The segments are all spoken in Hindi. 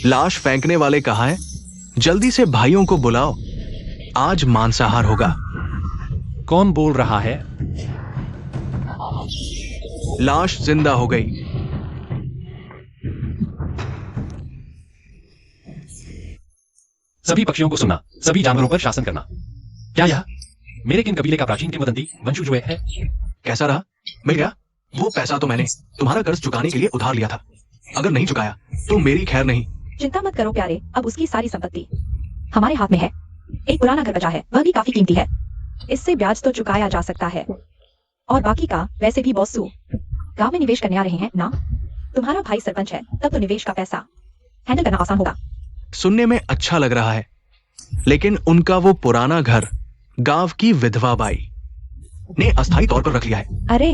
लाश फेंकने वाले कहाँ है? जल्दी से भाइयों को बुलाओ, आज मांसाहार होगा। कौन बोल रहा है? लाश जिंदा हो गई। सभी पक्षियों को सुनना, सभी जानवरों पर शासन करना। क्या यह मेरे किन कबीले का प्राचीन किंवदंती वंशज है? कैसा रहा? मिल गया? वो पैसा तो मैंने तुम्हारा कर्ज चुकाने के लिए उधार लिया था। अगर नहीं चुकाया तो मेरी खैर नहीं। चिंता मत करो प्यारे, अब उसकी सारी संपत्ति हमारे हाथ में है। एक पुराना घर बचा है, वह भी काफी कीमती है। इससे ब्याज तो चुकाया जा सकता है और बाकी का वैसे भी बॉसू गांव में निवेश करने आ रहे हैं ना। तुम्हारा भाई सरपंच है, तब तो निवेश का पैसा हैंडल करना आसान होगा। सुनने में अच्छा लग रहा है, लेकिन उनका वो पुराना घर गांव की विधवा बाई ने अस्थायी तौर पर रख लिया है। अरे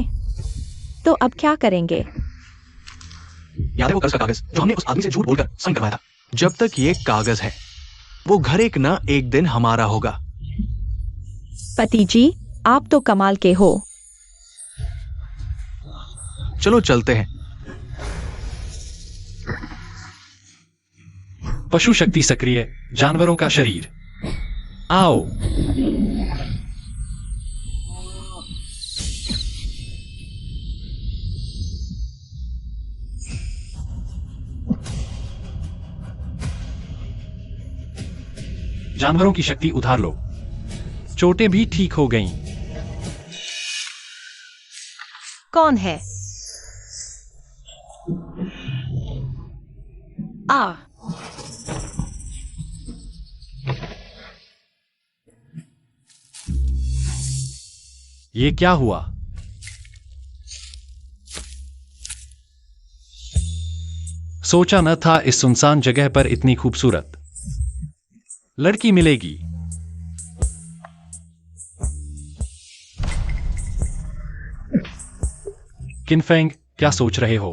तो अब क्या करेंगे? याद है वो कर्ज का कागज जो हमने उस आदमी से झूठ बोलकर साइन करवाया था? जब तक ये कागज है, वो घर एक ना एक दिन हमारा होगा। पति जी, आप तो कमाल के हो। चलो चलते हैं। पशु शक्ति सक्रिय, जानवरों का शरीर। आओ। जानवरों की शक्ति उधार लो, चोटें भी ठीक हो गईं। कौन है? आ ये क्या हुआ? सोचा न था इस सुनसान जगह पर इतनी खूबसूरत लड़की मिलेगी। किनफेंग, क्या सोच रहे हो?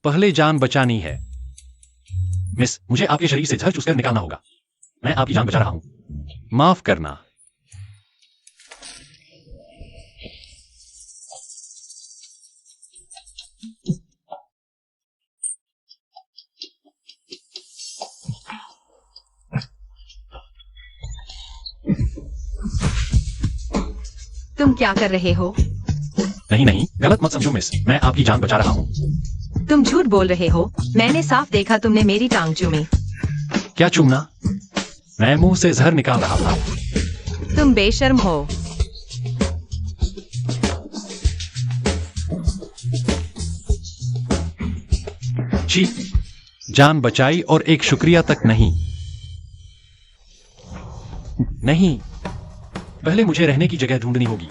पहले जान बचानी है। मिस, मुझे आपके शरीर से जहर चूसकर निकालना होगा। मैं आपकी जान बचा रहा हूं। माफ करना। तुम क्या कर रहे हो? नहीं नहीं, गलत मत समझो मिस, मैं आपकी जान बचा रहा हूं। तुम झूठ बोल रहे हो। मैंने साफ देखा तुमने मेरी टांग चूमी। क्या चूमना? मैं मुंह से जहर निकाल रहा था। तुम बेशर्म हो। छी, जान बचाई और एक शुक्रिया तक नहीं। नहीं, पहले मुझे रहने की जगह ढूंढनी होगी।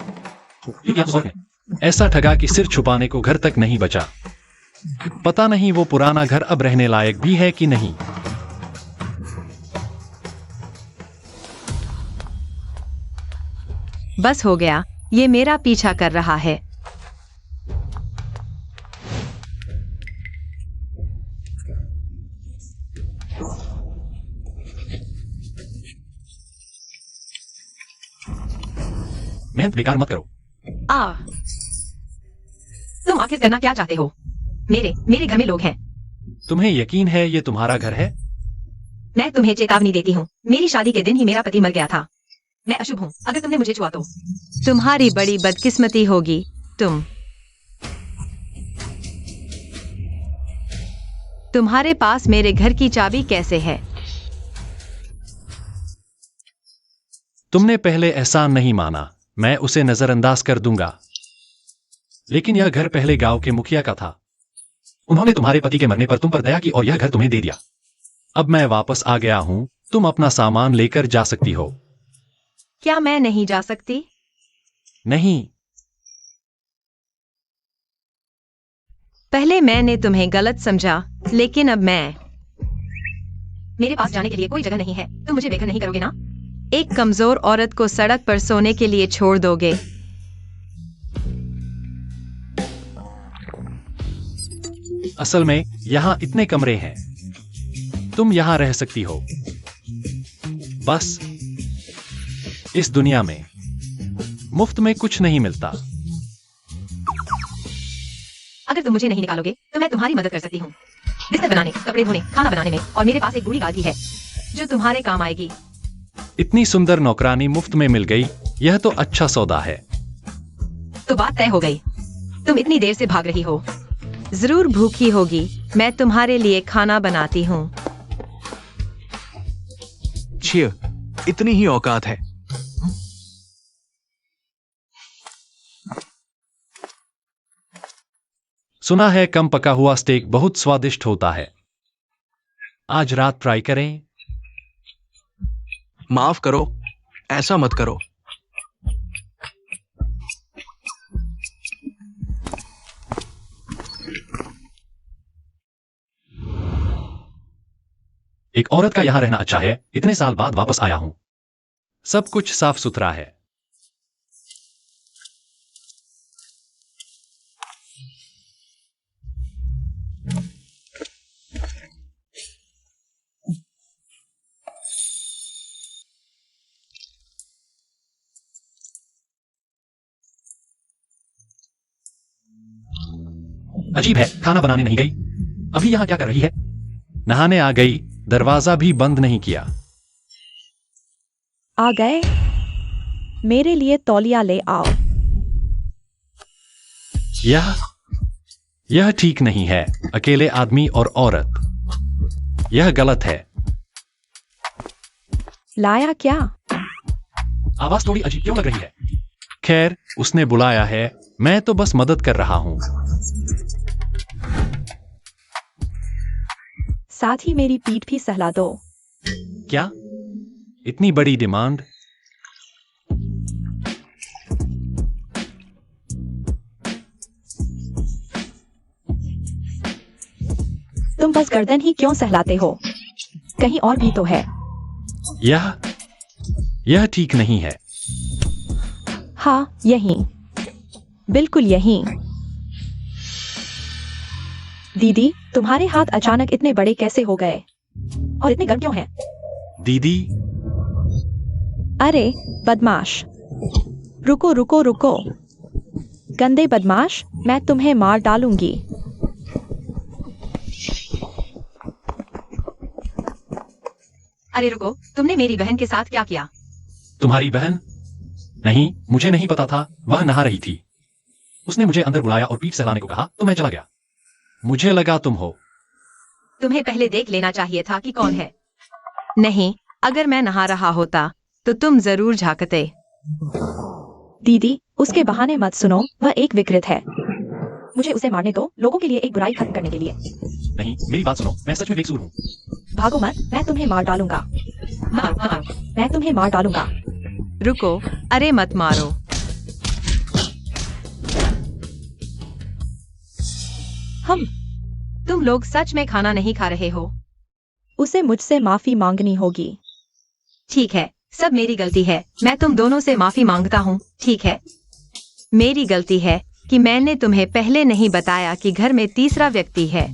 ये क्या है? ऐसा ठगा कि सिर छुपाने को घर तक नहीं बचा। पता नहीं वो पुराना घर अब रहने लायक भी है कि नहीं। बस हो गया, ये मेरा पीछा कर रहा है। मेहनत बेकार मत करो। तुम आखिर करना क्या चाहते हो? मेरे घर में लोग हैं। तुम्हें यकीन है ये तुम्हारा घर है? मैं तुम्हें चेतावनी देती हूँ, मेरी शादी के दिन ही मेरा पति मर गया था। मैं अशुभ हूँ, अगर तुमने मुझे छुआ तो तुम्हारी बड़ी बदकिस्मती होगी। तुम्हारे पास मेरे घर की चाबी कैसे है? तुमने पहले एहसान नहीं माना, मैं उसे नजरअंदाज कर दूंगा। लेकिन यह घर पहले गांव के मुखिया का था। उन्होंने तुम्हारे पति के मरने पर तुम पर दया की और यह घर तुम्हें दे दिया। अब मैं वापस आ गया हूं, तुम अपना सामान लेकर जा सकती हो। क्या मैं नहीं जा सकती? नहीं। पहले मैंने तुम्हें गलत समझा, लेकिन अब मेरे पास जाने के लिए कोई जगह नहीं है। तुम मुझे बेघर नहीं करोगे ना? एक कमजोर औरत को सड़क पर सोने के लिए छोड़ दोगे? असल में यहां इतने कमरे हैं, तुम यहां रह सकती हो। बस इस दुनिया में मुफ्त में कुछ नहीं मिलता। अगर तुम मुझे नहीं निकालोगे तो मैं तुम्हारी मदद कर सकती हूँ। बिस्तर बनाने, कपड़े धोने, खाना बनाने में, और मेरे पास एक बूढ़ी गाय भी है जो तुम्हारे काम आएगी। इतनी सुंदर नौकरानी मुफ्त में मिल गई, यह तो अच्छा सौदा है। तो बात तय हो गई। तुम इतनी देर से भाग रही हो, जरूर भूखी होगी। मैं तुम्हारे लिए खाना बनाती हूँ। छिय, इतनी ही औकात है। सुना है कम पका हुआ स्टेक बहुत स्वादिष्ट होता है। आज रात ट्राई करें। माफ करो, ऐसा मत करो। एक औरत का यहां रहना अच्छा है। इतने साल बाद वापस आया हूं। सब कुछ साफ सुथरा है। अजीब है, खाना बनाने नहीं गई। अभी यहां क्या कर रही है? नहाने आ गई, दरवाजा भी बंद नहीं किया। आ गए? मेरे लिए तौलिया ले आओ। यह ठीक नहीं है। अकेले आदमी और औरत, यह गलत है। लाया क्या? आवाज थोड़ी अजीब क्यों लग रही है? खैर, उसने बुलाया है, मैं तो बस मदद कर रहा हूं। साथ ही मेरी पीठ भी सहला दो। क्या? इतनी बड़ी डिमांड? तुम बस गर्दन ही क्यों सहलाते हो? कहीं और भी तो है। यह ठीक नहीं है। हाँ, यहीं, बिल्कुल यहीं। दीदी, तुम्हारे हाथ अचानक इतने बड़े कैसे हो गए? और इतने गर्म क्यों हैं? दीदी, अरे बदमाश, रुको रुको रुको। गंदे बदमाश, मैं तुम्हें मार डालूंगी। अरे रुको, तुमने मेरी बहन के साथ क्या किया? तुम्हारी बहन? नहीं, मुझे नहीं पता था। वह नहा रही थी। उसने मुझे अंदर बुलाया और पीठ सहलाने को कहा, तो मैं चला गया। मुझे लगा तुम हो। तुम्हें पहले देख लेना चाहिए था कि कौन है। नहीं, अगर मैं नहा रहा होता तो तुम जरूर झांकते। दीदी, उसके बहाने मत सुनो, वह एक विकृत है। मुझे उसे मारने दो, लोगों के लिए एक बुराई खत्म करने के लिए। नहीं, मेरी बात सुनो, मैं सच में बेकसूर हूँ। भागो मत, मैं तुम्हें मार डालूंगा। मैं तुम्हें मार डालूंगा। रुको, अरे मत मारो। तुम लोग सच में खाना नहीं खा रहे हो? उसे मुझसे माफी मांगनी होगी। ठीक है, सब मेरी गलती है। मैं तुम दोनों से माफी मांगता हूँ, ठीक है? मेरी गलती है कि मैंने तुम्हें पहले नहीं बताया कि घर में तीसरा व्यक्ति है।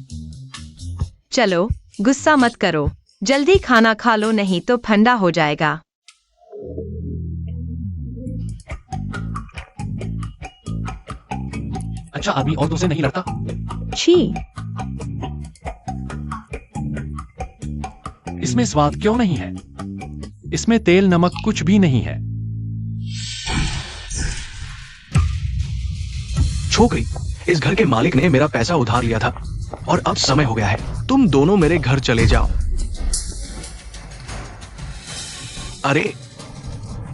चलो, गुस्सा मत करो, जल्दी खाना खा लो, नहीं तो ठंडा हो जाएगा। अच्छा आदमी औरतों से नहीं लड़ता। छी, इसमें स्वाद क्यों नहीं है? इसमें तेल नमक कुछ भी नहीं है। छोकरी, इस घर के मालिक ने मेरा पैसा उधार लिया था और अब समय हो गया है। तुम दोनों मेरे घर चले जाओ। अरे,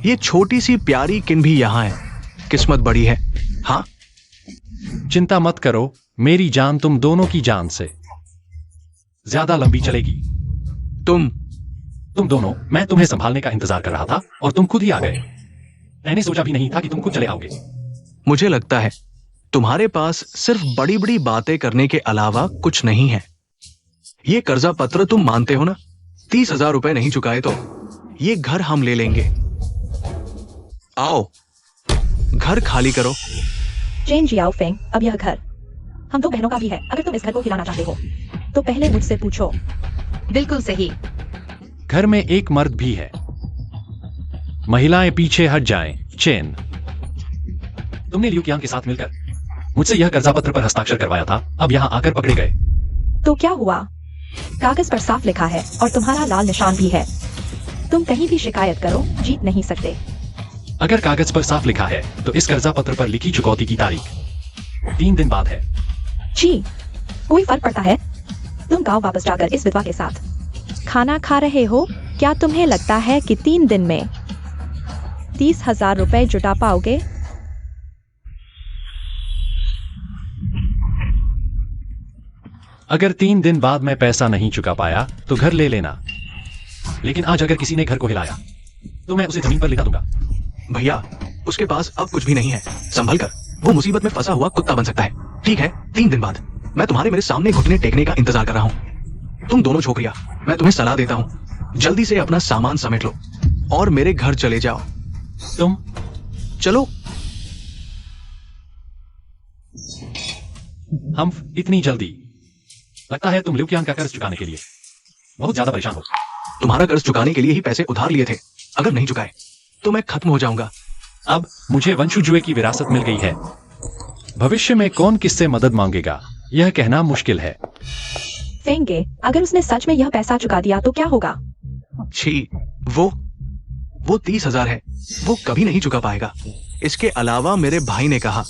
ये छोटी सी प्यारी किन भी यहां है। किस्मत बड़ी है। हाँ, चिंता मत करो, मेरी जान तुम दोनों की जान से ज्यादा लंबी चलेगी। तुम दोनों, मैं तुम्हें संभालने का इंतजार कर रहा था और तुम खुद ही आ गए। मैंने सोचा भी नहीं था कि तुम खुद चले आओगे। मुझे लगता है तुम्हारे पास सिर्फ बड़ी बड़ी बातें करने के अलावा कुछ नहीं है। ये कर्जा पत्र तुम मानते हो ना? 30,000 रुपए नहीं चुकाए तो ये घर हम ले लेंगे। आओ, घर खाली करो। चेन जियाओ फेंग, अब यह घर हम दो बहनों का भी है। अगर तुम इस घर को खिलाना चाहते हो तो पहले मुझसे पूछो। बिल्कुल सही। घर में एक मर्द भी है। महिलाएं पीछे हट जाएं। चेन, तुमने लियू कियांग के साथ मिलकर मुझसे यह कर्जा पत्र पर हस्ताक्षर करवाया था, अब यहां आकर पकड़े गए। तो क्या हुआ? कागज पर साफ लिखा है और तुम्हारा लाल निशान भी है। तुम कहीं भी शिकायत करो, जीत नहीं सकते। अगर कागज पर साफ लिखा है तो इस कर्जा पत्र पर लिखी चुकौती की तारीख 3 दिन बाद है। जी, कोई फर्क पड़ता है? तुम गांव वापस जाकर इस विधवा के साथ खाना खा रहे हो? क्या तुम्हें लगता है कि 3 दिन में 30,000 रुपए जुटा पाओगे? अगर 3 दिन बाद मैं पैसा नहीं चुका पाया तो घर ले लेना, लेकिन आज अगर किसी ने घर को हिलाया तो मैं उसे जमीन पर लिटा दूंगा। भैया, उसके पास अब कुछ भी नहीं है। संभल कर, वो मुसीबत में फंसा हुआ कुत्ता बन सकता है। ठीक है, 3 दिन बाद मैं तुम्हारे मेरे सामने घुटने टेकने का इंतजार कर रहा हूँ। तुम दोनों छोकरियां, मैं तुम्हें सलाह देता हूँ, जल्दी से अपना सामान समेट लो और मेरे घर चले जाओ। तुम चलो। हम इतनी जल्दी? लगता है तुम ल्यूकियान का कर्ज चुकाने के लिए बहुत ज्यादा परेशान हो। तुम्हारा कर्ज चुकाने के लिए ही पैसे उधार लिए थे। अगर नहीं चुकाए तो मैं खत्म हो जाऊंगा। अब मुझे वंशुजुए की विरासत मिल गई है। भविष्य में कौन किससे मदद मांगेगा यह कहना मुश्किल है। फेंगे, अगर उसने सच में यह पैसा चुका दिया तो क्या होगा? छी, वो 30,000 है, वो कभी नहीं चुका पाएगा। इसके अलावा मेरे भाई ने कहा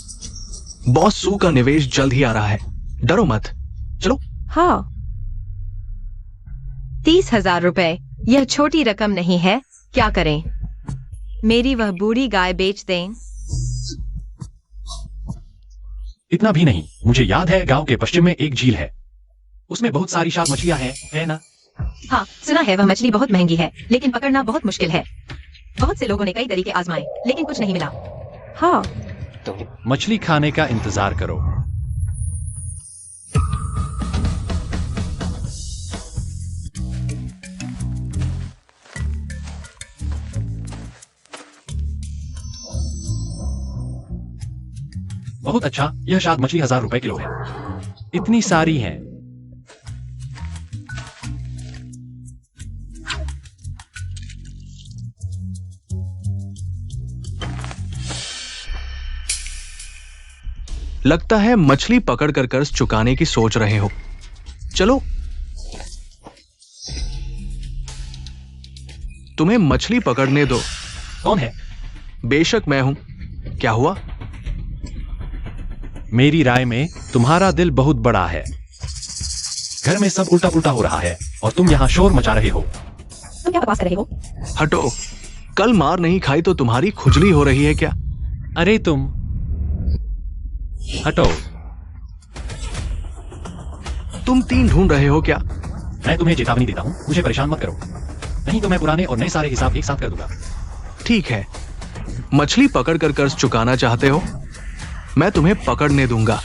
बॉस सू का निवेश जल्द ही आ रहा है, डरो मत। चलो। हाँ, 30,000 रुपए यह छोटी रकम नहीं है। क्या करें? मेरी वह बूढ़ी गाय बेच दें? इतना भी नहीं। मुझे याद है गांव के पश्चिम में एक झील है, उसमें बहुत सारी शार्क मछलियां हैं, है ना? हाँ, सुना है वह मछली बहुत महंगी है, लेकिन पकड़ना बहुत मुश्किल है। बहुत से लोगों ने कई तरीके आजमाए, लेकिन कुछ नहीं मिला। हाँ, मछली खाने का इंतजार करो। बहुत अच्छा, यह शायद मछली 1,000 रुपए किलो है। इतनी सारी हैं। लगता है मछली पकड़ कर कर्ज चुकाने की सोच रहे हो। चलो। तुम्हें मछली पकड़ने दो। कौन है? बेशक मैं हूं। क्या हुआ? मेरी राय में तुम्हारा दिल बहुत बड़ा है। घर में सब उल्टा पुल्टा हो रहा है और तुम यहाँ शोर मचा रहे हो। तुम क्या बकवास कर रहे हो? हटो। कल मार नहीं खाई तो तुम्हारी खुजली हो रही है क्या? अरे तुम हटो। तुम 3 ढूंढ रहे हो क्या? मैं तुम्हें चेतावनी देता हूँ, मुझे परेशान मत करो, नहीं तो मैं पुराने और नए सारे हिसाब एक साथ कर दूंगा। ठीक है, मछली पकड़ कर कर्ज चुकाना चाहते हो? मैं तुम्हें पकड़ने दूंगा।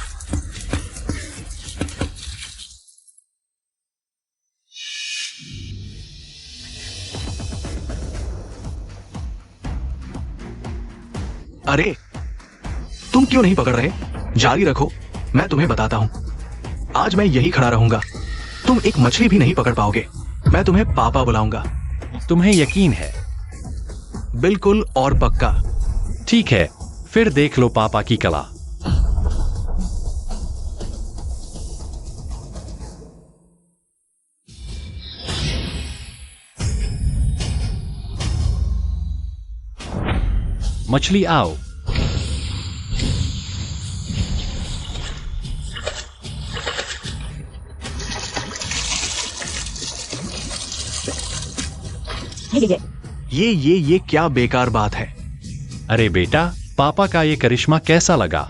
अरे, तुम क्यों नहीं पकड़ रहे? जारी रखो, मैं तुम्हें बताता हूं। आज मैं यही खड़ा रहूंगा। तुम एक मछली भी नहीं पकड़ पाओगे। मैं तुम्हें पापा बुलाऊंगा। तुम्हें यकीन है? बिल्कुल और पक्का। ठीक है, फिर देख लो पापा की कला। मछली आओ। ये क्या बेकार बात है? अरे बेटा, पापा का ये करिश्मा कैसा लगा?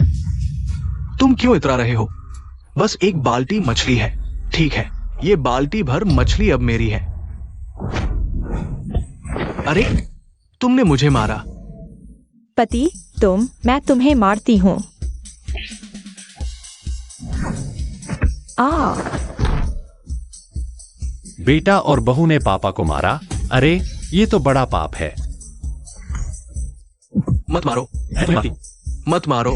तुम क्यों इतरा रहे हो? बस एक बाल्टी मछली है। ठीक है, ये बाल्टी भर मछली अब मेरी है। अरे, तुमने मुझे मारा। पति, मैं तुम्हें मारती हूँ। बेटा और बहू ने पापा को मारा। अरे, ये तो बड़ा पाप है। मत मारो, मत मारो।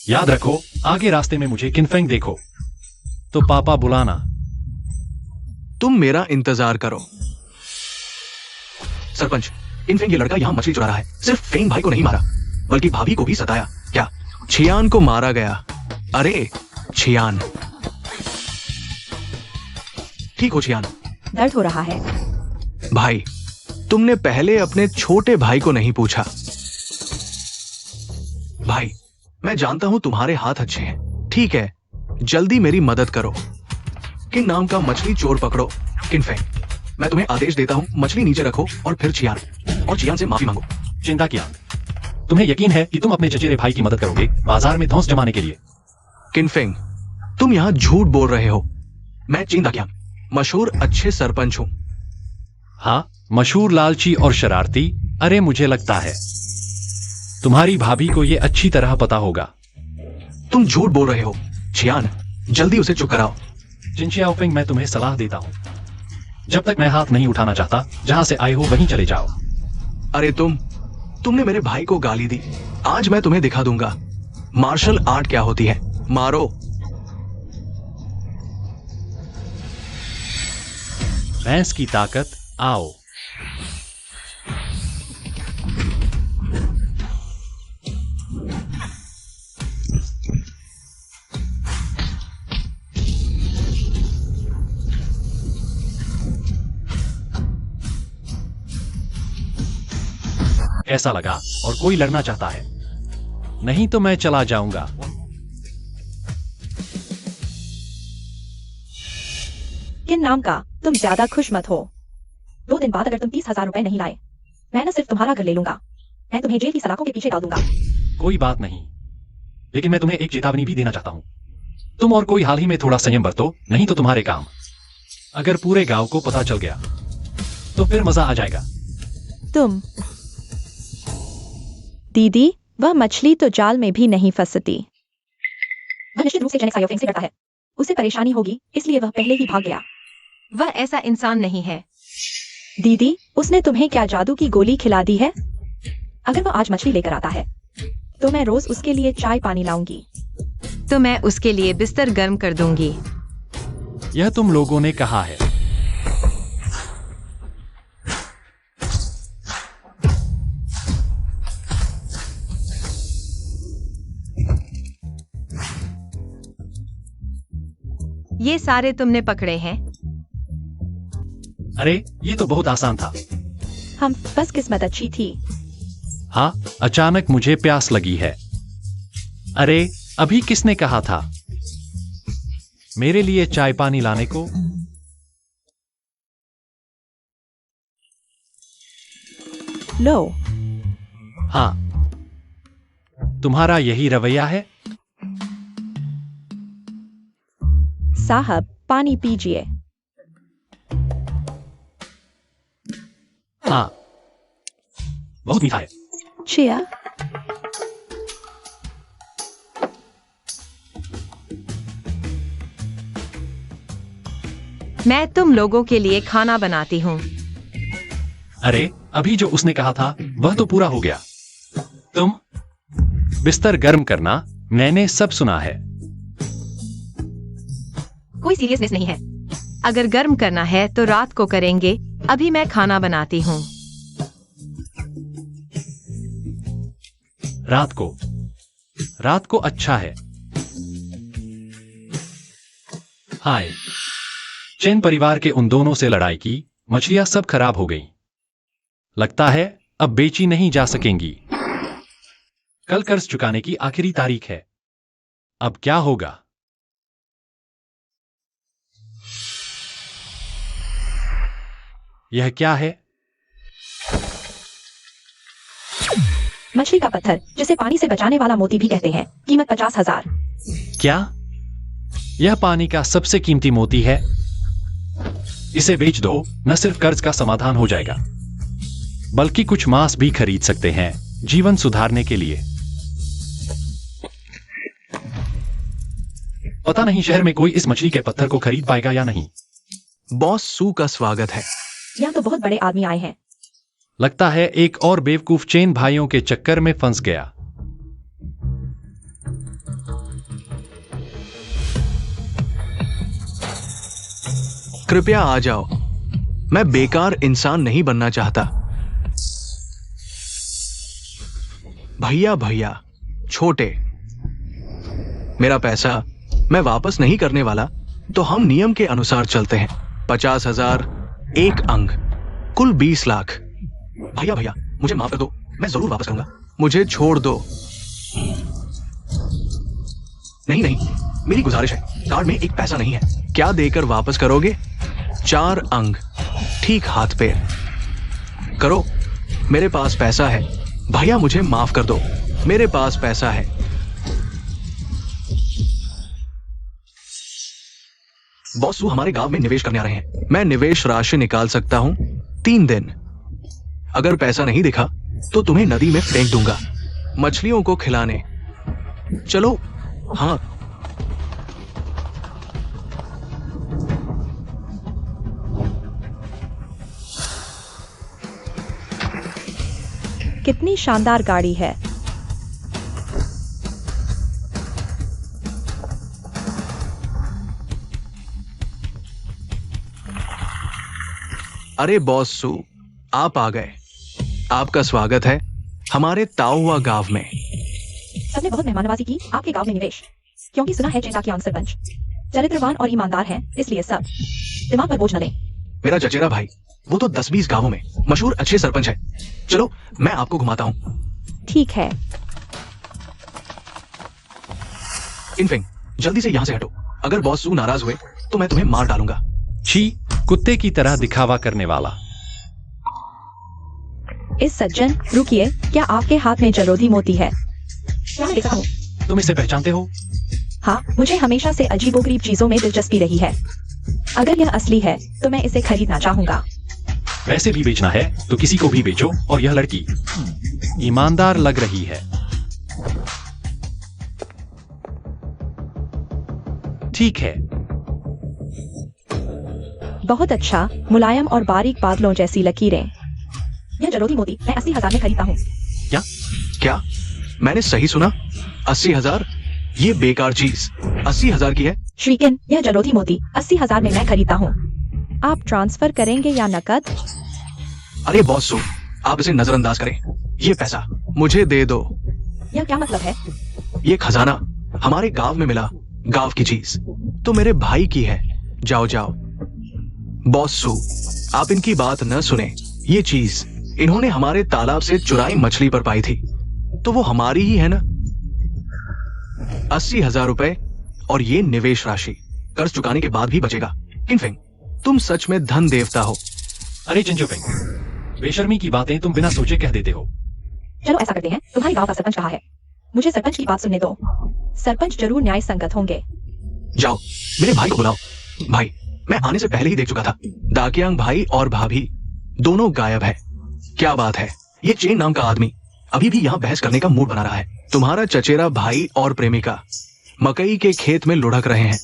याद रखो, आगे रास्ते में मुझे किनफेंग देखो तो पापा बुलाना। तुम मेरा इंतजार करो। सरपंच, इनफेंग ये लड़का यहाँ मछली चुरा रहा है। सिर्फ फेंग भाई को नहीं मारा, बल्कि भाभी को भी सताया। क्या छियान को मारा गया? अरे छियान, ठीक हो चियान? दर्द हो रहा है। भाई, तुमने पहले अपने छोटे भाई को नहीं पूछा। भाई, मैं जानता हूं तुम्हारे हाथ अच्छे हैं। ठीक है, जल्दी मेरी मदद करो। किन नाम का मछली चोर पकड़ो। किनफेंग, मैं तुम्हें आदेश देता हूं, मछली नीचे रखो और फिर चियान, और चियान से माफी मांगो। चिंता किया, तुम्हें यकीन है कि तुम अपने चचेरे भाई की मदद करोगे बाजार में धौंस जमाने के लिए? किनफेंग, तुम यहां झूठ बोल रहे हो। मैं चिंता क्या मशहूर अच्छे सरपंच हूं। हाँ, मशहूर लालची और शरारती। अरे मुझे लगता है तुम्हारी भाभी को यह अच्छी तरह पता होगा। तुम झूठ बोल रहे हो। चियान, जल्दी उसे चुप कराओ। चिंचियाओफेंग, मैं तुम्हें सलाह देता हूं, जब तक मैं हाथ नहीं उठाना चाहता, जहां से आए हो वहीं चले जाओ। अरे तुमने मेरे भाई को गाली दी। आज मैं तुम्हें दिखा दूंगा मार्शल आर्ट क्या होती है। मारो। भैंस की ताकत, आओ। कैसा लगा? और कोई लड़ना चाहता है? नहीं तो मैं चला जाऊंगा। किन नाम का, तुम ज्यादा खुश मत हो। 2 दिन बाद अगर तुम 30,000 रुपए नहीं लाए, मैं न सिर्फ तुम्हारा घर ले लूंगा, मैं तुम्हें जेल की सलाखों के पीछे डाल दूंगा। कोई बात नहीं, लेकिन मैं तुम्हें एक चेतावनी भी देना चाहता हूं। तुम और कोई हाल ही में थोड़ा संयम बरतो, नहीं तो तुम्हारे काम अगर पूरे गांव को पता चल गया तो फिर मजा आ जाएगा। तुम दीदी, वह मछली तो जाल में भी नहीं फंसती। वह निश्चित रूप से जेनेक्स आयोफेंग से डरता है। उसे परेशानी होगी, इसलिए वह पहले ही भाग गया। वह ऐसा इंसान नहीं है। दीदी, उसने तुम्हें क्या जादू की गोली खिला दी है? अगर वह आज मछली लेकर आता है, तो मैं रोज उसके लिए चाय पानी लाऊंगी। तो मैं उसके लिए बिस्तर गर्म कर दूंगी। यह तुम लोगों ने कहा है। ये सारे तुमने पकड़े हैं? अरे ये तो बहुत आसान था। हम बस किस्मत अच्छी थी। हाँ, अचानक मुझे प्यास लगी है। अरे अभी किसने कहा था मेरे लिए चाय पानी लाने को? लो। हाँ, तुम्हारा यही रवैया है? साहब, पानी पीजिए। हाँ, बहुत मीठा है। चिया। मैं तुम लोगों के लिए खाना बनाती हूँ। अरे अभी जो उसने कहा था वह तो पूरा हो गया। तुम बिस्तर गर्म करना, मैंने सब सुना है। कोई सीरियसनेस नहीं है। अगर गर्म करना है तो रात को करेंगे, अभी मैं खाना बनाती हूँ। रात को अच्छा है। हाय, चेन परिवार के उन दोनों से लड़ाई की, मछलियां सब खराब हो गईं। लगता है अब बेची नहीं जा सकेंगी। कल कर्ज चुकाने की आखिरी तारीख है। अब क्या होगा? यह क्या है? मछली का पत्थर, जिसे पानी से बचाने वाला मोती भी कहते हैं। कीमत 50,000। क्या यह पानी का सबसे कीमती मोती है? इसे बेच दो, न सिर्फ कर्ज का समाधान हो जाएगा, बल्कि कुछ मांस भी खरीद सकते हैं जीवन सुधारने के लिए। पता नहीं शहर में कोई इस मछली के पत्थर को खरीद पाएगा या नहीं। बॉस सू का स्वागत है। यहाँ तो बहुत बड़े आदमी आए हैं। लगता है एक और बेवकूफ चेन भाइयों के चक्कर में फंस गया। कृपया आ जाओ, मैं बेकार इंसान नहीं बनना चाहता। भैया छोटे, मेरा पैसा मैं वापस नहीं करने वाला, तो हम नियम के अनुसार चलते हैं। 50,000, 1 अंग, कुल 20 लाख। भैया भैया मुझे माफ कर दो, मैं जरूर वापस करूंगा। मुझे छोड़ दो। नहीं नहीं, मेरी गुजारिश है, कार्ड में एक पैसा नहीं है। क्या देकर वापस करोगे? 4 अंग, ठीक हाथ पे। करो, मेरे पास पैसा है। भैया मुझे माफ कर दो, मेरे पास पैसा है। बॉसू हमारे गांव में निवेश करने आ रहे हैं। मैं निवेश राशि निकाल सकता हूं 3 दिन। अगर पैसा नहीं दिखा तो तुम्हें नदी में फेंक दूंगा, मछलियों को खिलाने। चलो। हाँ, कितनी शानदार गाड़ी है। अरे बॉस सू, आप आ गए। आपका स्वागत है हमारे ताओवा गांव में। सबने बहुत मेहमाननवाजी की आपके गांव में निवेश, क्योंकि सुना है चेंदाकियांग सरपंच चरित्रवान और ईमानदार हैं, इसलिए सब दिमाग पर बोझ न लें। मेरा चचेरा भाई, वो तो 10-20 गांवों में मशहूर अच्छे सरपंच है। चलो मैं आपको घुमाता हूँ। ठीक है। इनफिंग, जल्दी से यहाँ से हटो। अगर बॉस सू नाराज हुए तो मैं तुम्हें मार डालूंगा। छी, कुत्ते की तरह दिखावा करने वाला। इस सज्जन, रुकिए, क्या आपके हाथ में जलोधी मोती है? क्या मैं देख सकता हूँ? तुम इसे पहचानते हो? हाँ, मुझे हमेशा से अजीबोगरीब चीजों में दिलचस्पी रही है। अगर यह असली है तो मैं इसे खरीदना चाहूंगा। वैसे भी बेचना है तो किसी को भी बेचो। और यह लड़की ईमानदार लग रही है। ठीक है। बहुत अच्छा, मुलायम और बारीक बादलों जैसी लकीरें। यह जलोधी मोती मैं 80,000 में खरीदता हूँ। क्या मैंने सही सुना? 80,000? ये बेकार चीज 80,000 की है। श्रीकिन, यह जलोधी मोती 80,000 में मैं खरीदता हूँ। आप ट्रांसफर करेंगे या नकद? अरे बॉस सू, आप इसे नजरअंदाज करें। ये पैसा मुझे दे दो। यह क्या मतलब है? ये खजाना हमारे गांव में मिला, गांव की चीज तो मेरे भाई की है। जाओ जाओ। बॉस सू, आप इनकी बात न सुने। ये चीज इन्होंने हमारे तालाब से चुराई मछली पर पाई थी, तो वो हमारी ही है ना। 80,000 रुपए और ये निवेश राशि कर्ज चुकाने के बाद भी बचेगा। किनफिंग, तुम सच में धन देवता हो। अरे चिंजोफिंग, बेशर्मी की बातें तुम बिना सोचे कह देते हो। चलो ऐसा करते हैं, तुम्हारे गांव का सरपंच कहाँ है? मुझे सरपंच की बात सुनने दो। सरपंच जरूर न्याय संगत होंगे। जाओ, मेरे भाई को बुलाओ। भाई, मैं आने से पहले ही देख चुका था, दाकियांग भाई और भाभी दोनों गायब है। क्या बात है, ये चेन नाम का आदमी अभी भी यहाँ बहस करने का मूड बना रहा है। तुम्हारा चचेरा भाई और प्रेमिका मकई के खेत में लुढ़क रहे हैं।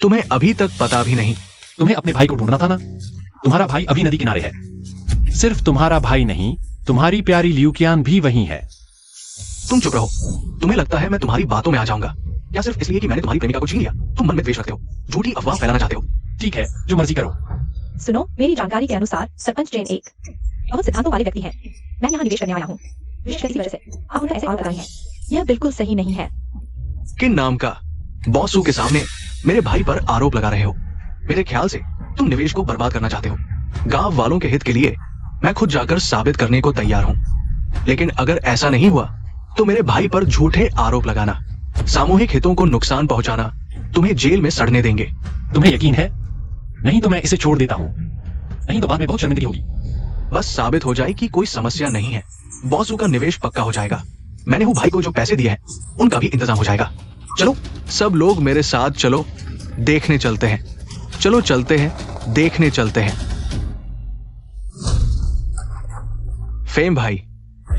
तुम्हें अभी तक पता भी नहीं। तुम्हें अपने भाई को ढूंढना था ना। तुम्हारा भाई अभी नदी किनारे है। सिर्फ तुम्हारा भाई नहीं, तुम्हारी प्यारी ल्यूकियान भी वहीं है। तुम चुप रहो। तुम्हें लगता है मैं तुम्हारी बातों में आ जाऊंगा? या सिर्फ इसलिए कि मैंने तुम्हारी प्रेमिका को छीन लिया तुम मन में द्वेष रखते हो, झूठी अफवाह फैलाना चाहते हो। ठीक है, जो मर्जी करो। सुनो, मेरी जानकारी के अनुसार सरपंच चेन एक बहुत सिद्धांतों वाले व्यक्ति हैं। मैं यहाँ निवेश करने आया हूँ, विशेष इसी वजह से आप उन्हें ऐसे आरोप लगाई हैं। यह बिल्कुल सही नहीं है। किन नाम का? बॉसू के सामने मेरे भाई पर आरोप लगा रहे हो। मेरे ख्याल से तुम निवेश को बर्बाद करना चाहते हो। गांव वालों के हित के लिए मैं खुद जाकर साबित करने को तैयार हूँ, लेकिन अगर ऐसा नहीं हुआ तो मेरे भाई पर झूठे आरोप लगाना, सामूहिक हितों को नुकसान पहुंचाना, तुम्हें जेल में सड़ने देंगे। तुम्हें यकीन है? नहीं तो मैं इसे छोड़ देता हूँ, नहीं तो बाद में बहुत शर्मिंदगी होगी। बस साबित हो जाए कि कोई समस्या नहीं है, बॉसू का निवेश पक्का हो जाएगा। मैंने वो भाई को जो पैसे दिए हैं उनका भी इंतजाम हो जाएगा। चलो सब लोग मेरे साथ चलो, देखने चलते हैं। चलो चलते हैं, देखने चलते हैं। फेम भाई,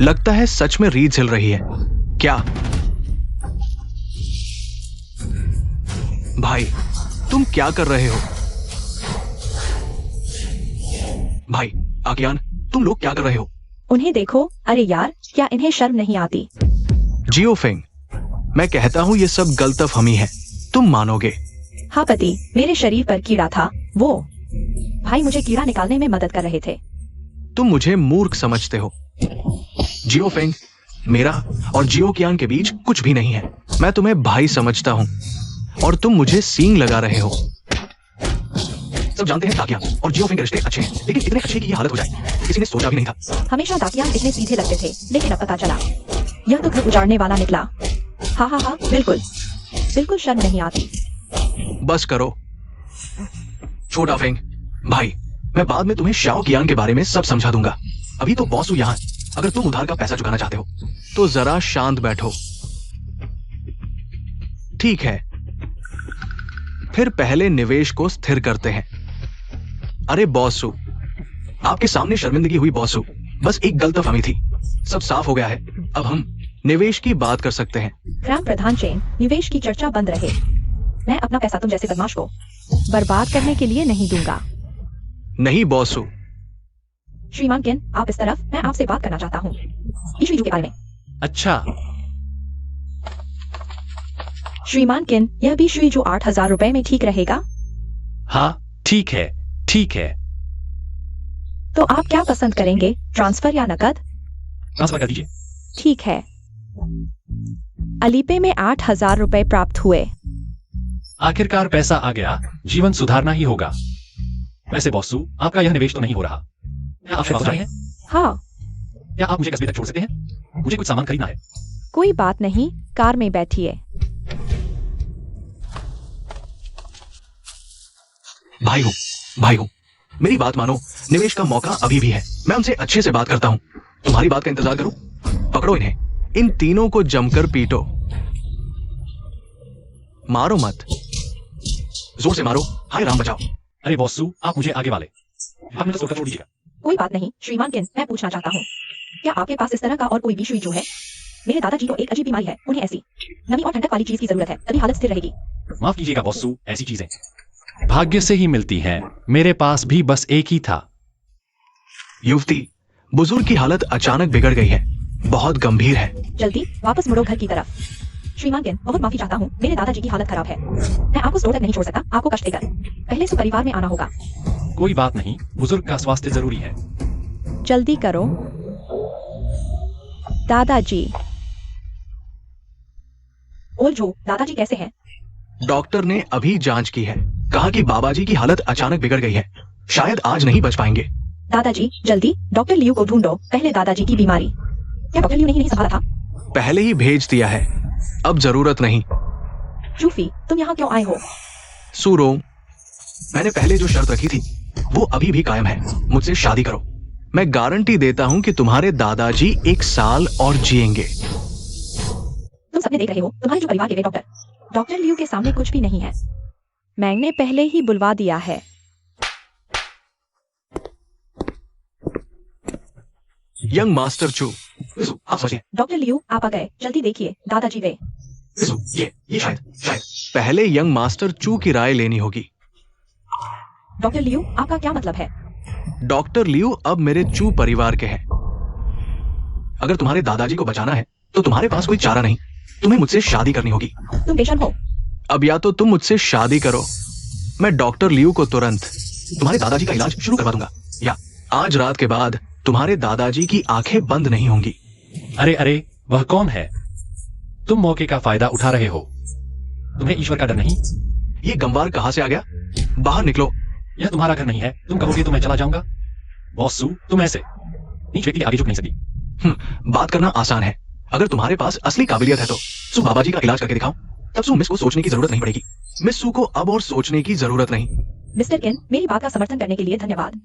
लगता है सच में रीत हिल रही है। क्या भाई, तुम क्या कर रहे हो? भाई आकियान, तुम लोग क्या कर रहे हो? उन्हें देखो। अरे यार, क्या इन्हें शर्म नहीं आती? जियो फेंग, मैं कहता हूं ये सब गलतफहमी है, तुम मानोगे? हाँ पति, मेरे शरीर पर कीड़ा था। वो भाई मुझे कीड़ा निकालने में मदद कर रहे थे। तुम मुझे मूर्ख समझते हो। जियो फेंग, मेरा और जियो कियान के बीच कुछ भी नहीं है। मैं तुम्हें भाई समझता हूं और तुम मुझे सींग लगा रहे हो। सब जानते हैं दाकिया और जियोफिंग के रिश्ते अच्छे हैं, लेकिन इतने अच्छे की ये हालत हो जाए किसी ने सोचा भी नहीं था। हमेशा दाकिया इतने सीधे लगते थे, लेकिन अब पता चला यह तो घर उजाड़ने वाला निकला। हाँ हाँ हाँ, बिल्कुल बिल्कुल शर्म नहीं आती। बस करो छोटा फेंग भाई, मैं बाद में तुम्हें शाओ कियांग के बारे में सब समझा दूंगा। अभी तो बॉस हूं यहाँ। अगर तुम उधार का पैसा चुकाना चाहते हो तो जरा शांत बैठो। ठीक है, फिर पहले निवेश को स्थिर करते हैं। अरे बॉस हूं, आपके सामने शर्मिंदगी हुई बॉस हूं, बस एक गलतफहमी थी, सब साफ हो गया है। अब हम निवेश की बात कर सकते हैं। ग्राम प्रधान चेन, निवेश की चर्चा बंद रहे। मैं अपना पैसा तुम जैसे बदमाश को बर्बाद करने के लिए नहीं दूंगा। नहीं बॉस हूं। श्रीमान किन, आप इस तरफ, मैं आपसे बात करना चाहता हूँ ईशू के बारे में। अच्छा, श्रीमान किन, यह भी श्री जो 8,000 रुपए में ठीक रहेगा? हाँ ठीक है, ठीक है। तो आप क्या पसंद करेंगे, ट्रांसफर या नकद? ट्रांसफर कर दीजिए। ठीक है। अलीपे में 8,000 रुपए प्राप्त हुए। आखिरकार पैसा आ गया, जीवन सुधारना ही होगा। वैसे बॉसू, आपका यह निवेश तो नहीं हो रहा। क्या आप वापस हैं? हाँ। क्या आप मुझे कस्बे तक छोड़ सकते हैं? मुझे कुछ सामान खरीदना है। कोई बात नहीं, कार में बैठिए। भाई हूं, मेरी बात मानो, निवेश का मौका अभी भी है। मैं उनसे अच्छे से बात करता हूं। तुम्हारी बात का इंतजार करूं? पकड़ो इन्हें, इन तीनों को जमकर पीटो। मारो मत, जोर से मारो। हाय राम बचाओ। अरे बॉसू, आप मुझे आगे वाले, आप मुझे छोड़ दीजिएगा। कोई बात नहीं श्रीमान किन, मैं पूछना चाहता हूँ, क्या आपके पास इस तरह का और कोई भी जो है? मेरे दादाजी को एक अजीब बीमारी है, उन्हें ऐसी नमी और ठंडक वाली चीज की जरूरत है, तभी हालत स्थिर रहेगी। माफ कीजिएगा बॉसू, ऐसी चीजें भाग्य से ही मिलती हैं। मेरे पास भी बस एक ही था। युवती, बुजुर्ग की हालत अचानक बिगड़ गई है, बहुत गंभीर है। जल्दी वापस मुड़ो घर की तरफ। श्रीमान किन, बहुत माफी चाहता हूँ, मेरे दादाजी की हालत खराब है। मैं आपको स्टोर तक नहीं छोड़ सकता, आपको कष्ट देकर। पहले से परिवार में आना होगा। कोई बात नहीं, बुजुर्ग का स्वास्थ्य जरूरी है। जल्दी करो। दादाजी। ओल्जो, दादाजी कैसे हैं? डॉक्टर ने अभी जांच की है, कहा कि बाबाजी की हालत अचानक बिगड़ गई है, शायद आज नहीं बच पाएंगे। दादाजी, जल्दी डॉक्टर लियू को ढूंढो, पहले दादाजी की बीमारी। क्या डॉक्टर लियू नहीं संभाला था? पहले ही भेज दिया है, अब जरूरत नहीं। चूफी, तुम यहाँ क्यों आए हो? सूरो, मैंने पहले जो शर्त रखी थी वो अभी भी कायम है। मुझसे शादी करो, मैं गारंटी देता हूँ कि तुम्हारे दादाजी 1 साल और जिएंगे। तुम सपने देख रहे हो, तुम्हारे जो परिवार के वे डॉक्टर लियू के सामने कुछ भी नहीं है। मैंने पहले ही बुलवा दिया है। यंग मास्टर चू, आप समझिए। डॉक्टर लियू, आप आ गए, जल्दी देखिए, दादाजी वे। ये शायद पहले यंग मास्टर चू की राय लेनी होगी। डॉक्टर लियू, आपका क्या मतलब है? डॉक्टर लियू अब मेरे चू परिवार के हैं। अगर तुम्हारे दादाजी को बचाना है तो तुम्हारे पास कोई चारा नहीं, तुम्हें मुझसे शादी करनी होगी। तुम पेशेंट हो? अब या तो तुम मुझसे शादी करो, मैं डॉक्टर लियू को तुरंत तुम्हारे दादाजी का इलाज शुरू करवा दूंगा, या आज रात के बाद तुम्हारे दादाजी की आंखें बंद नहीं होंगी। अरे अरे, वह कौन है? तुम मौके का फायदा उठा रहे हो। तुम्हें ईश्वर का डर नहीं? ये गंवार कहां से आ गया? बाहर निकलो। यह तुम्हारा घर नहीं है, तुम कहोगे तो मैं चला जाऊंगा। बॉसू, तुम ऐसे नीच व्यक्ति आगे झुक नहीं सकती। बात करना आसान है, अगर तुम्हारे पास असली काबिलियत है तो सू बाबाजी का इलाज करके दिखाओ, तब सू मिस को सोचने की जरूरत नहीं पड़ेगी। मिस सू को अब और सोचने की जरूरत नहीं। मिस्टर किन, मेरी बात का समर्थन करने के लिए धन्यवाद,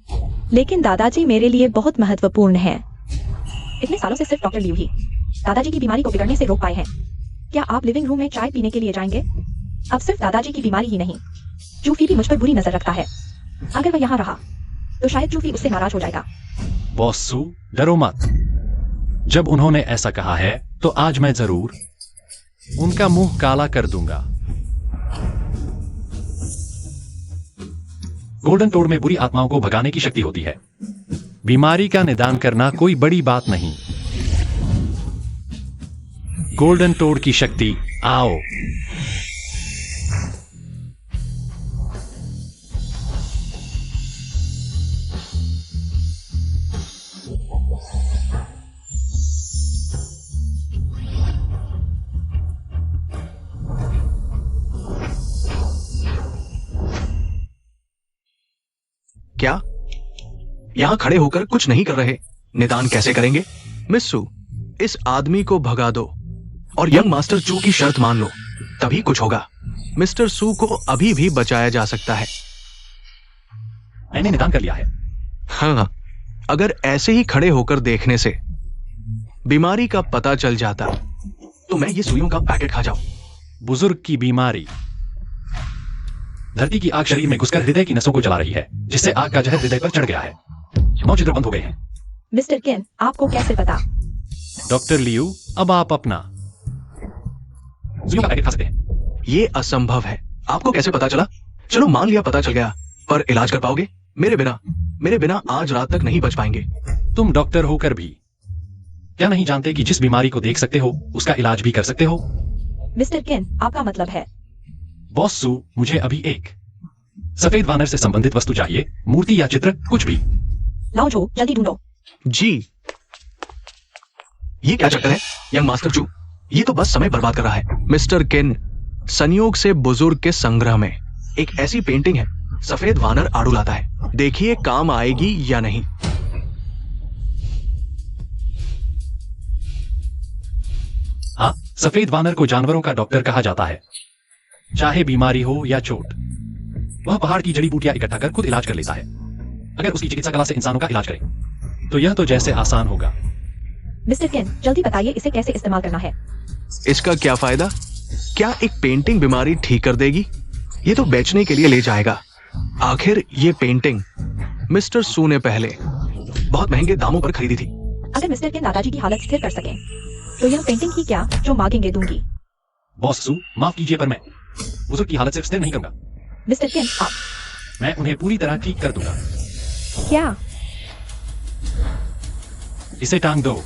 लेकिन दादाजी मेरे लिए बहुत महत्वपूर्ण है। इतने सालों से सिर्फ डॉक्टर लियू ही दादाजी की बीमारी को बिगड़ने से रोक पाए हैं। क्या आप लिविंग रूम में चाय पीने के लिए जाएंगे? अब सिर्फ दादाजी की बीमारी ही नहीं, चूफी भी मुझ पर बुरी नजर रखता है। अगर वह यहाँ रहा तो शायद चूफी उससे नाराज हो जाएगा। बॉसू, डरो मत। जब उन्होंने ऐसा कहा है तो आज मैं जरूर उनका मुंह काला कर दूंगा। गोल्डन टोड में बुरी आत्माओं को भगाने की शक्ति होती है। बीमारी का निदान करना कोई बड़ी बात नहीं। गोल्डन टोड की शक्ति, आओ। क्या? यहां खड़े होकर कुछ नहीं कर रहे, निदान कैसे करेंगे? मिस सू, इस आदमी को भगा दो और यंग मास्टर चू की शर्त मान लो, तभी कुछ होगा। मिस्टर सू को अभी भी बचाया जा सकता है। मैंने निदान कर लिया है। हाँ, अगर ऐसे ही खड़े होकर देखने से बीमारी का पता चल जाता तो मैं ये सुइयों का पैकेट खा जाऊं। बुजुर्ग की बीमारी। धरती की आग शरीर में घुसकर हृदय की नसों को जला रही है, जिससे आग का जहर हृदय पर चढ़ गया है। 9 छिद्र बंद हो गए हैं। मिस्टर किन, आपको कैसे पता? डॉक्टर लियू, अब आप अपना सुइयों का पैकेट खा सकते हैं। ये असंभव है। आपको कैसे पता चला? चलो मान लिया पता चल गया, पर इलाज कर पाओगे? मेरे बिना आज रात तक नहीं बच पाएंगे। तुम डॉक्टर होकर भी क्या नहीं जानते कि जिस बीमारी को देख सकते हो उसका इलाज भी कर सकते हो? मिस्टर किन, आपका मतलब है? बॉस सू, मुझे अभी एक सफेद वानर से संबंधित वस्तु चाहिए, मूर्ति या चित्र, कुछ भी। लाओ जो, जल्दी ढूंढो। जी। ये क्या चक्कर है यंग मास्टर चू? ये तो बस समय बर्बाद कर रहा है। मिस्टर किन, संयोग से बुजुर्ग के संग्रह में एक ऐसी पेंटिंग है, सफेद वानर आड़ू लाता है। देखिए काम आएगी या नहीं। हाँ, सफेद वानर को जानवरों का डॉक्टर कहा जाता है। चाहे बीमारी हो या चोट, वह पहाड़ की जड़ी बूटियां इकट्ठा कर खुद इलाज कर लेता है। अगर उसकी चिकित्सा कला से इंसानों का इलाज करें तो यह तो जैसे आसान होगा। मिस्टर किन, जल्दी बताइए इसे कैसे इस्तेमाल करना है। इसका क्या फायदा? क्या एक पेंटिंग बीमारी ठीक कर देगी? ये तो बेचने के लिए ले जाएगा। आखिर ये पेंटिंग मिस्टर सू ने पहले बहुत महंगे दामों पर खरीदी थी। अगर मिस्टर किन दादाजी की हालत स्थिर कर सकें तो यह पेंटिंग ही क्या जो मांगेंगे दूंगी। बॉस सू, माफ कीजिए पर मैं बुजुर्ग की हालत सिर्फ स्थिर नहीं करूंगा, मिस्टर किन, आप मैं उन्हें पूरी तरह ठीक कर दूंगा। क्या? इसे टांग दो।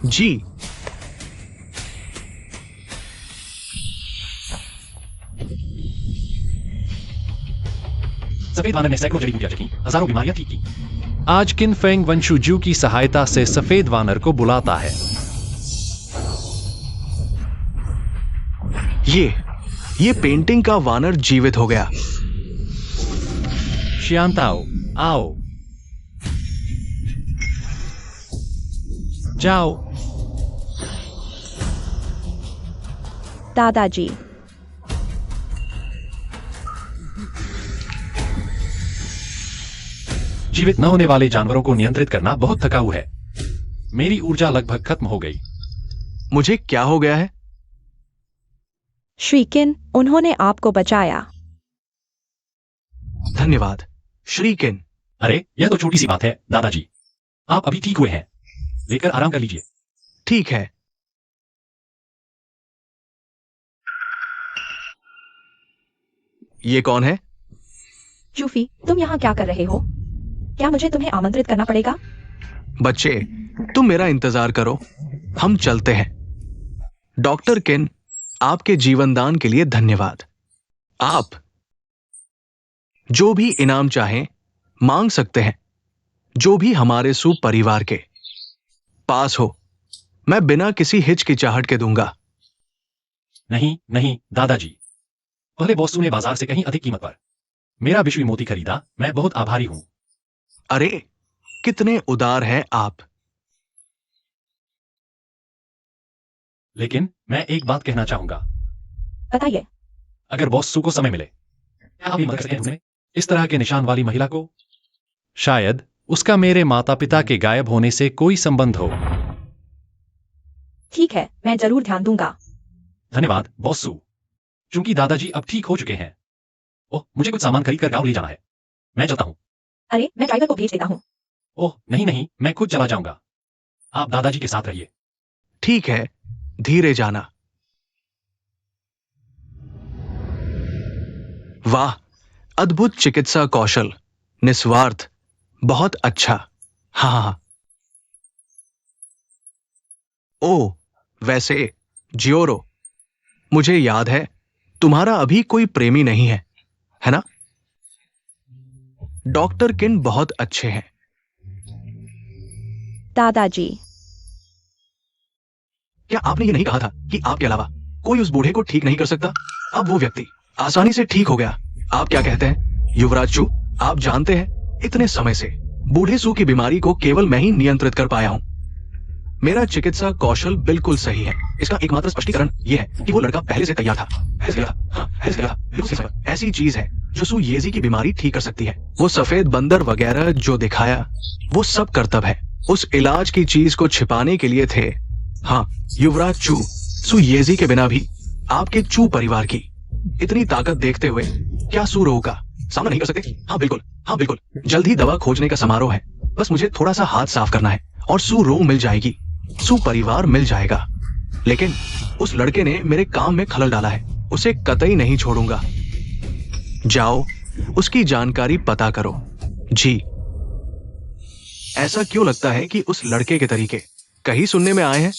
जी। सफेद वानर ने सैकड़ों जड़ी बूटियां चखी, हजारों बीमारियां ठीक की। आज किन फेंग वंशुजू की सहायता से सफेद वानर को बुलाता है। ये पेंटिंग का वानर जीवित हो गया। शियांताओ, आओ, जाओ। दादाजी, जीवित न होने वाले जानवरों को नियंत्रित करना बहुत थकाऊ है। मेरी ऊर्जा लगभग खत्म हो गई। मुझे क्या हो गया है? श्री किन, उन्होंने आपको बचाया। धन्यवाद श्री किन। अरे, यह तो छोटी सी बात है दादाजी। आप अभी ठीक हुए हैं, लेकर आराम कर लीजिए। ठीक है। ये कौन है? चूफी, तुम यहाँ क्या कर रहे हो? क्या मुझे तुम्हें आमंत्रित करना पड़ेगा? बच्चे, तुम मेरा इंतजार करो, हम चलते हैं। डॉक्टर किन, आपके जीवनदान के लिए धन्यवाद। आप जो भी इनाम चाहें मांग सकते हैं, जो भी हमारे सू परिवार के पास हो, मैं बिना किसी हिचकिचाहट के दूंगा। नहीं नहीं दादाजी, पहले बॉस ने बाजार से कहीं अधिक कीमत पर मेरा विश्वी मोती खरीदा। मैं बहुत आभारी हूं। अरे कितने उदार हैं आप। लेकिन मैं एक बात कहना चाहूंगा। बताइए। अगर बॉस सू को समय मिले, क्या आप भी मदद कर सकें इस तरह के निशान वाली महिला को? शायद उसका मेरे माता पिता के गायब होने से कोई संबंध हो। ठीक है, मैं जरूर ध्यान दूंगा। धन्यवाद बॉस सू। चूंकि दादाजी अब ठीक हो चुके हैं, ओह, मुझे कुछ सामान खरीद कर गांव ले जाना है। मैं चलता हूं। अरे, मैं ड्राइवर को भेज देता हूँ। ओह नहीं नहीं, मैं खुद चला जाऊंगा। आप दादाजी के साथ रहिए। ठीक है, धीरे जाना। वाह, अद्भुत चिकित्सा कौशल, निस्वार्थ, बहुत अच्छा। हाँ। ओ, वैसे जियोरो, मुझे याद है तुम्हारा अभी कोई प्रेमी नहीं है ना? डॉक्टर किन बहुत अच्छे हैं। दादाजी, क्या आपने ये नहीं कहा था कि आपके अलावा कोई उस बूढ़े को ठीक नहीं कर सकता? अब वो व्यक्ति आसानी से ठीक हो गया। आप क्या कहते हैं युवराज चू? आप जानते हैं इतने समय से बूढ़े सू की बीमारी को केवल मैं ही नियंत्रित कर पाया हूं। मेरा चिकित्सा कौशल बिल्कुल सही है। इसका एकमात्र स्पष्टीकरण यह है कि वो लड़का पहले से तैयार था। ऐसी चीज है जो सू येजी की बीमारी ठीक कर सकती है। वो सफेद बंदर वगैरह जो दिखाया, वो सब करतब है। उस इलाज की चीज को छिपाने के लिए थे। हाँ, युवराज चू, सू येजी के बिना भी आपके चू परिवार की इतनी ताकत देखते हुए क्या सू रोग का सामना नहीं कर सकते? हाँ बिल्कुल, जल्द ही दवा खोजने का समारोह है। बस मुझे थोड़ा सा हाथ साफ करना है और सू रो मिल जाएगी, सू परिवार मिल जाएगा। लेकिन उस लड़के ने मेरे काम में खलल डाला है, उसे कतई नहीं छोड़ूंगा। जाओ, उसकी जानकारी पता करो। जी। ऐसा क्यों लगता है कि उस लड़के के तरीके कहीं सुनने में आए हैं?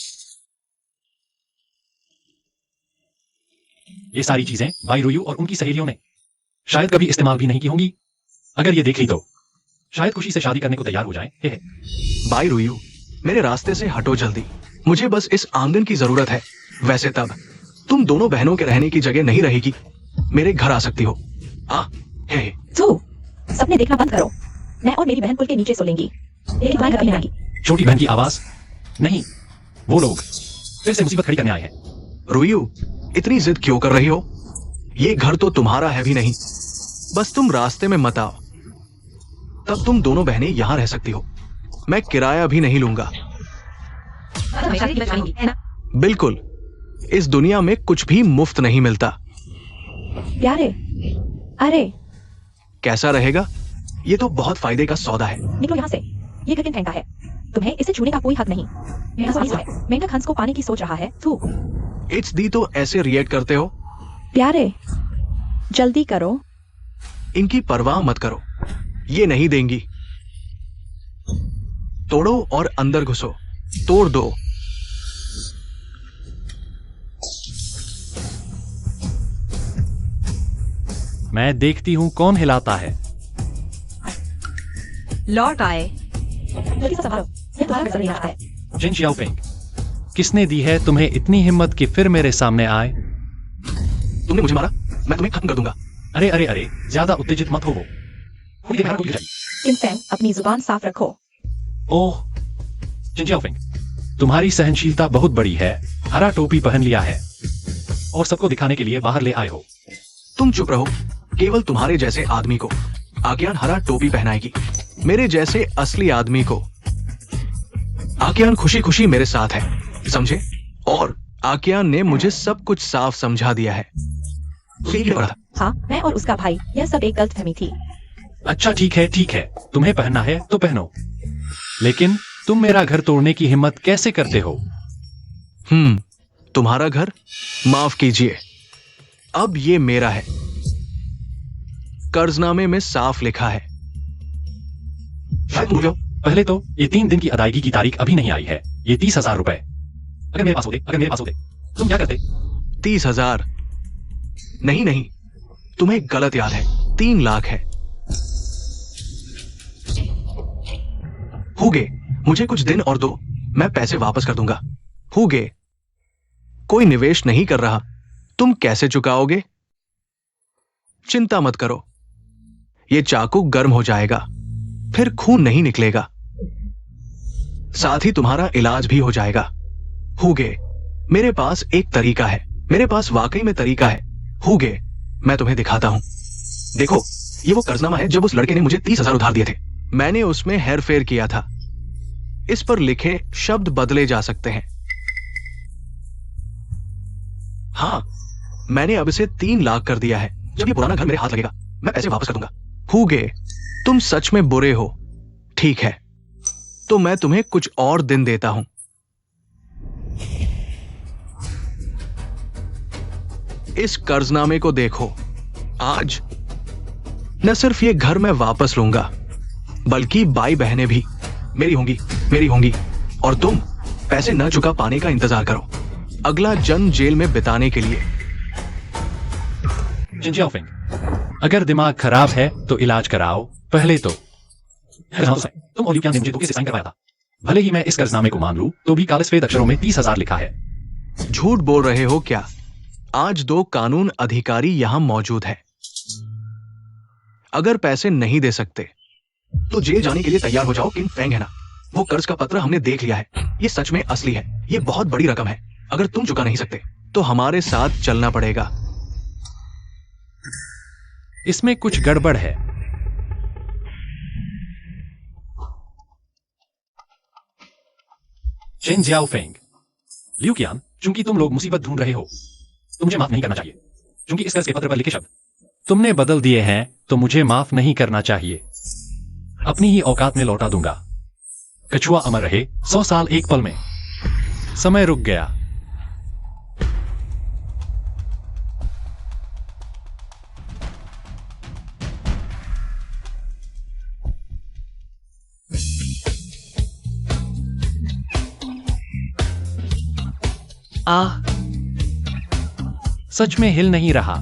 ये सारी चीजें बाई रुयू और उनकी सहेलियों ने शायद कभी इस्तेमाल भी नहीं की होंगी। अगर ये देख ली तो शायद खुशी से शादी करने को तैयार हो जाए। हे। बाई रुयू, मेरे रास्ते से हटो जल्दी। मुझे बस इस आंगन की जरूरत है। वैसे तब तुम दोनों बहनों के रहने की जगह नहीं रहेगी। मेरे घर आ सकती हो। हे। सू, सपने देखना बंद करो। मैं और मेरी बहन पुल के नीचे सो लेंगी, लेकिन तुम्हारे घर कभी नहीं आएंगी। छोटी बहन की आवाज। नहीं, वो लोग फिर से मुसीबत खड़ी करने आए हैं। रुयू, इतनी जिद क्यों कर रही हो? ये घर तो तुम्हारा है भी नहीं। बस तुम रास्ते में मत आओ, तब तुम दोनों बहनें यहां रह सकती हो। मैं किराया भी नहीं लूंगा। हमेशा की बचाएंगी, है ना? बिल्कुल, इस दुनिया में कुछ भी मुफ्त नहीं मिलता। प्यारे, अरे कैसा रहेगा? ये तो बहुत फायदे का सौदा है। निकलो यहाँ से। ये गगन फेंका है, तुम्हें इसे छूने का कोई हक नहीं। मेंढक हंस को पाने की सोच रहा है। थू। इट्स दी तो ऐसे रिएक्ट करते हो? प्यारे, जल्दी करो। इनकी परवाह मत करो, ये नहीं देंगी। तोड़ो और अंदर घुसो। तोड़ दो। मैं देखती हूं कौन हिलाता है। लौट आए। जल्दी से संभालो, ये तुम्हारा घर नहीं आता है। जिन शाओफेंग, किसने दी है तुम्हें इतनी हिम्मत कि फिर मेरे सामने आए? तुमने मुझे मारा, मैं तुम्हें खत्म कर दूंगा। अरे अरे अरे, ज्यादा उत्तेजित मत हो। किम फैंग, अपनी जुबान साफ रखो। ओह, जिन शाओफेंग, तुम्हारी सहनशीलता बहुत बड़ी है। हरा टोपी पहन लिया है और सबको दिखाने के लिए बाहर ले आए हो। तुम चुप रहो। केवल तुम्हारे जैसे आदमी को आज्ञान हरा टोपी पहनाएगी। मेरे जैसे असली आदमी को आज्ञान खुशी खुशी मेरे साथ है, समझे? और आज्ञान ने मुझे सब कुछ साफ समझा दिया है। हाँ, मैं और उसका भाई, यह सब एक गलतफहमी थी। अच्छा ठीक है, तुम्हें पहनना है तो पहनो। लेकिन तुम मेरा घर तोड़ने की हिम्मत कैसे करते हो? तुम्हारा घर? माफ कीजिए, अब ये मेरा है। कर्जनामे में साफ लिखा है। पहले तो ये 3 दिन की अदायगी की तारीख अभी नहीं आई है। ये 30,000 रुपए अगर मेरे पास होते तुम क्या करते? 30,000? नहीं, तुम्हें गलत याद है। 3 लाख है। हुगे, मुझे कुछ दिन और दो, मैं पैसे वापस कर दूंगा। हुगे, कोई निवेश नहीं कर रहा, तुम कैसे चुकाओगे? चिंता मत करो, ये चाकू गर्म हो जाएगा, फिर खून नहीं निकलेगा। साथ ही तुम्हारा इलाज भी हो जाएगा। हुगे, मेरे पास एक तरीका है। मेरे पास वाकई में तरीका है। हुगे, मैं तुम्हें दिखाता हूं। देखो, ये वो कर्जनामा है जब उस लड़के ने मुझे 30,000 उधार दिए थे। मैंने उसमें हेरफेर किया था। इस पर लिखे शब्द बदले जा सकते हैं। हाँ, मैंने अब इसे 3 लाख कर दिया है। जब ये पुराना घर मेरे हाथ लगेगा, मैं पैसे वापस कर दूंगा। हुगे, तुम सच में बुरे हो। ठीक है, तो मैं तुम्हें कुछ और दिन देता हूं। इस कर्जनामे को देखो। आज न सिर्फ ये घर मैं वापस लूंगा, बल्कि बाई बहनें भी मेरी होंगी। और तुम पैसे न चुका पाने का इंतजार करो, अगला जन्म जेल में बिताने के लिए। जिन शाओफेंग, अगर दिमाग खराब है तो इलाज कराओ पहले तो। तुम और ने मुझे धोखे से साइन करवाया था। भले ही मैं इस कर्जनामे को मान लूं, तो भी काले सफेद अक्षरों में 30,000 लिखा है। झूठ बोल रहे हो क्या? आज 2 कानून अधिकारी यहां मौजूद है। अगर पैसे नहीं दे सकते तो जेल जाने के लिए तैयार हो जाओ। किन फेंग है ना, वो कर्ज का पत्र हमने देख लिया है। ये सच में असली है। ये बहुत बड़ी रकम है। अगर तुम चुका नहीं सकते तो हमारे साथ चलना पड़ेगा। इसमें कुछ गड़बड़ है। चेन जियाओ फेंग, लिu qian, चूंकि तुम लोग मुसीबत ढूंढ रहे हो तो मुझे माफ नहीं करना चाहिए, क्योंकि इस कर्ज के पत्र पर लिखे शब्द तुमने बदल दिए हैं तो मुझे माफ नहीं करना चाहिए। अपनी ही औकात में लौटा दूंगा। कछुआ अमर रहे 100 साल एक पल में। समय रुक गया। आह, सच में हिल नहीं रहा।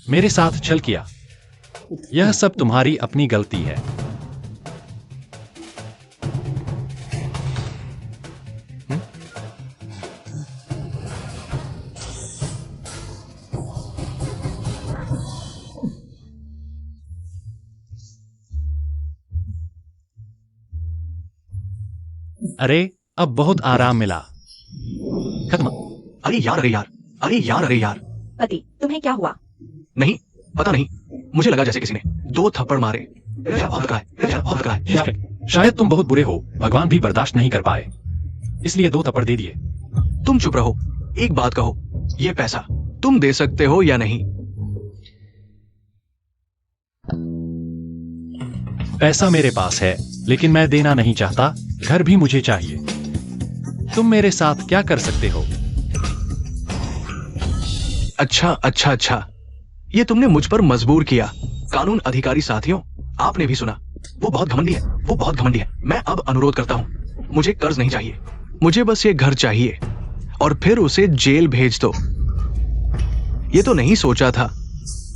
मेरे साथ छल किया। यह सब तुम्हारी अपनी गलती है। अरे, अब बहुत आराम मिला। खत्म। अरे यार, अरे यार, अरे यार, अरे यार। पति, तुम्हें क्या हुआ? नहीं, पता नहीं। मुझे लगा जैसे किसी ने 2 थप्पड़ मारे। बहुत लगा है, बहुत लगा है। शायद तुम बहुत बुरे हो, भगवान भी बर्दाश्त नहीं कर पाए, इसलिए 2 थप्पड़ दे दिए। तुम चुप रहो। एक बात कहो, ये पैसा तुम दे सकते हो या नहीं? पैसा मेरे पास है, लेकिन मैं देना नहीं चाहता। घर भी मुझे चाहिए। तुम मेरे साथ क्या कर सकते हो? अच्छा अच्छा अच्छा, ये तुमने मुझ पर मजबूर किया। कानून अधिकारी साथियों, आपने भी सुना। वो बहुत घमंडी है, वो बहुत घमंडी है। मैं अब अनुरोध करता हूं, मुझे कर्ज नहीं चाहिए। मुझे बस ये घर चाहिए और फिर उसे जेल भेज दो। ये तो नहीं सोचा था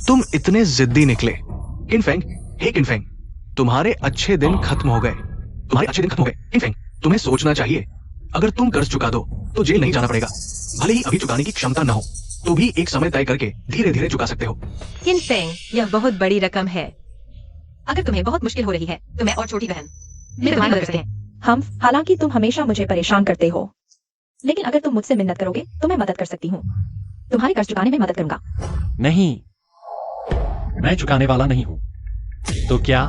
तुम इतने जिद्दी निकले। किनफेंग, हे किनफेंग, तुम्हारे अच्छे दिन खत्म हो गए। तुम्हारे अच्छे दिन खत्म हो गए। किनफेंग, तुम्हें सोचना चाहिए। अगर तुम कर्ज चुका दो तो जेल नहीं जाना पड़ेगा। भले ही अभी चुकाने की क्षमता न हो तो भी एक समय तय करके धीरे धीरे चुका सकते हो। किनफेंग, यह बहुत बड़ी रकम है। अगर तुम्हें बहुत मुश्किल हो रही है तो मैं और छोटी बहन मैं तुम्हारी मदद करते हैं। हम, हालांकि तुम हमेशा मुझे परेशान करते हो, लेकिन अगर तुम मुझसे मिन्नत करोगे तो मैं मदद कर सकती हूँ। तुम्हारे कर्ज चुकाने में मदद करूंगा। नहीं, मैं चुकाने वाला नहीं हूं। तो क्या?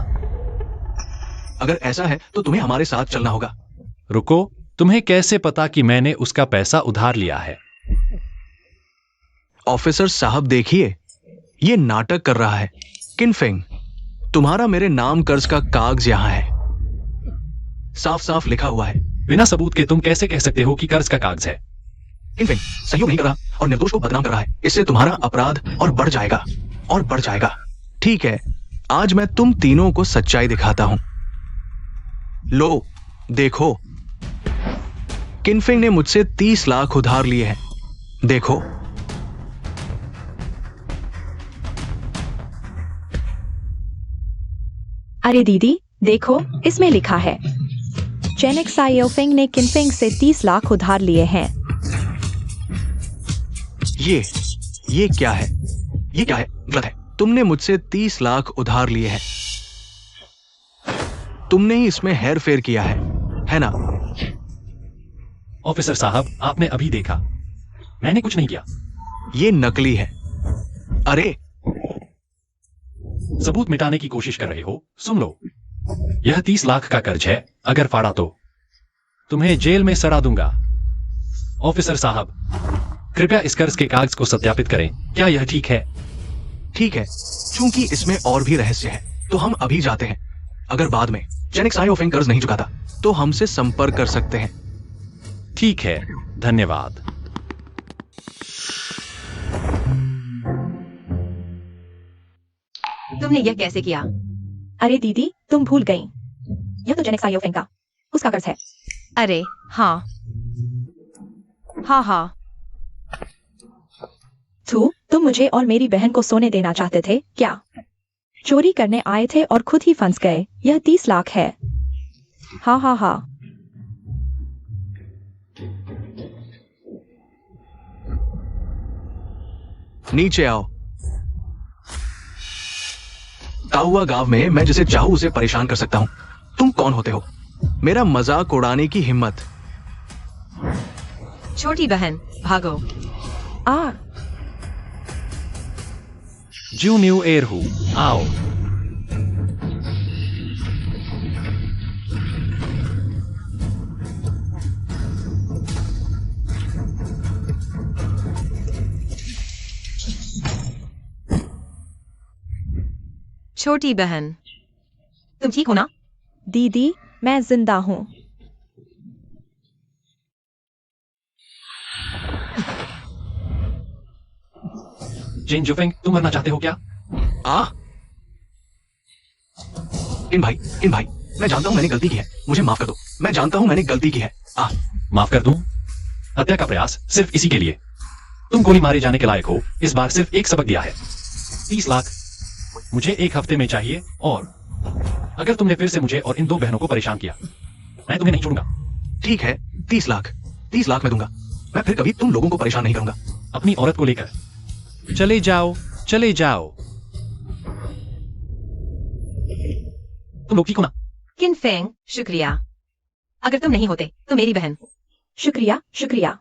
अगर ऐसा है तो तुम्हें हमारे साथ चलना होगा। रुको, तुम्हें कैसे पता कि मैंने उसका पैसा उधार लिया है? ऑफिसर साहब देखिए, ये नाटक कर रहा है। किनफेंग, तुम्हारा मेरे नाम कर्ज का कागज यहां है, साफ साफ लिखा हुआ है। बिना सबूत के तुम कैसे कह सकते हो कि कर्ज का कागज है? किनफेंग सहयोग नहीं कर रहा और निर्दोष को बदनाम कर रहा है। इससे तुम्हारा अपराध और बढ़ जाएगा और बढ़ जाएगा। ठीक है, आज मैं तुम तीनों को सच्चाई दिखाता हूं। लो देखो, किनफेंग ने मुझसे 30 लाख उधार लिए हैं। देखो, अरे दीदी देखो, इसमें लिखा है चेनेक साइयोफेंग ने किनफेंग से 30 लाख उधार लिए हैं। ये क्या है? ये क्या है? गलत है। तुमने मुझसे 30 लाख उधार लिए हैं। तुमने ही इसमें हेर फेर किया है ना? ऑफिसर साहब, आपने अभी देखा, मैंने कुछ नहीं किया। ये नकली है। अरे सबूत मिटाने की कोशिश कर रहे हो? सुन लो, यह 30 लाख का कर्ज है। अगर फाड़ा तो तुम्हें जेल में सड़ा दूंगा। ऑफिसर साहब, कृपया इस कर्ज के कागज को सत्यापित करें। क्या यह ठीक है? ठीक है, चूंकि इसमें और भी रहस्य है तो हम अभी जाते हैं। अगर बाद में चेनेक साइयोफेंग कर्ज नहीं चुकाता तो हमसे संपर्क कर सकते हैं। ठीक है, धन्यवाद। तुमने यह कैसे किया? अरे दीदी, तुम भूल गई, यह तो चेनेक साइयोफेंग का उसका कर्ज है। अरे हाँ हाँ। तुम मुझे और मेरी बहन को सोने देना चाहते थे क्या? चोरी करने आए थे और खुद ही फंस गए। यह 30 लाख है। हा हा हा। नीचे आओ। ताउआ गांव में मैं जिसे चाहूं उसे परेशान कर सकता हूं। तुम कौन होते हो? मेरा मजाक उड़ाने की हिम्मत? छोटी बहन भागो। आ Junior Erhu, आओ। छोटी बहन, तुम ठीक हो ना? दीदी, मैं जिंदा हूँ। जिन जुफेंग, तुम मरना चाहते हो क्या? आ इन भाई, मैं जानता हूं मैंने गलती की है, मुझे माफ कर दो। मैं जानता हूं मैंने गलती की है। माफ कर दूं? हत्या का प्रयास सिर्फ इसी के लिए। तुम गोली मारे जाने के लायक हो। इस बार सिर्फ एक सबक दिया है। 30 लाख मुझे 1 हफ्ते में चाहिए, और अगर तुमने फिर से मुझे और इन 2 बहनों को परेशान किया, मैं तुम्हें नहीं छोड़ूंगा। ठीक है, 30 लाख मैं दूंगा। मैं फिर कभी तुम लोगों को परेशान नहीं करूंगा। अपनी औरत को लेकर चले जाओ, चले जाओ। तुम लोग ठीक हो ना? किन फेंग, शुक्रिया। अगर तुम नहीं होते तो मेरी बहन। शुक्रिया, शुक्रिया।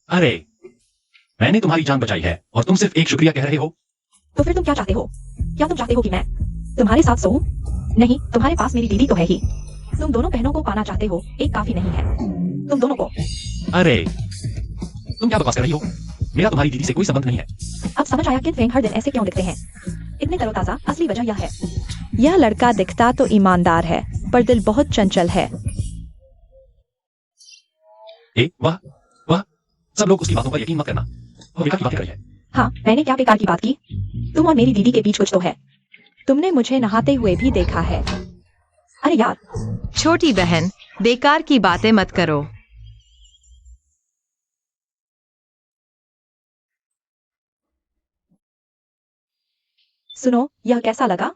अरे, मैंने तुम्हारी जान बचाई है और तुम सिर्फ एक शुक्रिया कह रहे हो। तो फिर तुम क्या चाहते हो? क्या तुम चाहते हो कि मैं तुम्हारे साथ सोऊं? नहीं, तुम्हारे पास मेरी दीदी तो है ही। तुम दोनों बहनों को पाना चाहते हो, एक काफी नहीं है। तुम दोनों को। अरे, तुम क्या बकवास कर रही हो? मेरा तुम्हारी दीदी से कोई संबंध नहीं है। अब समझ आया किन फेंग हर दिन ऐसे क्यों दिखते हैं। इतने तरोताजा, असली वजह यह है। यह लड़का दिखता तो ईमानदार है, पर दिल बहुत चंचल है। वाह वाह, सब लोग उसकी बातों पर यकीन मत करना। वो बेकार की बातें कर रही है। हाँ, मैंने क्या बेकार की बात की? तुम और मेरी दीदी के बीच कुछ तो है। तुमने मुझे नहाते हुए भी देखा है। अरे यार, छोटी बहन, बेकार की बातें मत करो। सुनो, यह कैसा लगा?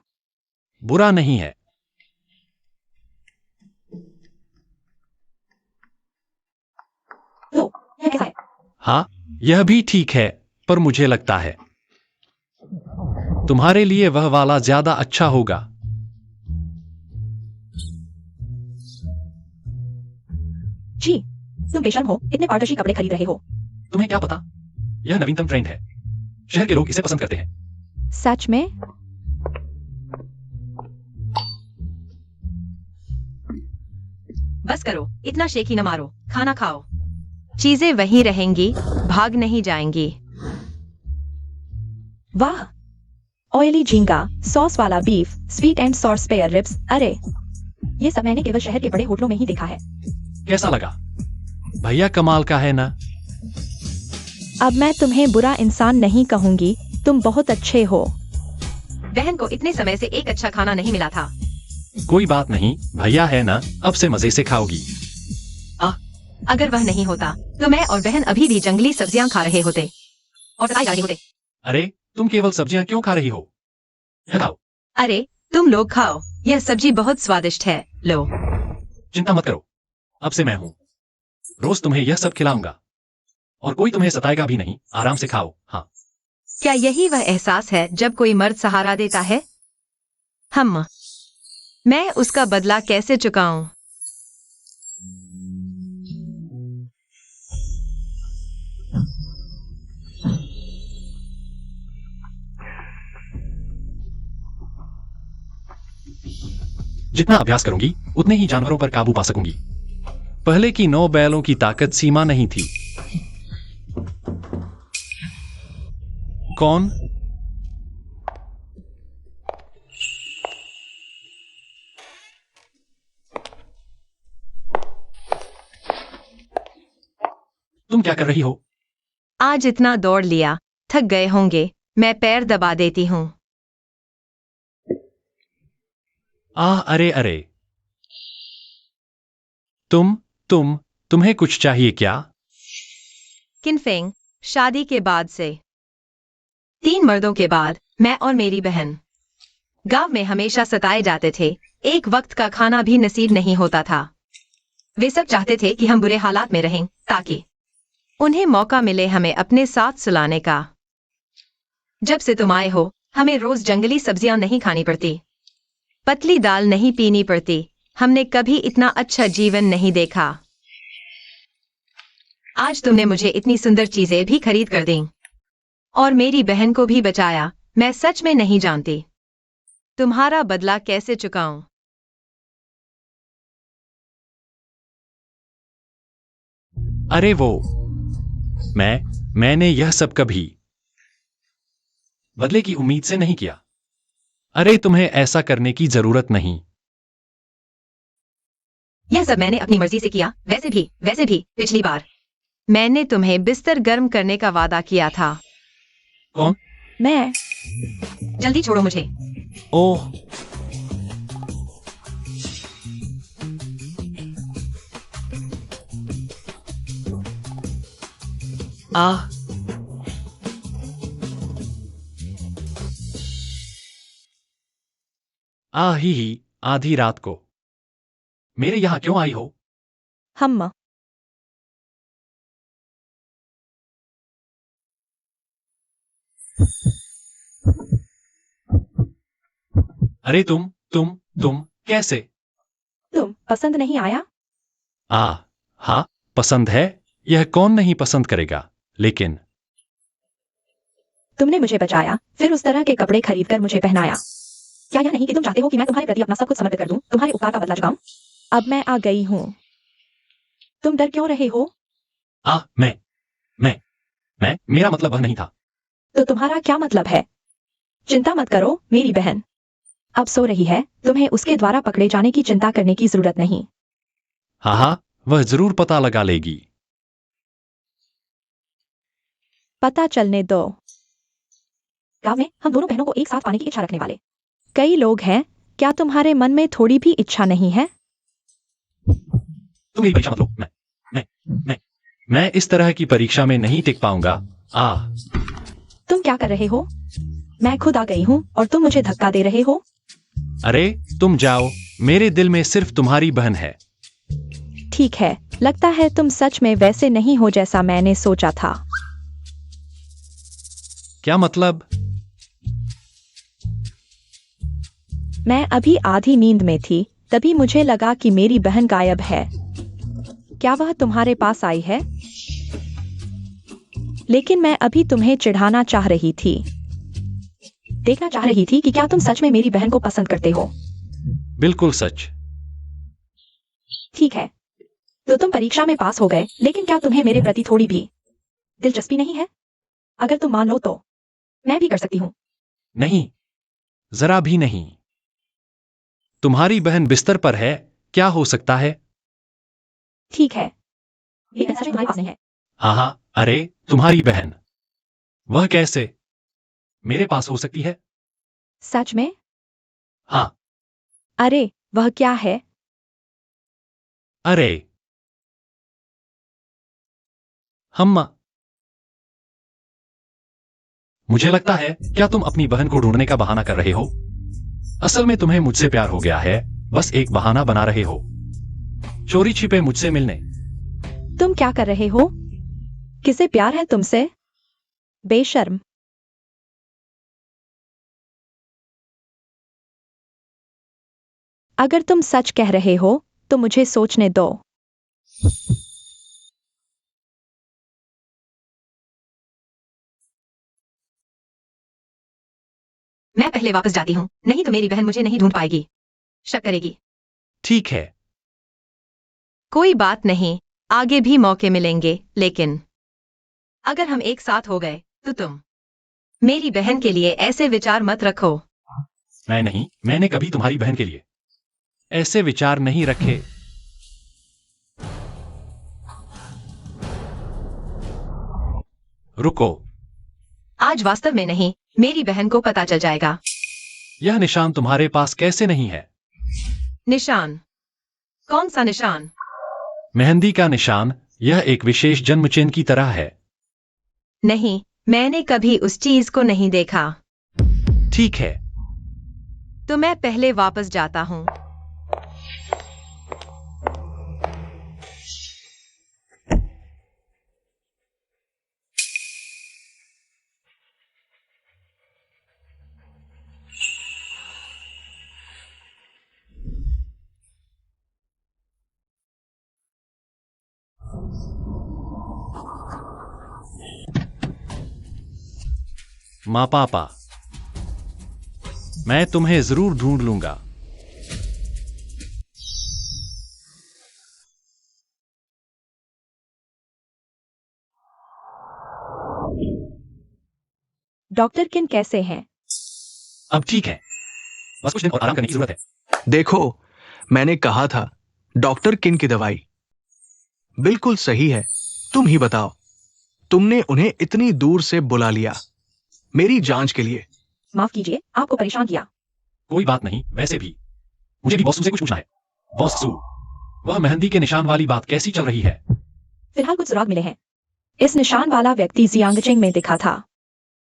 बुरा नहीं है। लो, यह कैसा है? हाँ, यह भी ठीक है, पर मुझे लगता है तुम्हारे लिए वह वाला ज्यादा अच्छा होगा। जी, तुम बेशर्म हो, इतने पारदर्शी कपड़े खरीद रहे हो। तुम्हें क्या पता? यह नवीनतम ट्रेंड है। शहर के लोग इसे पसंद करते हैं। सच में? बस करो, इतना शेक ही न मारो, खाना खाओ। चीजें वहीं रहेंगी, भाग नहीं जाएंगी। वाह, ऑयली झींगा, सॉस वाला beef, sweet and sour spare ribs. अरे, ये सब मैंने केवल शहर के बड़े होटलों में ही देखा है। कैसा लगा? भैया कमाल का है ना? अब मैं तुम्हें बुरा इंसान नहीं कहूंगी, तुम बहुत अच्छे हो। बहन को इतने समय से एक अच्छा खाना नहीं मिला था। कोई बात नहीं, भैया है ना, अब से मजे से खाओगी। अगर वह नहीं होता तो मैं और बहन अभी भी जंगली सब्जियां खा रहे होते और सताए जा रहे होते। अरे, तुम केवल सब्जियां क्यों खा रही हो? यह खाओ। अरे, तुम लोग खाओ, यह सब्जी बहुत स्वादिष्ट है। लो। चिंता मत करो, अब से मैं हूं। रोज तुम्हें यह सब खिलाऊंगा और कोई तुम्हें सताएगा भी नहीं। आराम से खाओ। हाँ, क्या यही वह एहसास है जब कोई मर्द सहारा देता है? मैं उसका बदला कैसे चुकाऊं? जितना अभ्यास करूंगी उतने ही जानवरों पर काबू पा सकूंगी। पहले की 9 बैलों की ताकत सीमा नहीं थी। कौन? तुम क्या कर रही हो? आज इतना दौड़ लिया, थक गए होंगे, मैं पैर दबा देती हूँ। अरे अरे, तुम्हें कुछ चाहिए क्या? किनफेंग, शादी के बाद से 3 मर्दों के बाद मैं और मेरी बहन। गांव में हमेशा सताए जाते थे, एक वक्त का खाना भी नसीब नहीं होता था। वे सब चाहते थे कि हम बुरे हालात में रहें ताकि उन्हें मौका मिले हमें अपने साथ सुलाने का। जब से तुम आए हो, हमें रोज जंगली सब्जियां नहीं खानी पड़ती, पतली दाल नहीं पीनी पड़ती, हमने कभी इतना अच्छा जीवन नहीं देखा। आज तुमने मुझे इतनी सुंदर चीजें भी खरीद कर दी और मेरी बहन को भी बचाया। मैं सच में नहीं जानती तुम्हारा बदला कैसे चुकाऊं। अरे वो मैंने यह सब कभी बदले की उम्मीद से नहीं किया। अरे तुम्हें ऐसा करने की जरूरत नहीं। यह सब मैंने अपनी मर्जी से किया। वैसे भी पिछली बार मैंने तुम्हें बिस्तर गर्म करने का वादा किया था। कौन? मैं। जल्दी छोड़ो मुझे। ओह, आह, ही आधी रात को मेरे यहां क्यों आई हो? हम। अरे तुम कैसे? तुम पसंद नहीं आया? हाँ, पसंद है। यह कौन नहीं पसंद करेगा? लेकिन तुमने मुझे बचाया, फिर उस तरह के कपड़े खरीदकर मुझे पहनाया। क्या यह नहीं कि तुम चाहते हो कि मैं तुम्हारे प्रति अपना सब कुछ समर्पित कर दूं, तुम्हारे उपकार का बदला चुकाऊं? अब मैं आ गई हूँ। तुम डर क्यों रहे हो? मैं मेरा मतलब वह नहीं था। तो तुम्हारा क्या मतलब है? चिंता मत करो मेरी बहन, अब सो रही है, तुम्हें उसके द्वारा पकड़े जाने की चिंता करने की जरूरत नहीं। हाँ, वह जरूर पता लगा लेगी। पता चलने दो। गांव में हम दोनों बहनों को एक साथ पाने की इच्छा रखने वाले कई लोग हैं, क्या तुम्हारे मन में थोड़ी भी इच्छा नहीं है? तुम मेरी परीक्षा मत लो। मैं इस तरह की परीक्षा में नहीं टिक पाऊंगा। तुम क्या कर रहे हो? मैं खुद आ गई हूँ और तुम मुझे धक्का दे रहे हो। अरे तुम जाओ, मेरे दिल में सिर्फ तुम्हारी बहन है। ठीक है, लगता है तुम सच में वैसे नहीं हो जैसा मैंने सोचा था। क्या मतलब? मैं अभी आधी नींद में थी, तभी मुझे लगा कि मेरी बहन गायब है। क्या वह तुम्हारे पास आई है? लेकिन मैं अभी तुम्हें चिढ़ाना चाह रही थी। देखना चाह रही थी कि क्या तुम सच में मेरी बहन को पसंद करते हो। बिल्कुल सच। ठीक है, तो तुम परीक्षा में पास हो गए, लेकिन क्या तुम्हें मेरे प्रति थोड़ी भी दिलचस्पी नहीं है? अगर तुम मान लो तो मैं भी कर सकती हूँ। नहीं, जरा भी नहीं। तुम्हारी बहन बिस्तर पर है, क्या हो सकता है? ठीक है, लेकिन सच में तुम्हारे पास नहीं है। हाँ, अरे तुम्हारी बहन, वह कैसे मेरे पास हो सकती है? सच में? हाँ। अरे वह क्या है? अरे हम मुझे लगता है, क्या तुम अपनी बहन को ढूंढने का बहाना कर रहे हो? असल में तुम्हें मुझसे प्यार हो गया है, बस एक बहाना बना रहे हो चोरी छिपे मुझसे मिलने। तुम क्या कर रहे हो? किसे प्यार है तुमसे? बेशर्म। अगर तुम सच कह रहे हो तो मुझे सोचने दो। मैं पहले वापस जाती हूँ, नहीं तो मेरी बहन मुझे नहीं ढूंढ पाएगी, शक करेगी। ठीक है, कोई बात नहीं, आगे भी मौके मिलेंगे, लेकिन अगर हम एक साथ हो गए तो तुम मेरी बहन के लिए ऐसे विचार मत रखो। मैं नहीं, मैंने कभी तुम्हारी बहन के लिए ऐसे विचार नहीं रखे। रुको, आज वास्तव में नहीं, मेरी बहन को पता चल जाएगा। यह निशान तुम्हारे पास कैसे नहीं है? निशान? कौन सा निशान? मेहंदी का निशान, यह एक विशेष जन्म चिन्ह की तरह है। नहीं, मैंने कभी उस चीज को नहीं देखा। ठीक है, तो मैं पहले वापस जाता हूँ। माँ पापा, मैं तुम्हें जरूर ढूंढ लूंगा। डॉक्टर किन कैसे हैं? अब ठीक है, बस कुछ दिन और आराम करने की जरूरत है। देखो, मैंने कहा था डॉक्टर किन की दवाई बिल्कुल सही है। तुम ही बताओ, तुमने उन्हें इतनी दूर से बुला लिया मेरी जांच के लिए। माफ कीजिए, आपको परेशान किया। कोई बात नहीं, वैसे भी मुझे भी बॉस से कुछ पूछना है। बॉस सू, वह मेहंदी के निशान वाली बात कैसी चल रही है? फिलहाल कुछ सुराग मिले हैं। इस निशान वाला व्यक्ति जियांगचेंग में दिखा था।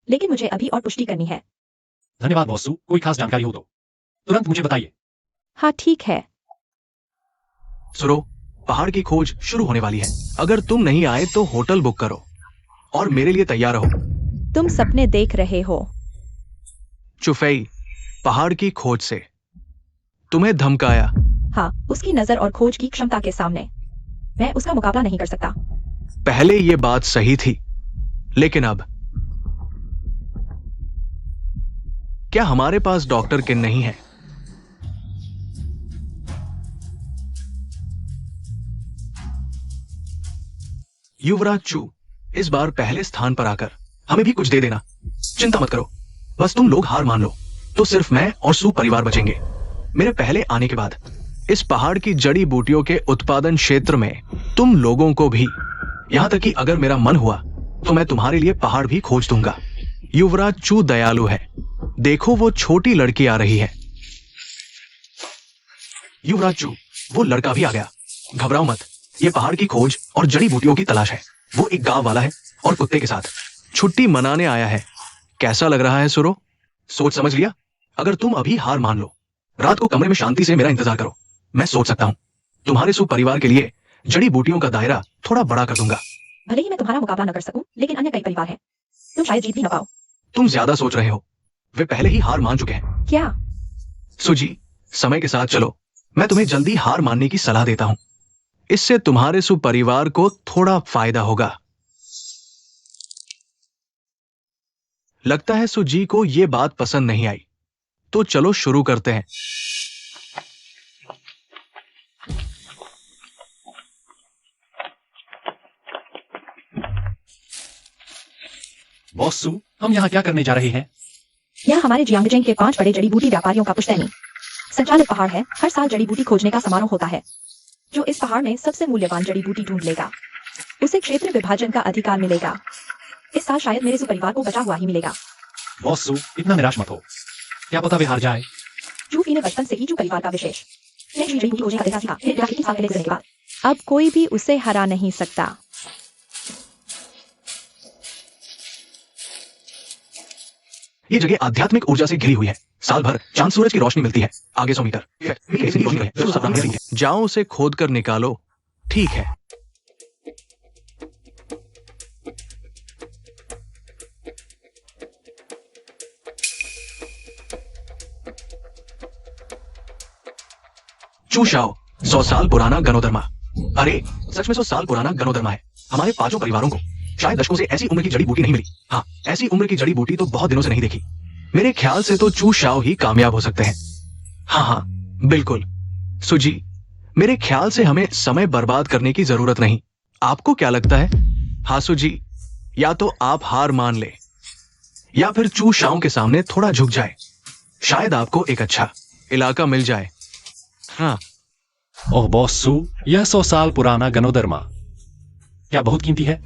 लेकिन मुझे अभी और पुष्टि करनी है। धन्यवाद बॉस सू, कोई खास जानकारी हो तो तुरंत मुझे बताइए। हाँ ठीक है। सुनो, पहाड़ की खोज शुरू होने वाली है। अगर तुम नहीं आए तो होटल बुक करो और मेरे लिए तैयार रहो। तुम सपने देख रहे हो। चुफेई, पहाड़ की खोज से तुम्हें धमकाया। हाँ, उसकी नजर और खोज की क्षमता के सामने मैं उसका मुकाबला नहीं कर सकता। पहले ये बात सही थी, लेकिन अब क्या हमारे पास डॉक्टर किन नहीं है? युवराज चू, इस बार पहले स्थान पर आकर हमें भी कुछ दे देना। चिंता मत करो, बस तुम लोग हार मान लो तो सिर्फ मैं और सू परिवार बचेंगे। मेरे पहले आने के बाद इस पहाड़ की जड़ी बूटियों के उत्पादन क्षेत्र में तुम लोगों को भी, यहां तक कि अगर मेरा मन हुआ तो मैं तुम्हारे लिए पहाड़ भी खोज दूंगा। युवराज चू दयालु है। देखो, वो छोटी लड़की आ रही है। युवराज चू, वो लड़का भी आ गया। घबराओ मत, ये पहाड़ की खोज और जड़ी बूटियों की तलाश है। वो एक गांव वाला है और कुत्ते के साथ छुट्टी मनाने आया है। कैसा लग रहा है सुरो? सोच समझ लिया? अगर तुम अभी हार मान लो, रात को कमरे में शांति से मेरा इंतजार करो। मैं सोच सकता हूं तुम्हारे सु परिवार के लिए जड़ी बूटियों का दायरा थोड़ा बड़ा कर दूंगा। भले ही मैं तुम्हारा मुकाबला न कर सकूं, लेकिन अन्य कई परिवार हैं। तुम शायद जीत भी न पाओ। तुम ज्यादा सोच रहे हो, वे पहले ही हार मान चुके हैं। क्या? सुजी, समय के साथ चलो। मैं तुम्हें जल्दी हार मानने की सलाह देता हूं। इससे तुम्हारे सु परिवार को थोड़ा फायदा होगा। लगता है सुजी को यह बात पसंद नहीं आई, तो चलो शुरू करते हैं। बॉस सू, हम यहाँ क्या करने जा रहे हैं? यह हमारे जियांगजेंग के 5 बड़े जड़ी बूटी व्यापारियों का पुश्तैनी संचालित पहाड़ है। हर साल जड़ी बूटी खोजने का समारोह होता है। जो इस पहाड़ में सबसे मूल्यवान जड़ी बूटी ढूंढ लेगा, उसे क्षेत्र विभाजन का अधिकार मिलेगा। इस साल शायद मेरे सु परिवार को बचा हुआ ही मिलेगा। बॉस सू, इतना निराश मत हो, क्या पता वे हार जाए। चूफी ने बचपन से ही चू परिवार का विशेष जड़ी बूटी खोजने का तरीका सीखा। फिर कितने साल पहले गुजरने के बाद अब कोई भी उसे हरा नहीं सकता। ये जगह आध्यात्मिक ऊर्जा से घिरी हुई है। साल भर चांद सूरज की रोशनी मिलती है। आगे 100 मीटर। जाओ, उसे खोद कर निकालो। ठीक है। चूशाओ, 100 साल पुराना गनोदरमा। अरे सच में 100 साल पुराना गनोदरमा है। हमारे 5 परिवारों को शायद दशकों से ऐसी उम्र की जड़ी बूटी नहीं मिली। हाँ, ऐसी उम्र की जड़ी बूटी तो बहुत दिनों से नहीं देखी। मेरे ख्याल से तो चू शाओ ही कामयाब हो सकते हैं। हाँ, बिल्कुल। सुजी, मेरे ख्याल से हमें समय बर्बाद करने की जरूरत नहीं। आपको क्या लगता है? हाँ सुजी, या तो आप हार मान ले या फिर चू शाओ के सामने थोड़ा झुक जाए। शायद आपको एक अच्छा इलाका मिल जाए। हाँ। ओह बॉस सू, यह 100 साल पुराना गनोदरमा क्या बहुत कीमती है?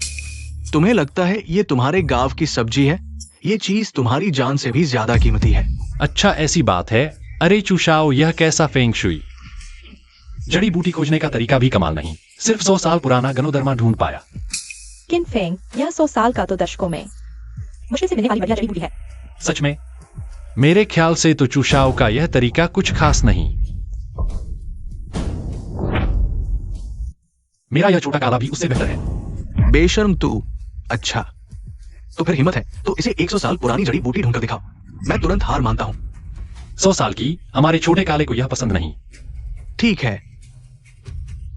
तुम्हें लगता है ये तुम्हारे गांव की सब्जी है? ये चीज तुम्हारी जान से भी ज्यादा कीमती है। अच्छा, ऐसी बात है। अरे चूशाओ, यह कैसा फेंग शुई? जड़ी बूटी खोजने का तरीका भी कमाल नहीं, सिर्फ 100 साल पुराना गनोदरमा ढूंढ पाया। किन फेंग, यह 100 साल का तो दशकों में मुश्किल से मिलने वाली बढ़िया जड़ी बूटी है। सच में? मेरे ख्याल से तो चूशाओ का यह तरीका कुछ खास नहीं। मेरा यह छोटा काला भी उससे बेहतर है। बेशर्म तू। अच्छा, तो फिर हिम्मत है तो इसे 100 साल पुरानी जड़ी बूटी ढूंढकर दिखाओ। मैं तुरंत हार मानता हूं। 100 साल की, हमारे छोटे काले को यह पसंद नहीं। ठीक है,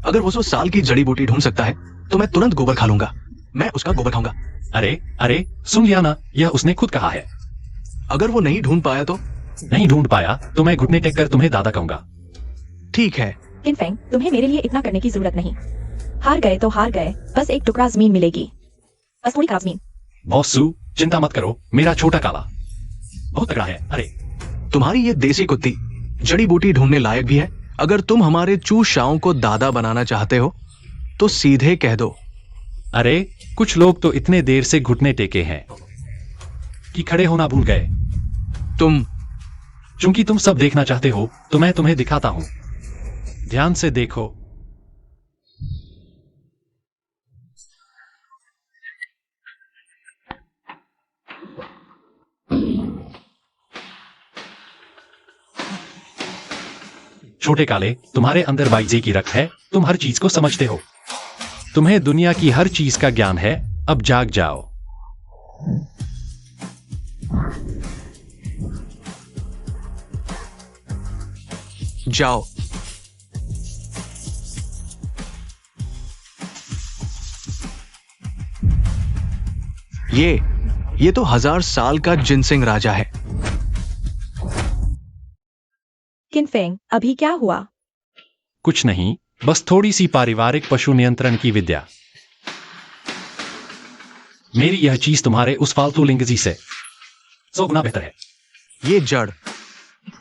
अगर वो 100 साल की जड़ी बूटी ढूंढ सकता है तो मैं तुरंत गोबर खा लूंगा। मैं उसका गोबर खाऊंगा। अरे सुन लिया ना, यह उसने खुद कहा है। अगर वो नहीं ढूंढ पाया तो? नहीं ढूंढ पाया तो मैं घुटने टेक कर तुम्हें दादा कहूंगा। ठीक है। किनफेंग, तुम्हें मेरे लिए इतना करने की जरूरत नहीं। हार गए तो हार गए, बस एक टुकड़ा जमीन मिलेगी, बस थोड़ी खराब जमीन। बॉसू, चिंता मत करो, मेरा छोटा काला बहुत तगड़ा है। अरे तुम्हारी ये देसी कुत्ती जड़ी बूटी ढूंढने लायक भी है। अगर तुम हमारे चूशाओं को दादा बनाना चाहते हो तो सीधे कह दो। अरे कुछ लोग तो इतने देर से घुटने टेके हैं कि खड़े होना भूल गए। तुम चूंकि तुम सब देखना चाहते हो तो मैं तुम्हें दिखाता हूं। ध्यान से देखो। छोटे काले, तुम्हारे अंदर बाइजे की रख है। तुम हर चीज को समझते हो। तुम्हें दुनिया की हर चीज का ज्ञान है। अब जाग जाओ। जाओ। ये तो 1000 साल का जिनसिंग राजा है। किनफेंग, अभी क्या हुआ? कुछ नहीं, बस थोड़ी सी पारिवारिक पशु नियंत्रण की विद्या। मेरी यह चीज तुम्हारे उस फालतू लिंगजी से 100 गुना बेहतर है। ये जड़,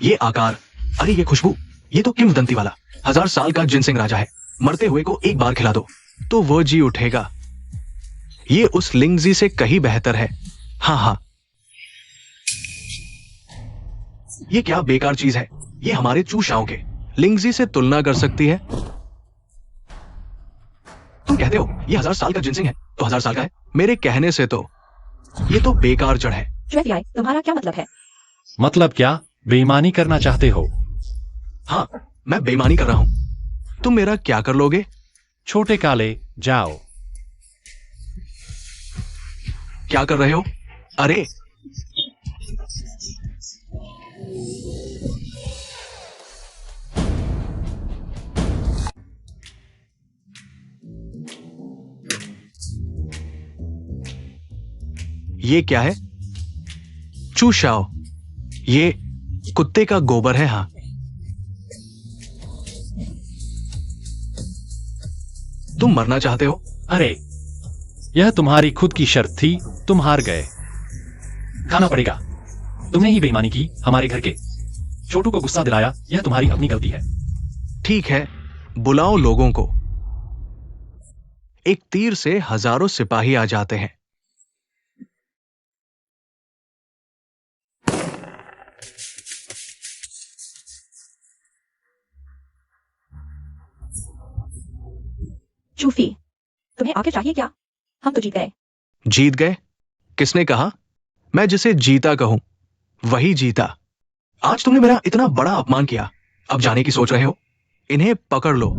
ये आकार, अरे ये खुशबू, ये तो किंवदंती वाला 1000 साल का जिनसिंग राजा है। मरते हुए को एक बार खिला दो तो वो जी उठेगा। ये उस लिंगजी से कहीं बेहतर है। हाँ, ये क्या बेकार चीज है। ये हमारे चूशाओं के लिंगजी से तुलना कर सकती है। तुम कहते हो ये 1000 साल का जिनसिंग है तो 1000 साल का है। मेरे कहने से तो ये तो बेकार जड़ है। श्वेतयाय, तुम्हारा क्या मतलब है? मतलब क्या? बेईमानी करना चाहते हो? हाँ, मैं बेईमानी कर रहा हूं। तुम मेरा क्या कर लोगे? छोटे काले, जाओ। क्या कर रहे हो? अरे ये क्या है? चूशाओ, ये कुत्ते का गोबर है। हाँ, तुम मरना चाहते हो? अरे यह तुम्हारी खुद की शर्त थी। तुम हार गए। खाना पड़ेगा। तुमने ही बेईमानी की। हमारे घर के छोटू को गुस्सा दिलाया। यह तुम्हारी अपनी गलती है। ठीक है, बुलाओ लोगों को। एक तीर से हजारों सिपाही आ जाते हैं। चूफी, तुम्हें आखिर चाहिए क्या? हम तो जीत गए। जीत गए? किसने कहा? मैं जिसे जीता कहूं वही जीता। आज तुमने मेरा इतना बड़ा अपमान किया, अब जाने की सोच रहे हो? इन्हें पकड़ लो।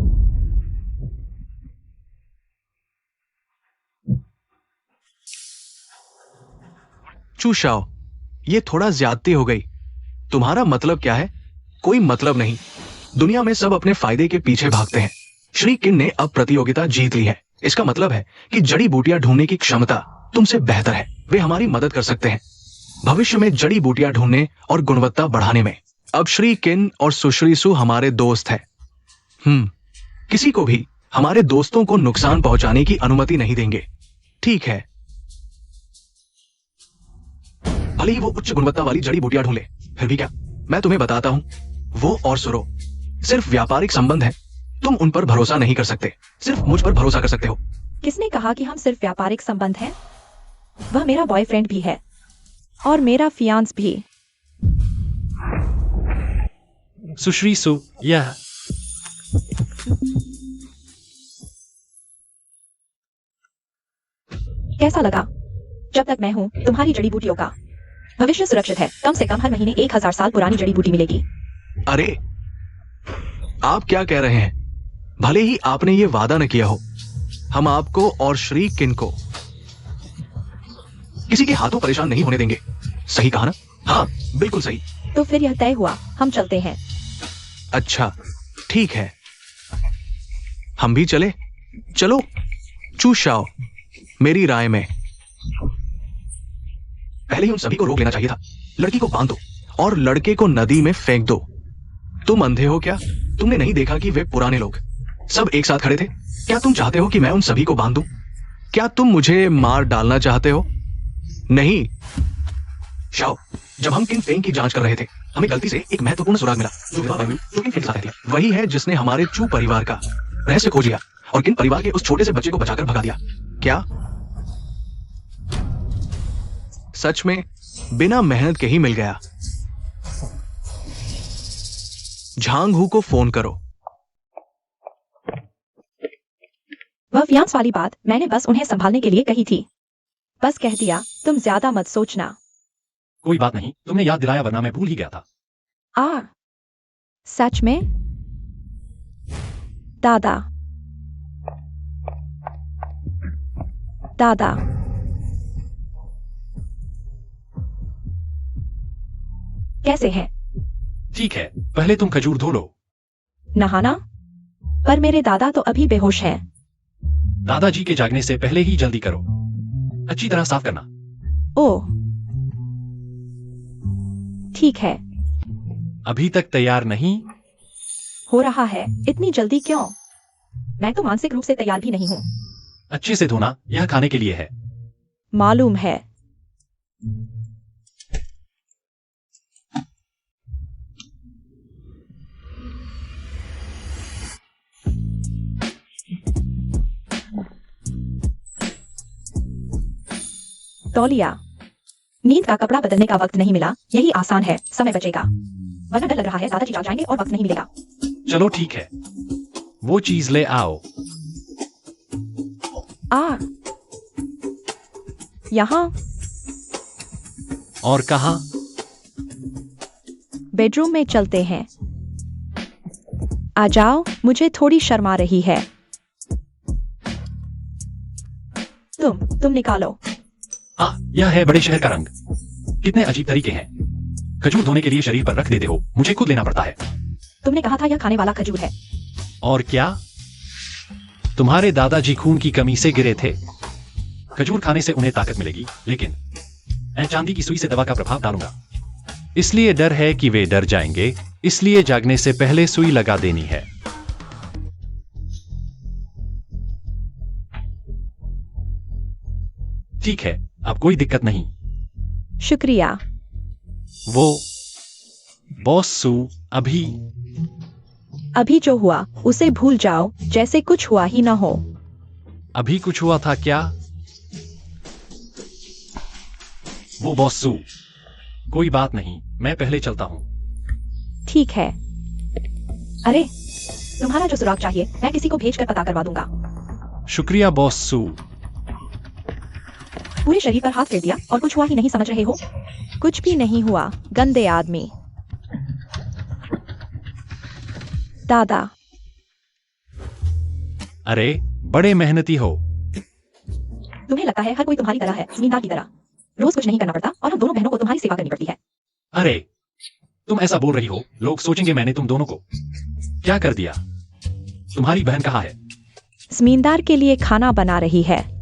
चूशाओ, ये थोड़ा ज्यादती हो गई। तुम्हारा मतलब क्या है? कोई मतलब नहीं। दुनिया में सब अपने फायदे के पीछे भागते हैं। श्री किन ने अब प्रतियोगिता जीत ली है। इसका मतलब है कि जड़ी बूटियां ढूंढने की क्षमता तुमसे बेहतर है। वे हमारी मदद कर सकते हैं भविष्य में जड़ी बूटियां ढूंढने और गुणवत्ता बढ़ाने में। अब श्री किन और सुश्री सु हमारे दोस्त हैं। किसी को भी हमारे दोस्तों को नुकसान पहुंचाने की अनुमति नहीं देंगे। ठीक है, भले ही वो उच्च गुणवत्ता वाली जड़ी बूटियां ढूंढे, फिर भी क्या, मैं तुम्हें बताता हूं, वो और सुरो सिर्फ व्यापारिक संबंध है। तुम उन पर भरोसा नहीं कर सकते, सिर्फ मुझ पर भरोसा कर सकते हो। किसने कहा कि हम सिर्फ व्यापारिक संबंध हैं? वह मेरा बॉयफ्रेंड भी है। और मेरा फियांस भी। सुश्री सु, यह कैसा लगा? जब तक मैं हूं तुम्हारी जड़ी बूटियों का भविष्य सुरक्षित है। कम से कम हर महीने 1000 साल पुरानी जड़ी बूटी मिलेगी। अरे आप क्या कह रहे हैं? भले ही आपने ये वादा न किया हो, हम आपको और श्री किन को किसी के हाथों परेशान नहीं होने देंगे। सही कहा ना? हाँ बिल्कुल सही। तो फिर यह तय हुआ, हम चलते हैं। अच्छा ठीक है, हम भी चले। चलो चूशाओ, मेरी राय में पहले ही उन सभी को रोक लेना चाहिए था। लड़की को बांध दो और लड़के को नदी में फेंक दो। तुम अंधे हो क्या? तुमने नहीं देखा कि वे पुराने लोग सब एक साथ खड़े थे? क्या तुम चाहते हो कि मैं उन सभी को बांध दूं? क्या तुम मुझे मार डालना चाहते हो? नहीं शाओ, जब हम किन फेंग की जांच कर रहे थे, हमें गलती से एक महत्वपूर्ण सुराग मिला जो किन फेंग के साथ थी। वही है जिसने हमारे चू परिवार का रहस्य खोज लिया और किन परिवार के उस छोटे से बच्चे को बचाकर भगा दिया। क्या सच में बिना मेहनत के ही मिल गया? झांग हू को फोन करो। वह फियांस वाली बात मैंने बस उन्हें संभालने के लिए कही थी। बस कह दिया, तुम ज्यादा मत सोचना। कोई बात नहीं, तुमने याद दिलाया वरना मैं भूल ही गया था। सच में? दादा, दादा, कैसे हैं? ठीक है, पहले तुम खजूर धो लो। नहाना? पर मेरे दादा तो अभी बेहोश हैं। दादाजी के जागने से पहले ही जल्दी करो। अच्छी तरह साफ करना। ओह ठीक है। अभी तक तैयार नहीं? हो रहा है, इतनी जल्दी क्यों? मैं तो मानसिक रूप से तैयार भी नहीं हूँ। अच्छे से धोना, यह खाने के लिए है। मालूम है। तौलिया, नींद का कपड़ा बदलने का वक्त नहीं मिला। यही आसान है, समय बचेगा। वरना डर लग रहा है दादाजी जाग जाएंगे और वक्त नहीं मिलेगा। चलो ठीक है, वो चीज ले आओ। यहाँ और कहाँ? बेडरूम में चलते हैं। आ जाओ, मुझे थोड़ी शर्म आ रही है। तुम निकालो। यह है बड़े शहर का रंग। कितने अजीब तरीके हैं। खजूर धोने के लिए शरीर पर रख देते हो, मुझे खुद लेना पड़ता है। तुमने कहा था यह खाने वाला खजूर है। और क्या? तुम्हारे दादाजी खून की कमी से गिरे थे। खजूर खाने से उन्हें ताकत मिलेगी, लेकिन मैं चांदी की सुई से दवा का प्रभाव डालूंगा। इसलिए डर है कि वे डर जाएंगे, इसलिए जागने से पहले सुई लगा देनी है। ठीक है, अब कोई दिक्कत नहीं। शुक्रिया। वो बॉस सू, अभी जो हुआ उसे भूल जाओ, जैसे कुछ हुआ ही ना हो। अभी कुछ हुआ था क्या? वो बॉस सू, कोई बात नहीं, मैं पहले चलता हूं। ठीक है। अरे, तुम्हारा जो सुराग चाहिए मैं किसी को भेजकर पता करवा दूंगा। शुक्रिया बॉस सू। पूरे शरीर पर हाथ फेर दिया और कुछ हुआ ही नहीं, समझ रहे हो? कुछ भी नहीं हुआ, गंदे आदमी। दादा, अरे बड़े मेहनती हो। तुम्हें लगता है हर कोई तुम्हारी तरह है, मीना की तरह। रोज कुछ नहीं करना पड़ता और हम दोनों बहनों को तुम्हारी सेवा करनी पड़ती है। अरे तुम ऐसा बोल रही हो, लोग सोचेंगे मैंने तुम दोनों को क्या कर दिया। तुम्हारी बहन कहाँ है? जमींदार के लिए खाना बना रही है।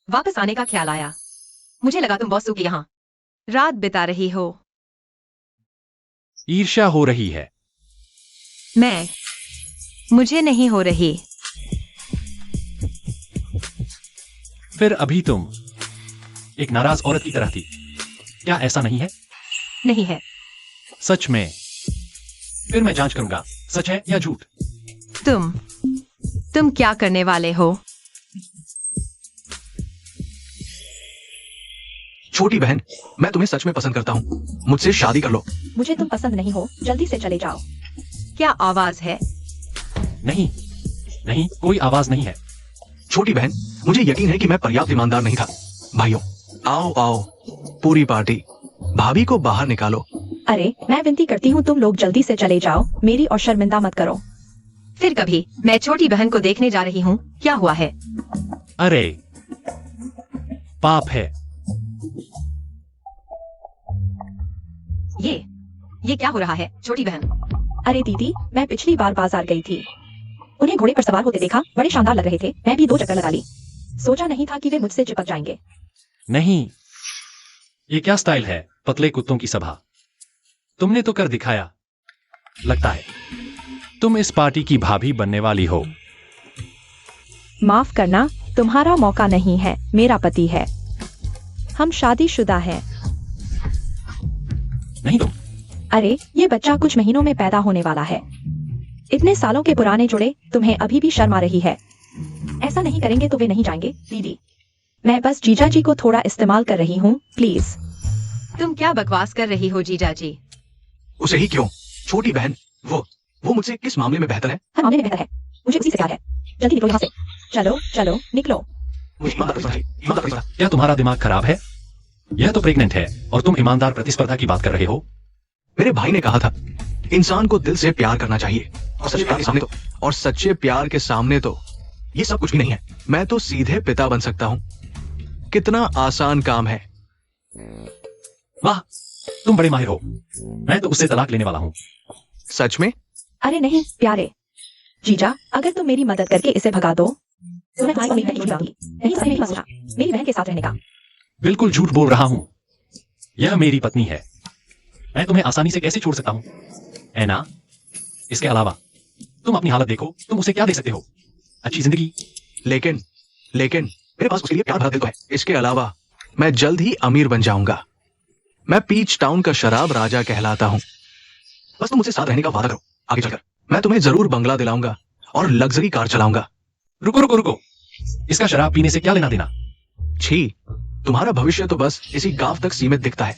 वापस आने का ख्याल आया। मुझे लगा तुम बॉस के यहाँ रात बिता रही हो। ईर्ष्या हो रही है। मुझे नहीं हो रही। फिर अभी तुम एक नाराज औरत की तरह थी, क्या ऐसा नहीं है? नहीं है। सच में? फिर मैं जांच करूंगा, सच है या झूठ। तुम क्या करने वाले हो? छोटी बहन, मैं तुम्हें सच में पसंद करता हूँ, मुझसे शादी कर लो। मुझे तुम पसंद नहीं हो, जल्दी से चले जाओ। क्या आवाज है? नहीं, नहीं, कोई आवाज नहीं है। छोटी बहन, मुझे यकीन है कि मैं पर्याप्त ईमानदार नहीं था। भाइयों, आओ आओ, पूरी पार्टी। भाभी को बाहर निकालो। अरे मैं विनती करती हूँ तुम लोग जल्दी से चले जाओ, मेरी और शर्मिंदा मत करो। फिर कभी मैं छोटी बहन को देखने जा रही हूँ। क्या हुआ है? अरे पाप है। ये क्या हो रहा है छोटी बहन? अरे दीदी, मैं पिछली बार बाजार गई थी, उन्हें घोड़े पर सवार होते देखा, बड़े शानदार लग रहे थे। मैं भी 2 चक्कर लगा ली। सोचा नहीं था कि वे मुझसे चिपक जाएंगे। नहीं, ये क्या स्टाइल है, पतले कुत्तों की सभा। तुमने तो कर दिखाया। लगता है तुम इस पार्टी की भाभी बनने वाली हो। माफ करना, तुम्हारा मौका नहीं है, मेरा पति है। हम शादीशुदा हैं। नहीं तुम। अरे ये बच्चा कुछ महीनों में पैदा होने वाला है। इतने सालों के पुराने जुड़े, तुम्हें अभी भी शर्म आ रही है? ऐसा नहीं करेंगे तो वे नहीं जाएंगे। दीदी, मैं बस जीजा जी को थोड़ा इस्तेमाल कर रही हूँ, प्लीज। तुम क्या बकवास कर रही हो जीजा जी? उसे ही क्यों? छोटी बहन, वो मुझसे किस मामले में बेहतर है? हर मामले में बेहतर है। मुझे उसी से प्यार है। जल्दी निकलो यहाँ से। चलो चलो निकलो। मुझे ईमानदार प्रतिस्पर्धा है, ईमानदार प्रतिस्पर्धा। क्या तुम्हारा दिमाग खराब है? यह तो प्रेग्नेंट है और तुम ईमानदार प्रतिस्पर्धा की बात कर रहे हो। मेरे भाई ने कहा था, इंसान को दिल से प्यार करना चाहिए, और सच्चे प्यार के सामने तो ये सब कुछ भी नहीं है। मैं तो सीधे पिता बन सकता हूँ। कितना आसान काम है। वाह, तुम बड़े माहिर हो। मैं तो उससे तलाक लेने वाला हूँ। सच में? अरे नहीं प्यारे जीजा, अगर तुम मेरी मदद करके इसे भगा दो तो मैं भाई को नहीं छोड़ूंगी। नहीं सही नहीं मसला, मेरी बहन के साथ रहने का। बिल्कुल झूठ बोल रहा हूँ। यह मेरी पत्नी है। मैं तुम्हें आसानी से कैसे छोड़ सकता हूँ? ऐना, इसके अलावा तुम अपनी हालत देखो, तुम उसे क्या दे सकते हो? अच्छी जिंदगी। लेकिन मेरे पास उसके लिए प्यार भरा दिल तो है। इसके अलावा मैं जल्द ही अमीर बन जाऊंगा। मैं पीच टाउन का शराब राजा कहलाता हूँ। बस तुम मुझसे साथ रहने का वादा करो। आगे चलकर मैं तुम्हें जरूर बंगला दिलाऊंगा और लग्जरी कार चलाऊंगा। रुको रुको रुको, इसका शराब पीने से क्या लेना देना? छी, तुम्हारा भविष्य तो बस इसी गांव तक सीमित दिखता है।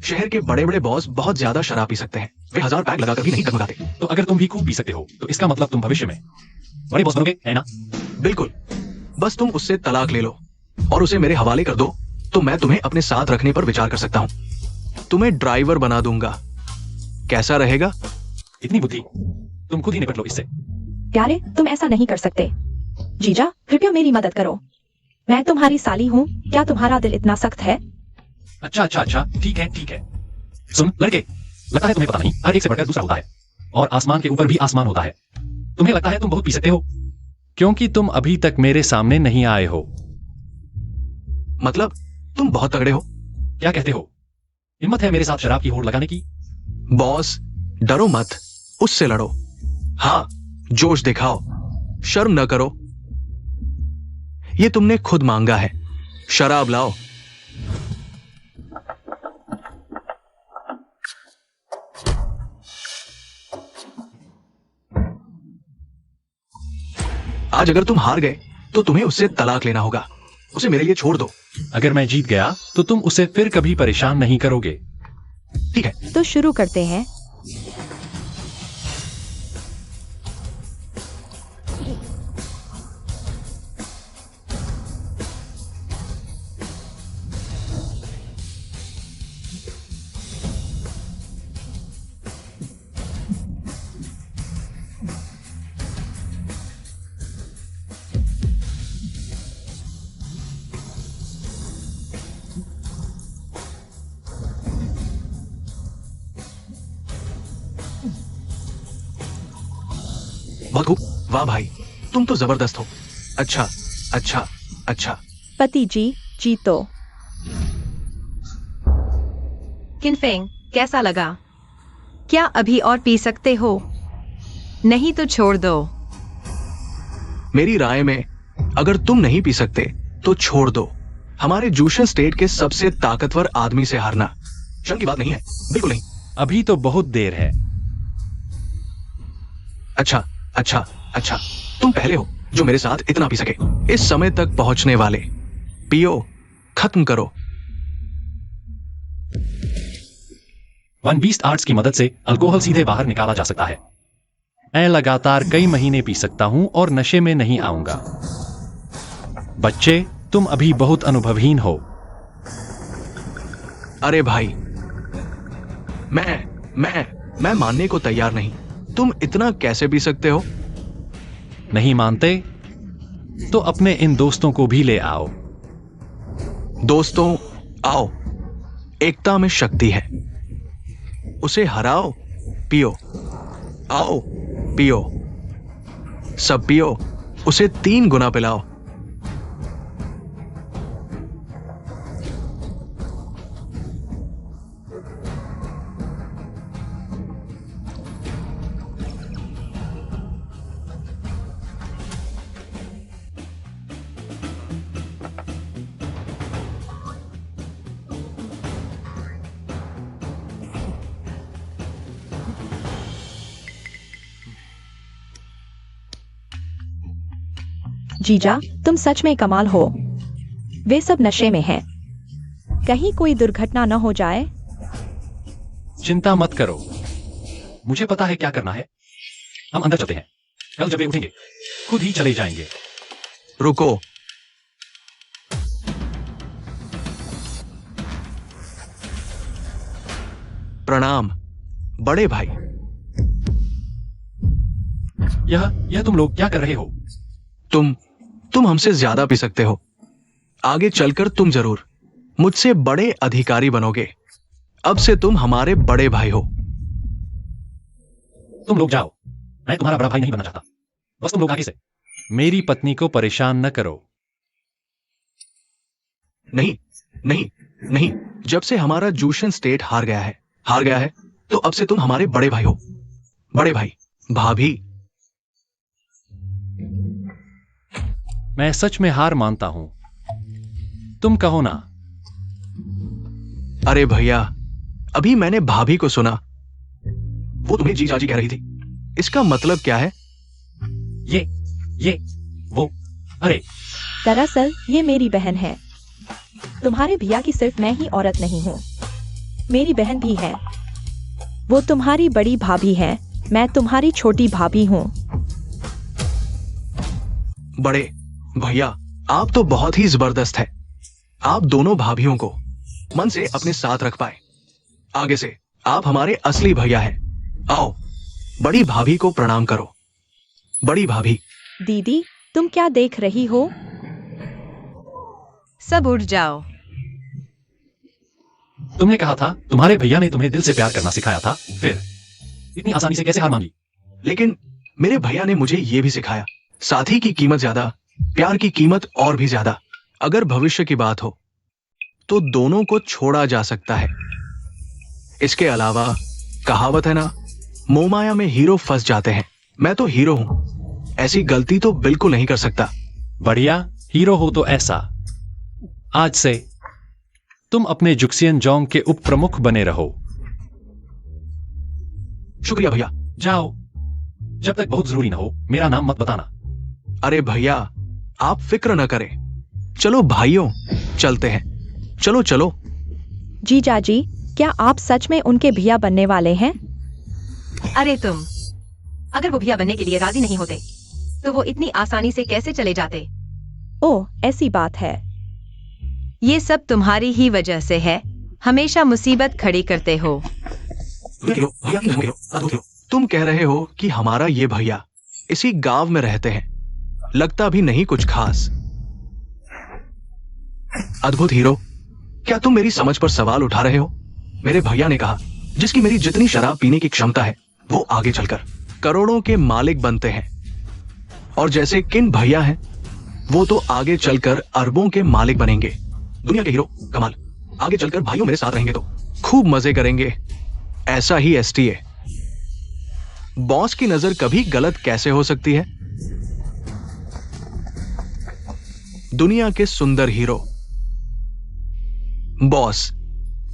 शहर के बड़े बड़े बॉस बहुत ज्यादा शराब पी सकते हैं। वे 1000 पैक लगाकर भी नहीं डगमगाते। तो अगर तुम भी खूब पी सकते हो तो इसका मतलब तुम भविष्य में बड़े बॉस बनोगे, है ना? बिल्कुल। बस तुम उससे तलाक ले लो और उसे मेरे हवाले कर दो, तो मैं तुम्हें अपने साथ रखने पर विचार कर सकता हूँ। तुम्हें ड्राइवर बना दूंगा। कैसा रहेगा? इतनी बुद्धि, तुम खुद ही निपट लो इससे। प्यारे, तुम ऐसा नहीं कर सकते। जीजा, कृपया मेरी मदद करो। मैं तुम्हारी साली हूँ, क्या तुम्हारा दिल इतना सख्त है? अच्छा, ठीक है। सुन लड़के, लगता है तुम्हें पता नहीं, हर एक से बढ़कर दूसरा होता है, और आसमान के ऊपर भी आसमान होता है। तुम्हें लगता है तुम बहुत पी सकते हो, क्योंकि तुम अभी तक मेरे सामने नहीं आए हो। मतलब तुम बहुत तगड़े हो। क्या कहते हो? हिम्मत है मेरे साथ शराब की होड़ लगाने की? बॉस, डरो मत, उससे लड़ो। हाँ, जोश दिखाओ, शर्म न करो। ये तुमने खुद मांगा है। शराब लाओ। आज अगर तुम हार गए तो तुम्हें उससे तलाक लेना होगा। उसे मेरे लिए छोड़ दो। अगर मैं जीत गया तो तुम उसे फिर कभी परेशान नहीं करोगे। ठीक है। तो शुरू करते हैं। बहुत खूब। वाह भाई, तुम तो जबरदस्त हो। अच्छा। पति जी, जीतो। किनफेंग, कैसा लगा? क्या अभी और पी सकते हो? नहीं तो छोड़ दो। मेरी राय में अगर तुम नहीं पी सकते तो छोड़ दो। हमारे जूशन स्टेट के सबसे ताकतवर आदमी से हारना शर्म की बात नहीं है, बिल्कुल नहीं। अभी तो बहुत देर है। अच्छा, तुम पहले हो जो मेरे साथ इतना पी सके। इस समय तक पहुंचने वाले, पियो, खत्म करो। वन बीस्ट आर्ट्स की मदद से अल्कोहल सीधे बाहर निकाला जा सकता है। मैं लगातार कई महीने पी सकता हूं और नशे में नहीं आऊंगा। बच्चे, तुम अभी बहुत अनुभवहीन हो। अरे भाई, मैं मानने को तैयार नहीं। तुम इतना कैसे पी सकते हो? नहीं मानते? तो अपने इन दोस्तों को भी ले आओ। दोस्तों, आओ। एकता में शक्ति है। उसे हराओ, पियो। आओ, पियो। सब पियो, उसे 3 गुना पिलाओ। जीजा, तुम सच में कमाल हो। वे सब नशे में हैं। कहीं कोई दुर्घटना न हो जाए। चिंता मत करो, मुझे पता है क्या करना है। हम अंदर चलते हैं। कल जब वे उठेंगे खुद ही चले जाएंगे। रुको। प्रणाम बड़े भाई। यह तुम लोग क्या कर रहे हो? तुम हमसे ज्यादा पी सकते हो। आगे चलकर तुम जरूर मुझसे बड़े अधिकारी बनोगे। अब से तुम हमारे बड़े भाई हो। तुम लोग जाओ, मैं तुम्हारा बड़ा भाई नहीं बनना चाहता। बस तुम लोग आगे से। मेरी पत्नी को परेशान न करो। नहीं नहीं नहीं, जब से हमारा जूशन स्टेट हार गया है, तो अब से तुम हमारे बड़े भाई हो। बड़े भाई, भाभी। मैं सच में हार मानता हूं। तुम कहो ना। अरे भैया, अभी मैंने भाभी को सुना। वो तुम्हें जी जाजी कह रही थी। इसका मतलब क्या है? ये वो अरे दरअसल ये मेरी बहन है। तुम्हारे भैया की सिर्फ मैं ही औरत नहीं हूँ, मेरी बहन भी है। वो तुम्हारी बड़ी भाभी है, मैं तुम्हारी छोटी भाभी हूँ। बड़े भैया, आप तो बहुत ही जबरदस्त है। आप दोनों भाभियों को मन से अपने साथ रख पाए। आगे से आप हमारे असली भैया हैं। आओ, बड़ी भाभी को प्रणाम करो। बड़ी भाभी। दीदी, तुम क्या देख रही हो? सब उठ जाओ। तुमने कहा था तुम्हारे भैया ने तुम्हें दिल से प्यार करना सिखाया था, फिर इतनी आसानी से कैसे हार मान ली? लेकिन मेरे भैया ने मुझे यह भी सिखाया, साथी की कीमत ज्यादा, प्यार की कीमत और भी ज्यादा। अगर भविष्य की बात हो तो दोनों को छोड़ा जा सकता है। इसके अलावा कहावत है ना, मोहमाया में हीरो फंस जाते हैं। मैं तो हीरो हूं, ऐसी गलती तो बिल्कुल नहीं कर सकता। बढ़िया, हीरो हो तो ऐसा। आज से तुम अपने जुक्सियन जोंग के उप प्रमुख बने रहो। शुक्रिया भैया। जाओ, जब तक बहुत जरूरी ना हो मेरा नाम मत बताना। अरे भैया, आप फिक्र न करें। चलो भाइयों, चलते हैं। चलो चलो। जीजा जी, क्या आप सच में उनके भैया बनने वाले हैं? अरे तुम, अगर वो भैया बनने के लिए राजी नहीं होते तो वो इतनी आसानी से कैसे चले जाते? ओह, ऐसी बात है। ये सब तुम्हारी ही वजह से है। हमेशा मुसीबत खड़ी करते हो। तुम कह रहे हो कि हमारा ये भैया इसी गांव में रहते हैं, लगता भी नहीं कुछ खास। अद्भुत हीरो, क्या तुम मेरी समझ पर सवाल उठा रहे हो? मेरे भैया ने कहा, जिसकी मेरी जितनी शराब पीने की क्षमता है वो आगे चलकर करोड़ों के मालिक बनते हैं, और जैसे किन भैया हैं वो तो आगे चलकर अरबों के मालिक बनेंगे। दुनिया के हीरो, कमाल। आगे चलकर भाइयों मेरे साथ रहेंगे तो खूब मजे करेंगे। ऐसा ही एसटीए। बॉस की नजर कभी गलत कैसे हो सकती है? दुनिया के सुंदर हीरो बॉस,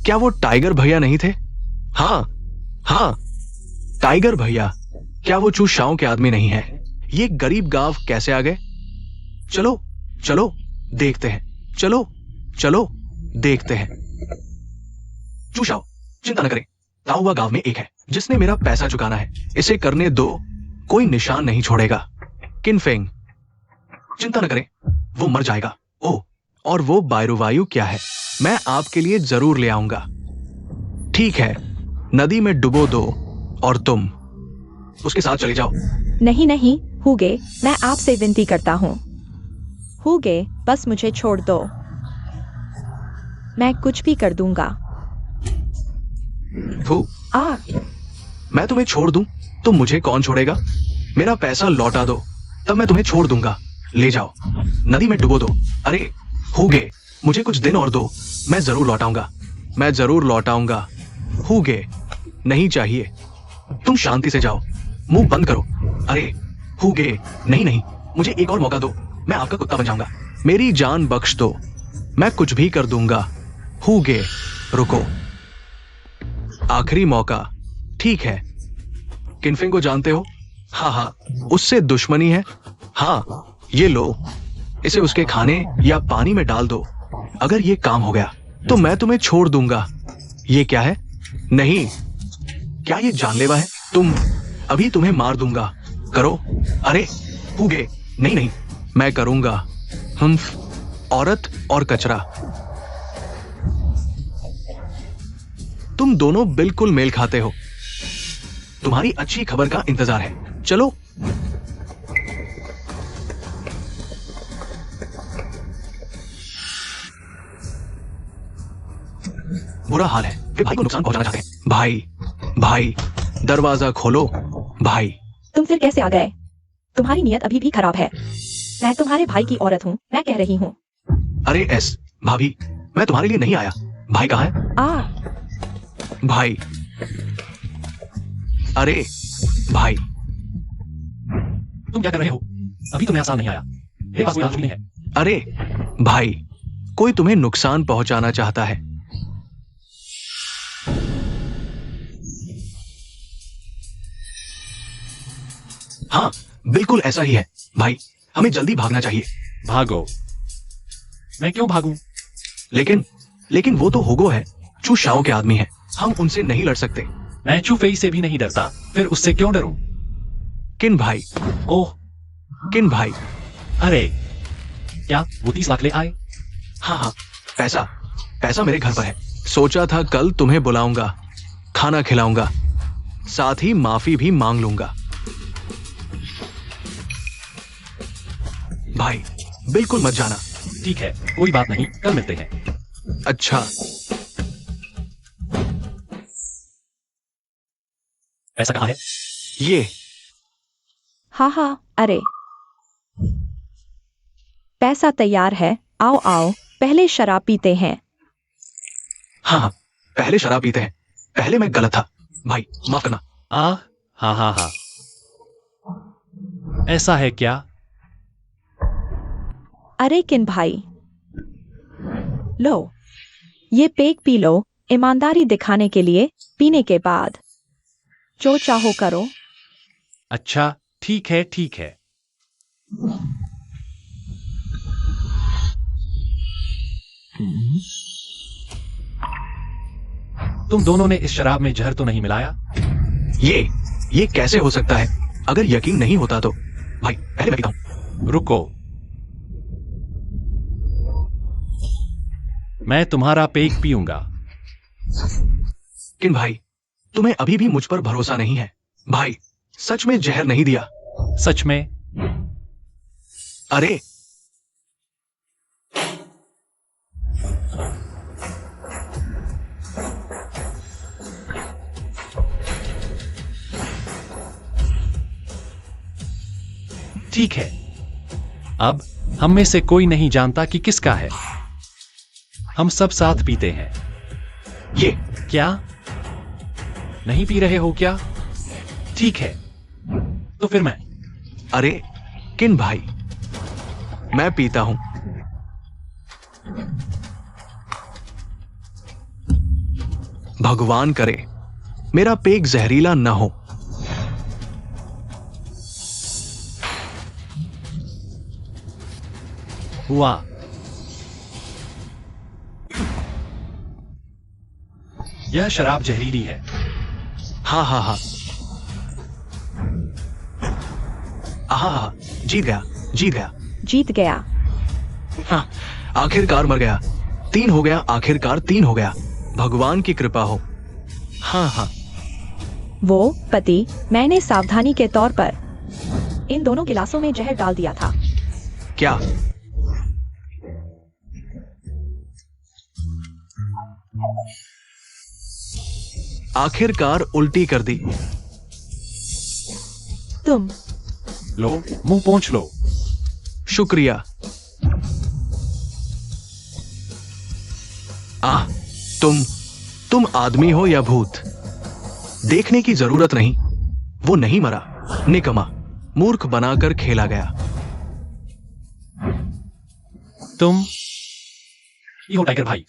क्या वो टाइगर भैया नहीं थे? हाँ, टाइगर भैया। क्या वो चूशाओं के आदमी नहीं है? ये गरीब गांव कैसे आ गए? चलो चलो देखते हैं। चलो चलो देखते हैं। चूशाओ, चिंता न करें। ताऊआ गांव में एक है जिसने मेरा पैसा चुकाना है। इसे करने दो, कोई निशान नहीं छोड़ेगा। किनफेंग, चिंता न करें, वो मर जाएगा। ओह, और वो बायरुवायु क्या है? मैं आपके लिए जरूर ले आऊंगा। ठीक है, नदी में डुबो दो और तुम उसके साथ चले जाओ। नहीं नहीं, हुगे, मैं आपसे विनती करता हूँ। हुगे, बस मुझे छोड़ दो। मैं कुछ भी कर दूंगा। थू, आ, मैं तुम्हें छोड़ दूं तो मुझे कौन छोड़ेगा? मेरा पैसा लौटा दो, तब मैं तुम्हें छोड़ दूंगा। ले जाओ, नदी में डुबो दो। अरे हुगे, मुझे कुछ दिन और दो, मैं जरूर लौटाऊंगा। मैं जरूर लौटाऊंगा। हुगे, नहीं चाहिए, तुम शांति से जाओ, मुंह बंद करो। अरे हुगे, नहीं नहीं, मुझे एक और मौका दो, मैं आपका कुत्ता बन जाऊंगा। मेरी जान बख्श दो, मैं कुछ भी कर दूंगा। हुगे, रुको, आखिरी मौका। ठीक है, किनफिंग को जानते हो? हाँ हाँ, उससे दुश्मनी है। हाँ, ये लो, इसे उसके खाने या पानी में डाल दो। अगर ये काम हो गया तो मैं तुम्हें छोड़ दूंगा। ये क्या है? नहीं, क्या ये जानलेवा है? अभी तुम्हें मार दूंगा। करो। अरे हुगे, नहीं नहीं, मैं करूंगा। औरत और कचरा, तुम दोनों बिल्कुल मेल खाते हो। तुम्हारी अच्छी खबर का इंतजार है, चलो। बुरा हाल है, वे भाई को नुकसान पहुंचाना चाहते हैं। भाई, भाई, दरवाजा खोलो। भाई, तुम फिर कैसे आ गए? तुम्हारी नीयत अभी भी खराब है। मैं तुम्हारे भाई की औरत हूँ, मैं कह रही हूँ। अरे एस, भाभी, मैं तुम्हारे लिए नहीं आया। भाई कहाँ है? भाई, अरे भाई, तुम क्या कर रहे हो? अभी तुम्हें आसान नहीं आया, मेरे पास कोई आंसू नहीं है। अरे भाई, कोई तुम्हें नुकसान पहुंचाना चाहता है। हाँ, बिल्कुल ऐसा ही है। भाई, हमें जल्दी भागना चाहिए। भागो? मैं क्यों भागूं? लेकिन वो तो हुगो है, चू शाओ के आदमी है, हम उनसे नहीं लड़ सकते। मैं चूफेई से भी नहीं डरता, फिर उससे क्यों डरूं? किन भाई? ओह, किन भाई? अरे क्या वो 30 लाख ले आए? हाँ हाँ, पैसा मेरे घर पर है। सोचा था कल तुम्हें बुलाऊंगा, खाना खिलाऊंगा, साथ ही माफी भी मांग लूंगा। भाई, बिल्कुल मत जाना। ठीक है, कोई बात नहीं, कल मिलते हैं। अच्छा, पैसा कहाँ है? ये हाँ हाँ, अरे पैसा तैयार है, आओ आओ, पहले शराब पीते हैं। हाँ हाँ, पहले शराब पीते हैं। पहले मैं गलत था, भाई माफ करना। हाँ हाँ हाँ, ऐसा है क्या? अरे किन भाई, लो, ये पेक पी लो, ईमानदारी दिखाने के लिए, पीने के बाद जो चाहो करो। अच्छा, ठीक है ठीक है। तुम दोनों ने इस शराब में जहर तो नहीं मिलाया? ये कैसे हो सकता है? अगर यकीन नहीं होता तो भाई, पहले मैं पीता हूं। रुको, मैं तुम्हारा पेक पीऊंगा। किन भाई, तुम्हें अभी भी मुझ पर भरोसा नहीं है? भाई, सच में जहर नहीं दिया? सच में? अरे ठीक है, अब हम में से कोई नहीं जानता कि किसका है। हम सब साथ पीते हैं। ये क्या नहीं पी रहे हो क्या? ठीक है, तो फिर मैं। अरे किन भाई, मैं पीता हूं। भगवान करे मेरा पेक जहरीला न हो। हुआ। यह शराब जहरीली है। हाँ हाँ हाँ, आहा, जीत गया, जीत गया। जीत गया। हाँ, आखिरकार मर गया। 3 हो गया, आखिरकार 3 हो गया। भगवान की कृपा हो। हाँ हाँ। वो पति, मैंने सावधानी के तौर पर इन दोनों गिलासों में जहर डाल दिया था। क्या? आखिरकार उल्टी कर दी। तुम लो, मुंह पोंछ लो। शुक्रिया। आह, तुम आदमी हो या भूत? देखने की जरूरत नहीं। वो नहीं मरा, निकम्मा, मूर्ख बनाकर खेला गया। तुम ये हो टाइगर भाई।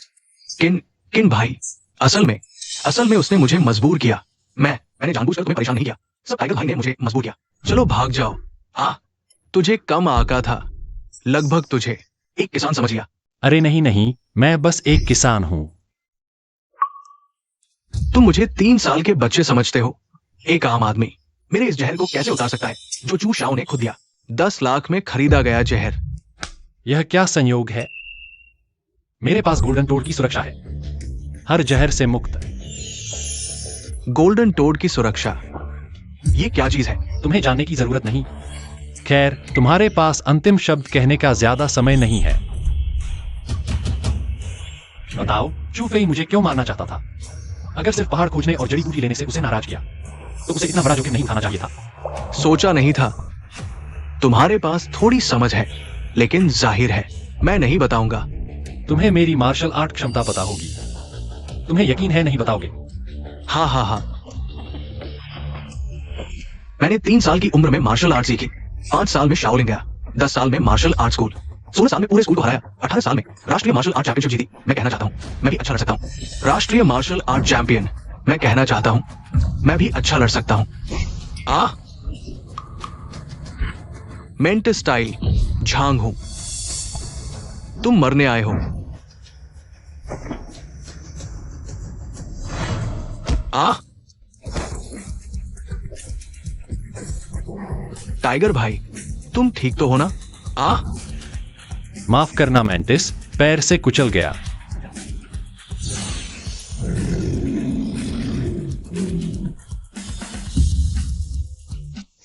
किन भाई? असल में उसने मुझे मजबूर किया। मैंने जानबूझकर तुम्हें परेशान नहीं किया। सब टाइगर भाई ने मुझे मजबूर किया। चलो भाग जाओ। तुझे कम आका था। लगभग तुझे एक किसान समझ गया। अरे नहीं नहीं, मैं बस एक किसान हूं। तुम मुझे 3 साल के बच्चे समझते हो। एक आम आदमी मेरे इस जहर को कैसे उतार सकता है जो चू शाओ ने खुद दिया? 10 लाख में खरीदा गया जहर। यह क्या संयोग है? मेरे पास गोल्डन टोड की सुरक्षा है, हर जहर से मुक्त। गोल्डन टोड की सुरक्षा? ये क्या चीज है? तुम्हें जानने की जरूरत नहीं। खैर, तुम्हारे पास अंतिम शब्द कहने का ज्यादा समय नहीं है। बताओ, चू फेई मुझे क्यों मारना चाहता था? अगर सिर्फ पहाड़ खोजने और जड़ी बूटी लेने से उसे नाराज किया तो उसे इतना बड़ा जोखिम नहीं उठाना चाहिए था। सोचा नहीं था। तुम्हारे पास थोड़ी समझ है, लेकिन जाहिर है मैं नहीं बताऊंगा। तुम्हें मेरी मार्शल आर्ट क्षमता पता होगी। तुम्हें यकीन है नहीं बताओगे? हाँ। मैंने 3 साल की उम्र में मार्शल आर्ट सीखी। 5 साल में शाओलिन गया, 10 साल में मार्शल आर्ट स्कूल, 16 साल में पूरे स्कूल को हराया, 18 साल में राष्ट्रीय मार्शल आर्ट चैंपियनशिप जीती। मैं कहना चाहता हूँ मैं भी अच्छा लड़ सकता हूँ। राष्ट्रीय मार्शल आर्ट चैंपियन। मैं कहना चाहता हूँ मैं भी अच्छा लड़ सकता हूँ। मेंट स्टाइल झांग हूं। तुम मरने आए हो। टाइगर भाई, तुम ठीक तो हो ना? माफ करना मेंटिस, पैर से कुचल गया।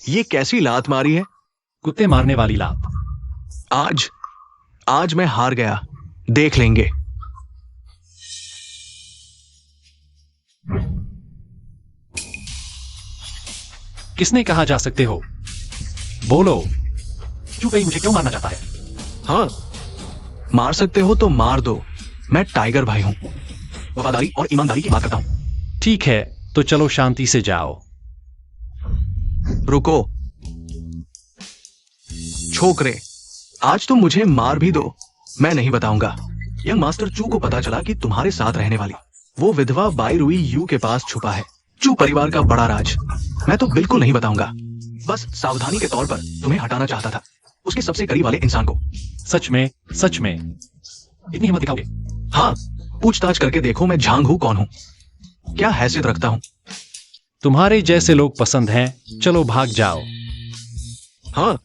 ये कैसी लात मारी है? कुत्ते मारने वाली लात। आज मैं हार गया। देख लेंगे। किसने कहा जा सकते हो? बोलो, चू फेई मुझे क्यों मारना चाहता है? हाँ, मार सकते हो तो मार दो। मैं टाइगर भाई हूं। वफादारी और ईमानदारी की बात करता हूं। ठीक है, तो चलो शांति से जाओ। रुको छोकरे, आज तुम मुझे मार भी दो, मैं नहीं बताऊंगा। यंग मास्टर चू को पता चला कि तुम्हारे साथ रहने वाली वो विधवा बाई रुई यू के पास छुपा है चू परिवार का बड़ा राज। मैं तो बिल्कुल नहीं बताऊंगा। बस सावधानी के तौर पर तुम्हें हटाना चाहता था, उसके सबसे करीब वाले इंसान को। सच में इतनी हिम्मत दिखाओगे? हाँ, पूछताछ करके देखो मैं झांग हूं, कौन हूं, क्या हैसियत रखता हूं। तुम्हारे जैसे लोग पसंद हैं। चलो भाग जाओ। हाँ,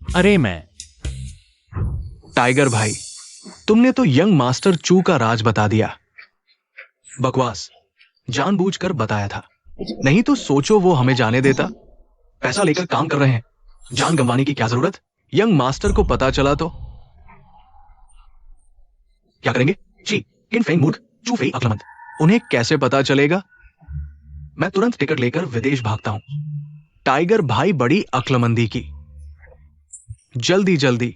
अरे मैं टाइगर भाई, तुमने तो यंग मास्टर चू का राज बता दिया। बकवास, जानबूझकर बताया था। नहीं तो सोचो वो हमें जाने देता। पैसा लेकर काम कर रहे हैं, जान गंवाने की क्या जरूरत? यंग मास्टर को पता चला तो क्या करेंगे? ची, किन फेंग मूर्ख, चू फेई अक्लमंद। उन्हें कैसे पता चलेगा? मैं तुरंत टिकट लेकर विदेश भागता हूं। टाइगर भाई बड़ी अक्लमंदी की। जल्दी जल्दी।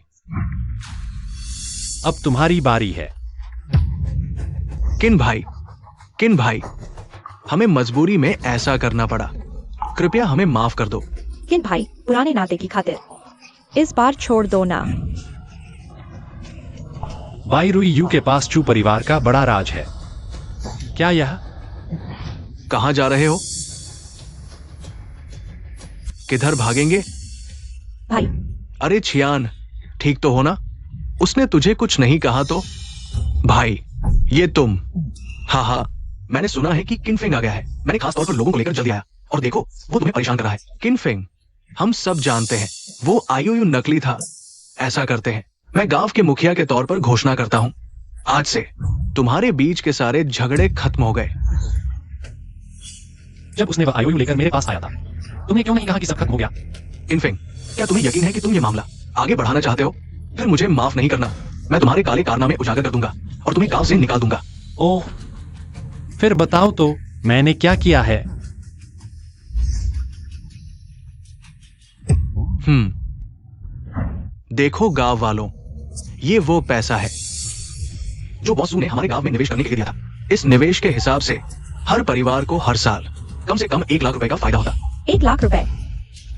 अब तुम्हारी बारी है। किन भाई, हमें मजबूरी में ऐसा करना पड़ा। कृपया हमें माफ कर दो। किन भाई, पुराने नाते की खातिर इस बार छोड़ दो ना। बाई रुई यू के पास चू परिवार का बड़ा राज है। क्या यह? कहां जा रहे हो? किधर भागेंगे? भाई, अरे छियान, ठीक तो हो ना? उसने तुझे कुछ नहीं कहा तो? भाई, ये तुम? हाँ, मैंने सुना है कि किनफेंग आ गया है। मैंने खास तौर पर लोगों को लेकर जल्दी आया, और देखो वो तुम्हें परेशान कर रहा है। किनफेंग, हम सब जानते हैं वो आईओयू नकली था। ऐसा करते हैं, मैं गांव के मुखिया के तौर पर घोषणा करता हूं, आज से तुम्हारे बीच के सारे झगड़े खत्म हो गए। जब उसने वह आईओयू लेकर मेरे पास आया था, तुमने क्यों नहीं कहा कि सब खत्म हो गया? इनफेंग, क्या तुम्हें यकीन है कि तुम ये मामला आगे बढ़ाना चाहते हो? फिर मुझे माफ नहीं करना। मैं तुम्हारे काले कारनामे उजागर कर दूंगा और तुम्हें गांव से निकाल दूंगा। ओह, फिर बताओ तो मैंने क्या किया है? देखो गांव वालों, ये वो पैसा है जो बॉसू ने हमारे गांव में निवेश करने के लिए दिया था। इस निवेश के हिसाब से हर परिवार को हर साल कम से कम 1 लाख रुपए का फायदा होता। 1 लाख रुपए?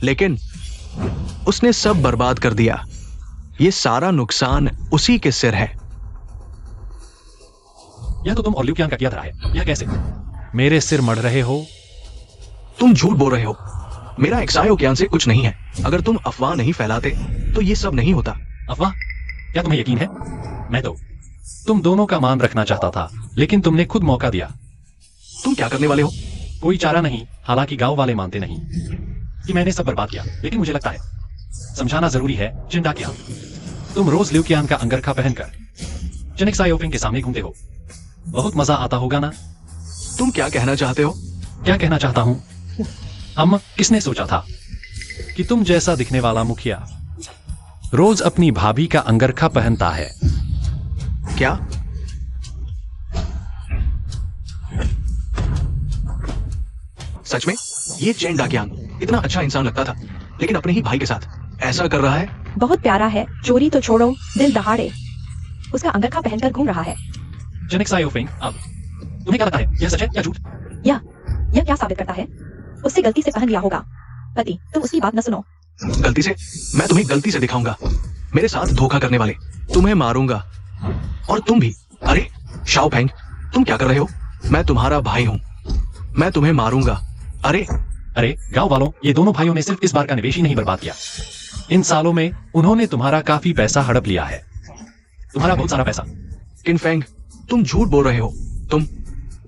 लेकिन उसने सब बर्बाद कर दिया। ये सारा नुकसान उसी के सिर है। यह तो तुम और ल्यूकियान का किया था है। यह कैसे? मेरे सिर मड़ रहे हो? तुम झूठ बोल रहे हो। मेरा एक्सायो ज्ञान से कुछ नहीं है। अगर तुम अफवाह नहीं फैलाते तो ये सब नहीं होता। अफवाह? क्या तुम्हें यकीन है? मैं तो तुम दोनों का मान रखना चाहता था, लेकिन तुमने खुद मौका दिया। तुम क्या करने वाले हो? कोई चारा नहीं। हालांकि गांव वाले मानते नहीं कि मैंने सब बर्बाद किया, लेकिन मुझे लगता है समझाना जरूरी है। चिंता क्या, तुम रोज ल्यूकियान का अंगरखा पहनकर जेनिक सायोपिंग के सामने घूमते हो। बहुत मजा आता होगा ना? तुम क्या कहना चाहते हो? क्या कहना चाहता हूं? हम किसने सोचा था कि तुम जैसा दिखने वाला मुखिया रोज अपनी भाभी का अंगरखा पहनता है? क्या? सच में? ये चेन डाकियान इतना अच्छा इंसान लगता था, लेकिन अपने ही भाई के साथ ऐसा कर रहा है। बहुत प्यारा है। चोरी तो छोड़ो, दिल दहाड़े उसका अंगरखा पहनकर घूम रहा है। जेनिक सायोपिंग, अब तुम्हें क्या लगता है, यह सच है या झूठ? यह क्या साबित करता है? उससे गलती से पहन लिया होगा। पति, तुम उसकी बात न सुनो। गलती से? मैं तुम्हें गलती से दिखाऊंगा। मेरे साथ धोखा करने वाले, तुम्हें मारूंगा। और तुम भी। अरे शाओ फेंग, तुम क्या कर रहे हो? मैं तुम्हारा भाई हूं, मैं तुम्हें मारूंगा। अरे गांव वालों, ये दोनों भाइयों ने सिर्फ इस बार का निवेश ही नहीं बर्बाद किया। इन सालों में उन्होंने तुम्हारा काफी पैसा हड़प लिया है। तुम्हारा बहुत सारा पैसा। किनफेंग, तुम झूठ बोल रहे हो। तुम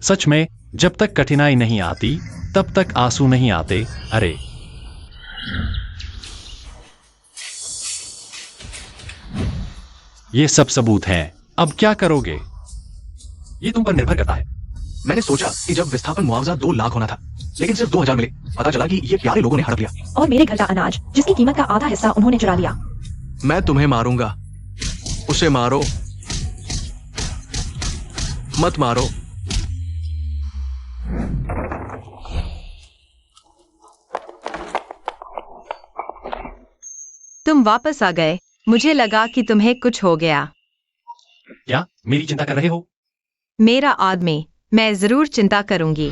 सच में, जब तक कठिनाई नहीं आती तब तक आंसू नहीं आते। अरे ये सब सबूत हैं। अब क्या करोगे? ये तुम पर निर्भर करता है। मैंने सोचा कि जब विस्थापन मुआवजा 2 लाख होना था, लेकिन सिर्फ 2000 मिले। पता चला कि ये प्यारे लोगों ने हड़प लिया। और मेरे घर का अनाज, जिसकी कीमत का आधा हिस्सा उन्होंने चुरा लिया। मैं तुम्हें मारूंगा। उसे मारो, मत मारो। तुम वापस आ गए। मुझे लगा कि तुम्हें कुछ हो गया। क्या मेरी चिंता कर रहे हो? मेरा आदमी, मैं जरूर चिंता करूंगी।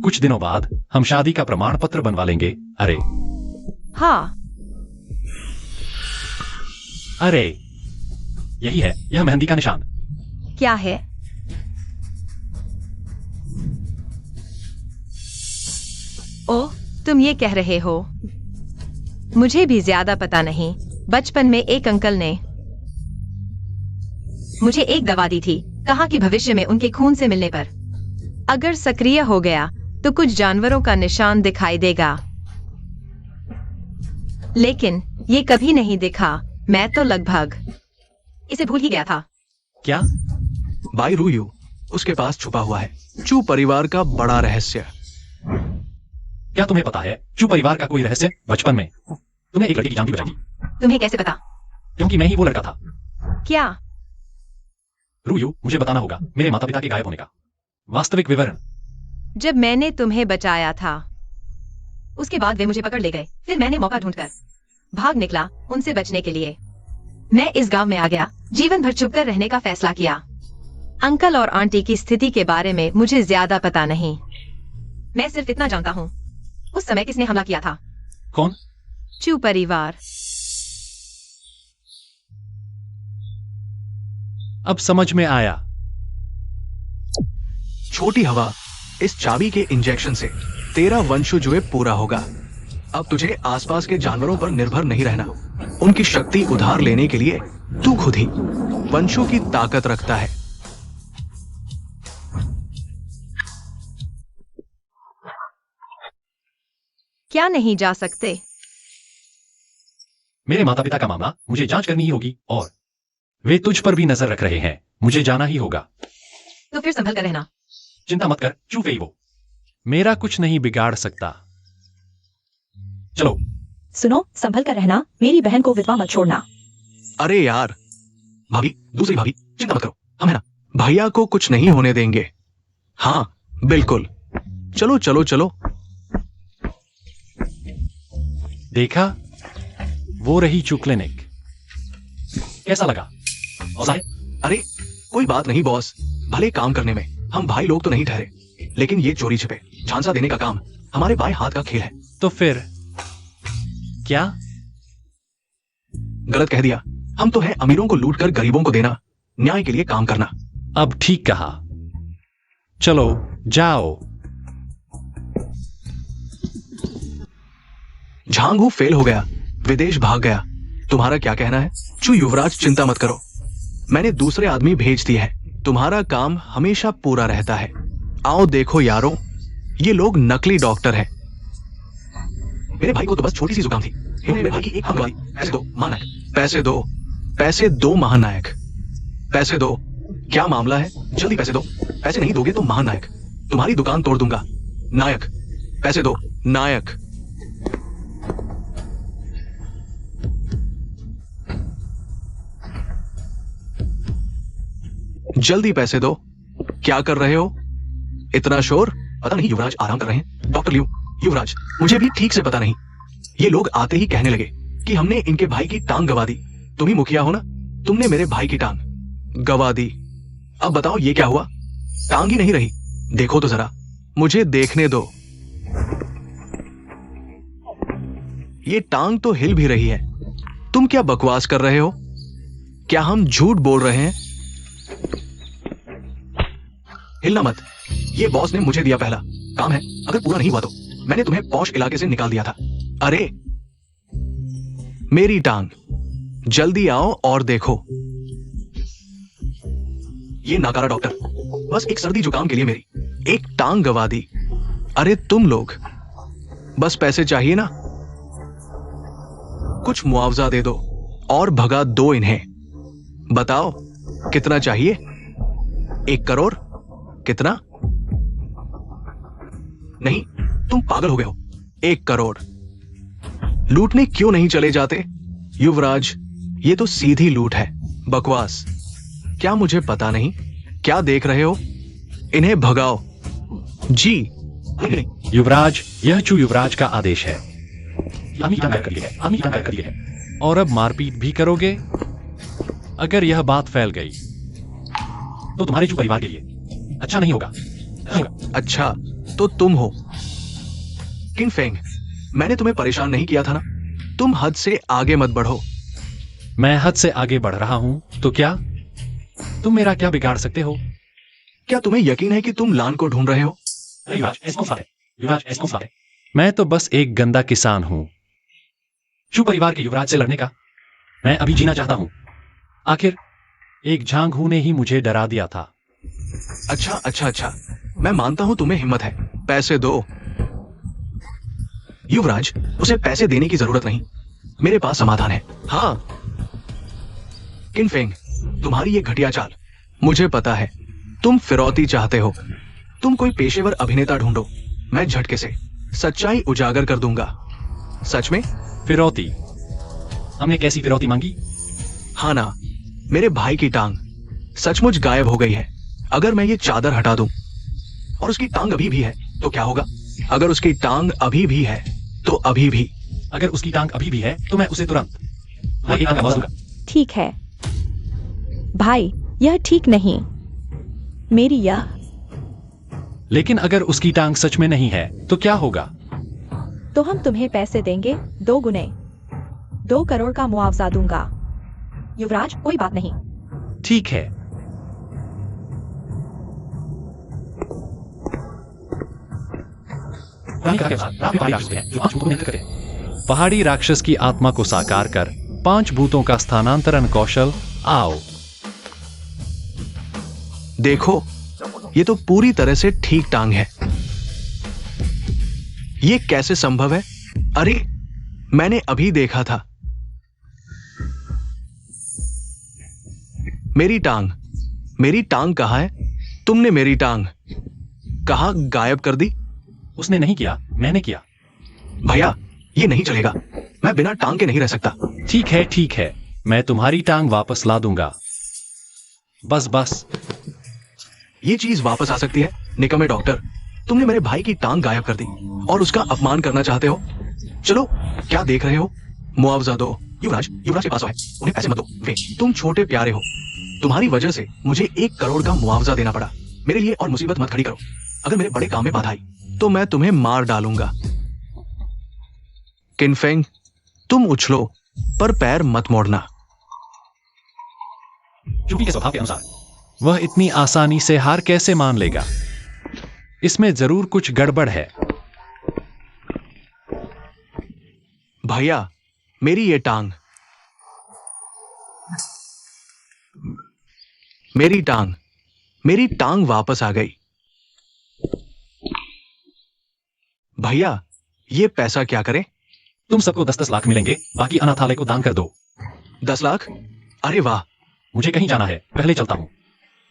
कुछ दिनों बाद हम शादी का प्रमाण पत्र बनवा लेंगे। अरे हाँ, अरे यही है, यह मेहंदी का निशान। क्या है? ओह, तुम ये कह रहे हो? मुझे भी ज्यादा पता नहीं। बचपन में एक अंकल ने मुझे एक दवा दी थी। कहा कि भविष्य में उनके खून से मिलने पर अगर सक्रिय हो गया तो कुछ जानवरों का निशान दिखाई देगा, लेकिन ये कभी नहीं दिखा। मैं तो लगभग इसे भूल ही गया था। क्या? बाई रूयू, उसके पास छुपा हुआ है चू परिवार का बड़ा रहस्य। क्या तुम्हें पता है चू परिवार का कोई रहस्य? बचपन में तुम्हें एक लड़की की जान भी बचाई। तुम्हें कैसे पता? क्योंकि मैं ही वो लड़का था। क्या? रूयू, मुझे बताना होगा मेरे माता पिता के गायब होने का वास्तविक विवरण। जब मैंने तुम्हें बचाया था, उसके बाद वे मुझे पकड़ ले गए। फिर मैंने मौका ढूंढकर भाग निकला उनसे बचने के लिए। मैं इस गांव में आ गया, जीवन भर छुपकर रहने का फैसला किया। अंकल और आंटी की स्थिति के बारे में मुझे ज्यादा पता नहीं। मैं सिर्फ इतना जानता हूँ, उस समय किसने हमला किया था। कौन? चू परिवार। अब समझ में आया। छोटी हवा, इस चाबी के इंजेक्शन से तेरा वंशजुए पूरा होगा। अब तुझे आसपास के जानवरों पर निर्भर नहीं रहना। उनकी शक्ति उधार लेने के लिए तू खुद ही वंशों की ताकत रखता है। क्या नहीं जा सकते? मेरे माता पिता का मामला मुझे जांच करनी ही होगी, और वे तुझ पर भी नजर रख रहे हैं। मुझे जाना ही होगा। तो फिर संभल कर रहना। चिंता मत कर, चुप ही वो मेरा कुछ नहीं बिगाड़ सकता। चलो। सुनो, संभल कर रहना, मेरी बहन को विधवा मत छोड़ना। अरे यार, भाभी, दूसरी भाभी, चिंता मत करो, हम है ना, भैया को कुछ नहीं होने देंगे। हाँ बिल्कुल, चलो चलो चलो। देखा, वो रही चू क्लिनिक। कैसा लगा? और साहब, अरे कोई बात नहीं बॉस, भले काम करने में हम भाई लोग तो नहीं ठहरे, लेकिन ये चोरी छिपे झांसा देने का काम हमारे बाएं हाथ का खेल है। तो फिर क्या? गलत कह दिया, हम तो हैं अमीरों को लूटकर गरीबों को देना, न्याय के लिए काम करना। अब ठीक कहा। चलो जाओ। झांगू फेल हो गया, विदेश भाग गया। तुम्हारा क्या कहना है? चू युवराज, चिंता मत करो, मैंने दूसरे आदमी भेज दिए हैं, तुम्हारा काम हमेशा पूरा रहता है। आओ देखो यारों, ये लोग नकली डॉक्टर हैं। मेरे भाई को तो बस छोटी सी जुकाम थी, इन्होंने मेरे भाई की एक आंख दवाई। पैसे दो महानायक, पैसे दो, पैसे दो महानायक, पैसे दो। क्या मामला है? जल्दी पैसे दो, पैसे नहीं दोगे तो महानायक तुम्हारी दुकान तोड़ दूंगा। नायक, पैसे दो नायक। जल्दी पैसे दो। क्या कर रहे हो? इतना शोर? पता नहीं युवराज आराम कर रहे हैं। डॉक्टर लियो, युवराज, मुझे भी ठीक से पता नहीं। ये लोग आते ही कहने लगे कि हमने इनके भाई की टांग गवा दी। तुम ही मुखिया हो ना, तुमने मेरे भाई की टांग गवा दी। अब बताओ ये क्या हुआ? टांग ही नहीं रही। देखो तो जरा, मुझे देखने दो। ये टांग तो हिल भी रही है। तुम क्या बकवास कर रहे हो? क्या हम झूठ बोल रहे हैं? हिलना मत, ये बॉस ने मुझे दिया पहला काम है, अगर पूरा नहीं हुआ तो मैंने तुम्हें पौश इलाके से निकाल दिया था। अरे मेरी टांग, जल्दी आओ और देखो। ये नाकारा डॉक्टर बस एक सर्दी जुकाम के लिए मेरी एक टांग गवा दी। अरे तुम लोग बस पैसे चाहिए ना, कुछ मुआवजा दे दो और भगा दो इन्हें। बताओ कितना चाहिए? 1 करोड़? कितना? नहीं, तुम पागल हो गए हो। 1 करोड़ लूटने क्यों नहीं चले जाते? युवराज, ये तो सीधी लूट है, बकवास। क्या मुझे पता नहीं? क्या देख रहे हो? इन्हें भगाओ। जी। युवराज, यह चू युवराज का आदेश है। हम ही तंग कर लिए हैं, हम ही तंग कर लिए हैं। और अब मारपीट भी करोगे? अगर यह बात फैल गई तो तुम्हारे चू परिवार के लिए अच्छा नहीं होगा। अच्छा तो तुम हो किन फेंग, मैंने तुम्हें परेशान नहीं किया था ना? तुम हद से आगे मत बढ़ो। मैं हद से आगे बढ़ रहा हूं तो क्या तुम मेरा क्या बिगाड़ सकते हो? क्या तुम्हें यकीन है कि तुम लान को ढूंढ रहे हो? मैं तो बस एक गंदा किसान हूं। चू परिवार के युवराज से लड़ने का मैं अभी जीना चाहता हूं। आखिर एक झांगू ने ही मुझे डरा दिया था। अच्छा अच्छा अच्छा, मैं मानता हूं तुम्हें हिम्मत है। पैसे दो। युवराज, उसे पैसे देने की जरूरत नहीं, मेरे पास समाधान है। हाँ किनफेंग, तुम्हारी ये घटिया चाल मुझे पता है। तुम फिरौती चाहते हो। तुम कोई पेशेवर अभिनेता ढूंढो, मैं झटके से सच्चाई उजागर कर दूंगा। सच में? फिरौती? हमने कैसी फिरौती मांगी? हाँ ना, मेरे भाई की टांग सचमुच गायब हो गई है। अगर मैं ये चादर हटा दूं और उसकी टांग अभी भी है तो क्या होगा? अगर उसकी टांग अभी भी है तो अभी भी। अगर उसकी टांग अभी भी है तो मैं उसे तुरंत भाई का आवाज दूंगा। ठीक है भाई, यह ठीक नहीं। मेरी यह लेकिन अगर उसकी टांग सच में नहीं है तो क्या होगा? तो हम तुम्हें पैसे देंगे 2 गुने। 2 करोड़ का मुआवजा दूंगा। युवराज, कोई बात नहीं। ठीक है। पहाड़ी राक्षस की आत्मा को साकार कर 5 भूतों का स्थानांतरण कौशल। आओ देखो, ये तो पूरी तरह से ठीक टांग है। ये कैसे संभव है? अरे मैंने अभी देखा था। मेरी टांग कहाँ है? तुमने मेरी टांग कहाँ गायब कर दी? उसने नहीं किया, मैंने किया। भैया ये नहीं चलेगा, मैं बिना टांग के नहीं रह सकता। ठीक है, मैं तुम्हारी टांग वापस ला दूंगा। बस। ये चीज वापस आ सकती है? निकम्मे डॉक्टर, तुमने मेरे भाई की टांग गायब कर दी और उसका अपमान करना चाहते हो। चलो क्या देख रहे हो, मुआवजा दो। युवराज के पास है, उन्हें पैसे मत दो। वे तुम छोटे प्यारे हो, तुम्हारी वजह से मुझे 1 करोड़ का मुआवजा देना पड़ा। मेरे लिए और मुसीबत मत खड़ी करो। अगर मेरे बड़े काम में बाधा आई तो मैं तुम्हें मार डालूंगा। किनफेंग, तुम उछलो पर पैर मत मोड़ना। चूफी के स्वभाव के अनुसार वह इतनी आसानी से हार कैसे मान लेगा? इसमें जरूर कुछ गड़बड़ है। भैया मेरी ये टांग, मेरी टांग वापस आ गई। भैया ये पैसा क्या करें? तुम सबको 10-10 लाख मिलेंगे, बाकी अनाथालय को दान कर दो। 10 लाख? अरे वाह। मुझे कहीं जाना है, पहले चलता हूँ।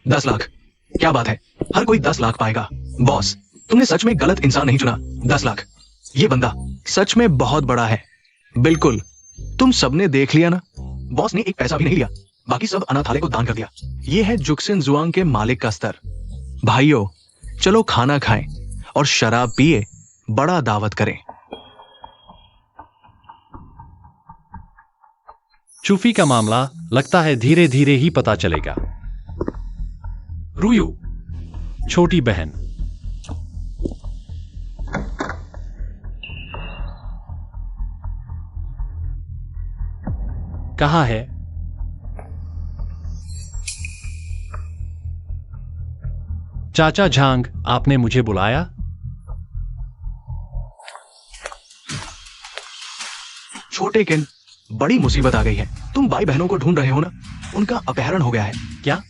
10 लाख? क्या बात है, हर कोई 10 लाख पाएगा। बॉस तुमने सच में गलत इंसान नहीं चुना। 10 लाख, ये बंदा सच में बहुत बड़ा है। बिल्कुल, तुम सबने देख लिया ना, बॉस ने एक पैसा भी नहीं लिया, बाकी सब अनाथालय को दान कर दिया। ये है जुक्सिन जुआंग के मालिक का स्तर। भाइयों चलो खाना खाएं और शराब पिए, बड़ा दावत करें। चूफी का मामला लगता है धीरे धीरे ही पता चलेगा। रुयू, छोटी बहन। कहाँ है? चाचा झांग, आपने मुझे बुलाया? छोटे किन, बड़ी मुसीबत आ गई है। तुम भाई बहनों को ढूंढ रहे हो ना, उनका अपहरण हो गया है। क्या?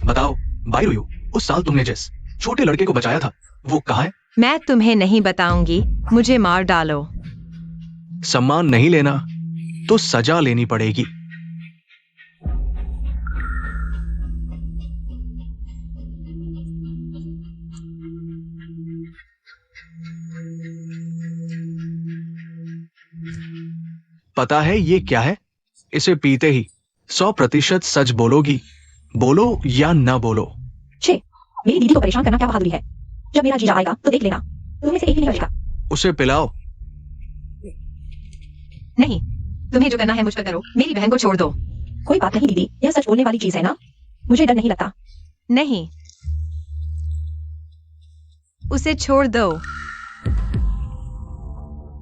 बताओ भाई रुयू, उस साल तुमने जिस छोटे लड़के को बचाया था वो कहाँ है? मैं तुम्हें नहीं बताऊंगी, मुझे मार डालो। सम्मान नहीं लेना तो सजा लेनी पड़ेगी। पता है ये क्या है? इसे पीते ही 100% सच बोलोगी। बोलो या ना बोलो। छे, मेरी दीदी को परेशान करना क्या बहादुरी है। जब मेरा जीजा आएगा तो देख लेना, तुम्हें से एक भी नहीं बचेगा। उसे पिलाओ। नहीं, तुम्हें जो करना है मुझ पर करो, मेरी बहन को छोड़ दो। कोई बात नहीं दीदी, यह सच बोलने वाली चीज है ना, मुझे डर नहीं लगता। नहीं, उसे छोड़ दो।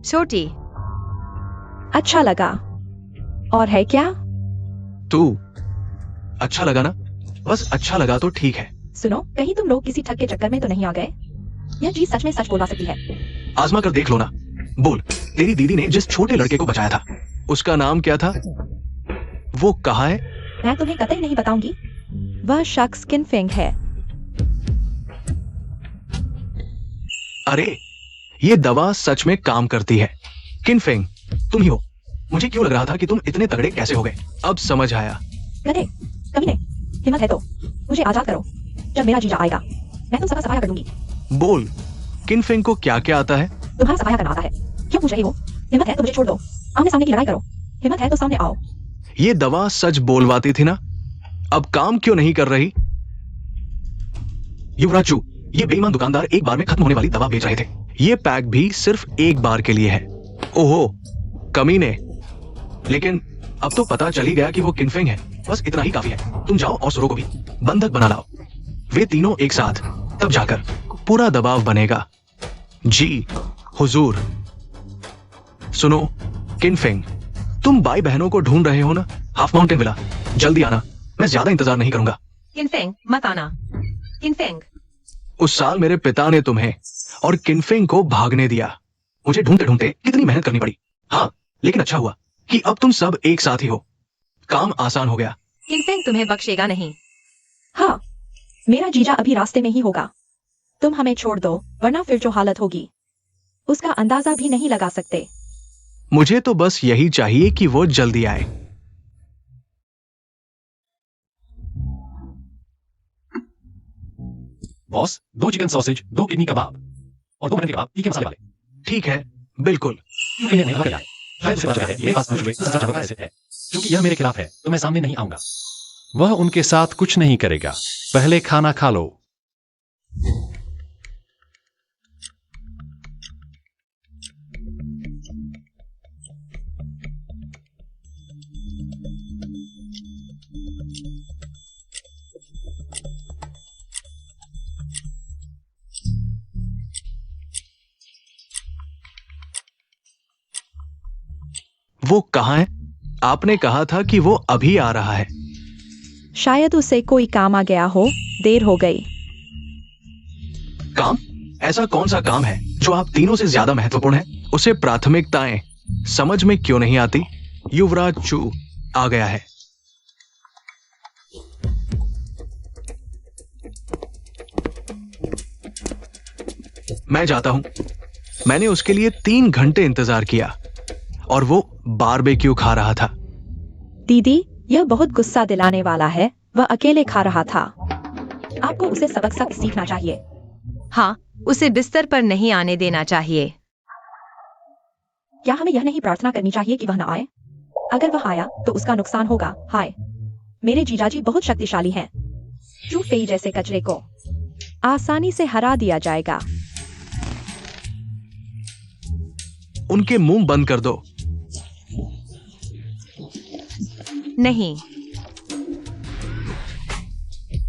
छोटी, अच्छा लगा। और है क्या? तू अच्छा लगा ना? बस अच्छा लगा तो ठीक है। सुनो, कहीं तुम लोग किसी ठग के चक्कर में तो नहीं आ गए? यह चीज सच में सच बोलवा सकती है। आजमा कर देख लो ना। बोल, तेरी दीदी ने जिस छोटे लड़के को बचाया था उसका नाम क्या था? वो कहाँ है? मैं तुम्हें कतई नहीं बताऊंगी। वह शख्स किनफेंग है। अरे ये दवा सच में काम करती है। किनफेंग तुम ही हो। मुझे क्यों लग रहा था कि तुम इतने तगड़े कैसे हो गए, अब समझ आया। गधे, कमीने, हिम्मत है तो मुझे आजाद करो। जब मेरा जीजा आएगा मैं तुम सबका सफाया कर दूंगी। बोल, किनफेंग को क्या क्या आता है? तुम्हारा सफाया करना आता है। क्यों पूछ रही हो? हिम्मत है तो मुझे छोड़ दो, आमने सामने की लड़ाई करो। हिम्मत है तो सामने आओ। ये दवा सच बोलवाती थी ना, अब काम क्यों नहीं कर रही? युवराजू, ये बेईमान दुकानदार एक बार में खत्म होने वाली दवा बेच रहे थे। ये पैक भी सिर्फ एक बार के लिए है। ओहो कमीने, लेकिन अब तो पता चल ही गया कि वो किनफेंग है। बस इतना ही काफी है। तुम जाओ और सुरो को भी बंधक बना लाओ। वे तीनों एक साथ, तब जाकर पूरा दबाव बनेगा। जी हुजूर। सुनो किनफेंग, तुम भाई बहनों को ढूंढ रहे हो ना? हाफ माउंटेन विला, जल्दी आना, मैं ज्यादा इंतजार नहीं करूंगा। किनफेंग मत आना। किनफेंग, उस साल मेरे पिता ने तुम्हें और किनफेंग को भागने दिया। मुझे ढूंढते ढूंढते कितनी मेहनत करनी पड़ी। हाँ, लेकिन अच्छा हुआ कि अब तुम सब एक साथ ही हो। काम आसान हो गया। किनफेंग तुम्हें बख्शेगा नहीं। हाँ, मेरा जीजा अभी रास्ते में ही होगा। तुम हमें छोड़ दो, वरना फिर जो हालत होगी उसका अंदाजा भी नहीं लगा सकते। मुझे तो बस यही चाहिए कि वो जल्दी आए। बॉस, 2 चिकन सॉसेज, 2 किडनी कबाब और 2 मटन के कबाब, तीखे मसाले वाले। ठीक है, बिल्कुल। शायद उसे पता चला है मेरे पास मुझे 10,000 डॉलर का एसेट है। क्योंकि यह मेरे खिलाफ है तो मैं सामने नहीं आऊंगा। वह उनके साथ कुछ नहीं करेगा। पहले खाना खा लो। वो कहाँ है? आपने कहा था कि वो अभी आ रहा है। शायद उसे कोई काम आ गया हो, देर हो गई। काम? ऐसा कौन सा काम है जो आप तीनों से ज्यादा महत्वपूर्ण है? उसे प्राथमिकताएं समझ में क्यों नहीं आती? युवराज चू आ गया है। मैं जाता हूं। मैंने उसके लिए 3 घंटे इंतजार किया और वो बारबेक्यू खा रहा था। दीदी, यह बहुत गुस्सा दिलाने वाला है। वह अकेले खा रहा था। आपको उसे सबक सख्त सीखना चाहिए। हाँ, उसे बिस्तर पर नहीं आने देना चाहिए। क्या हमें यह नहीं प्रार्थना करनी चाहिए कि वह न आए? अगर वह आया तो उसका नुकसान होगा। हाय, मेरे जीजाजी बहुत शक्तिशाली हैं। चू फेई जैसे कचरे को आसानी से हरा दिया जाएगा। उनके मुंह बंद कर दो। नहीं,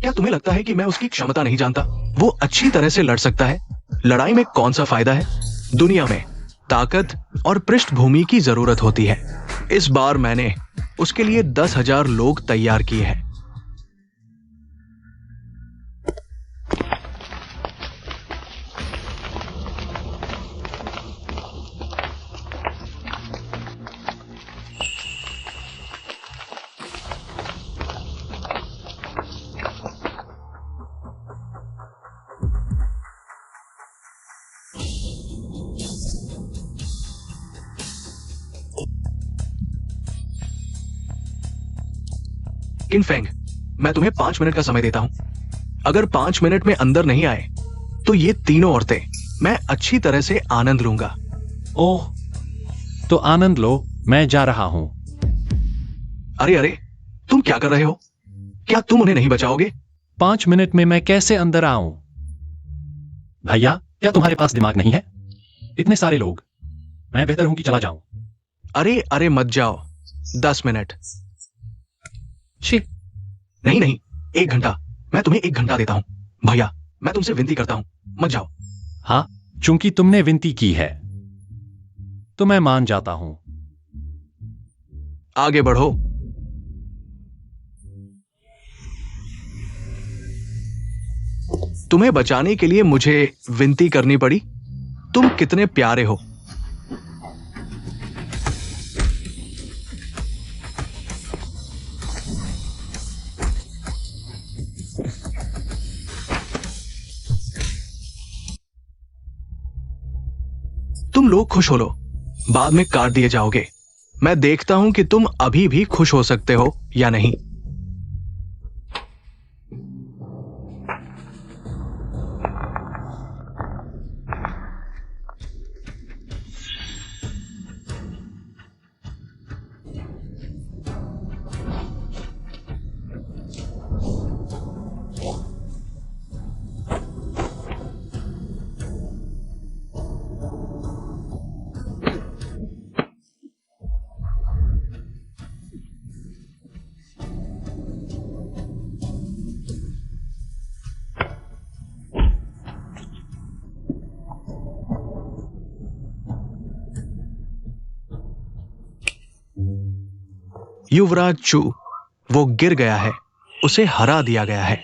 क्या तुम्हें लगता है कि मैं उसकी क्षमता नहीं जानता? वो अच्छी तरह से लड़ सकता है। लड़ाई में कौन सा फायदा है? दुनिया में ताकत और पृष्ठभूमि की जरूरत होती है। इस बार मैंने उसके लिए 10,000 लोग तैयार किए हैं। किनफेंग, मैं तुम्हें 5 मिनट का समय देता हूं। अगर 5 मिनट में अंदर नहीं आए तो ये तीनों औरतें मैं अच्छी तरह से आनंद लूंगा। ओह, तो आनंद लो, मैं जा रहा हूं। अरे अरे, तुम क्या कर रहे हो? क्या तुम उन्हें नहीं बचाओगे? 5 मिनट में मैं कैसे अंदर आऊं? भैया, क्या तुम्हारे पास दिमाग नहीं है? इतने सारे लोग। मैं बेहतर हूं कि चला जाऊं। अरे अरे मत जाओ। 10 मिनट। छी, नहीं नहीं, 1 घंटा। मैं तुम्हें 1 घंटा देता हूं। भैया, मैं तुमसे विनती करता हूं, मत जाओ। हाँ, चूंकि तुमने विनती की है तो मैं मान जाता हूं। आगे बढ़ो। तुम्हें बचाने के लिए मुझे विनती करनी पड़ी। तुम कितने प्यारे हो। तुम लोग खुश हो लो, बाद में काट दिए जाओगे। मैं देखता हूं कि तुम अभी भी खुश हो सकते हो या नहीं। युवराज चू, वो गिर गया है। उसे हरा दिया गया है।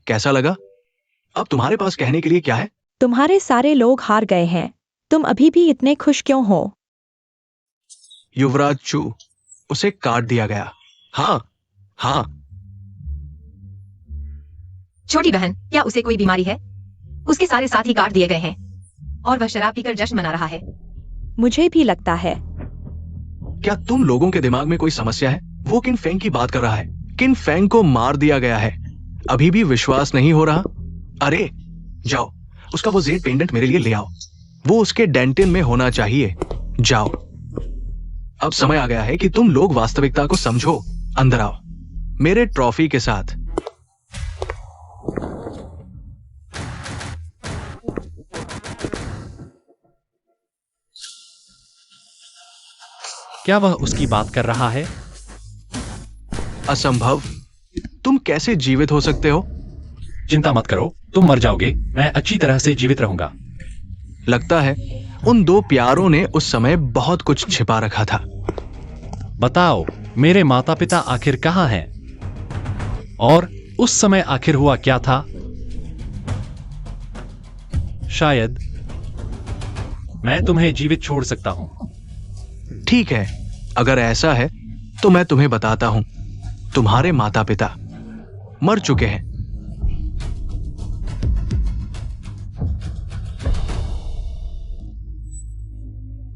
कैसा लगा? अब तुम्हारे पास कहने के लिए क्या है? तुम्हारे सारे लोग हार गए हैं। तुम अभी भी इतने खुश क्यों हो? युवराज चू, उसे काट दिया गया। हाँ हाँ। छोटी बहन, क्या उसे कोई बीमारी है? उसके सारे साथी काट दिए गए हैं। और वह शराब पीकर जश्न मना रहा है। मुझे भी लगता है। क्या तुम लोगों के दिमाग में कोई समस्या है? वो किन फेंग की बात कर रहा है। किन फेंग को मार दिया गया है। अभी भी विश्वास नहीं हो रहा? अरे जाओ, उसका वो जेड पेंडेंट मेरे लिए ले आओ। वो उसके डेंटिन में होना चाहिए। जाओ, अब समय आ गया है कि तुम लोग वास्तविकता को समझो। अंदर आओ मेरे ट्रॉफी के साथ। क्या वह उसकी बात कर रहा है? असंभव। तुम कैसे जीवित हो सकते हो? चिंता मत करो, तुम मर जाओगे, मैं अच्छी तरह से जीवित रहूंगा। लगता है उन दो प्यारों ने उस समय बहुत कुछ छिपा रखा था। बताओ, मेरे माता पिता आखिर कहाँ हैं? और उस समय आखिर हुआ क्या था? शायद मैं तुम्हें जीवित छोड़ सकता हूं। ठीक है, अगर ऐसा है तो मैं तुम्हें बताता हूं। तुम्हारे माता पिता मर चुके हैं।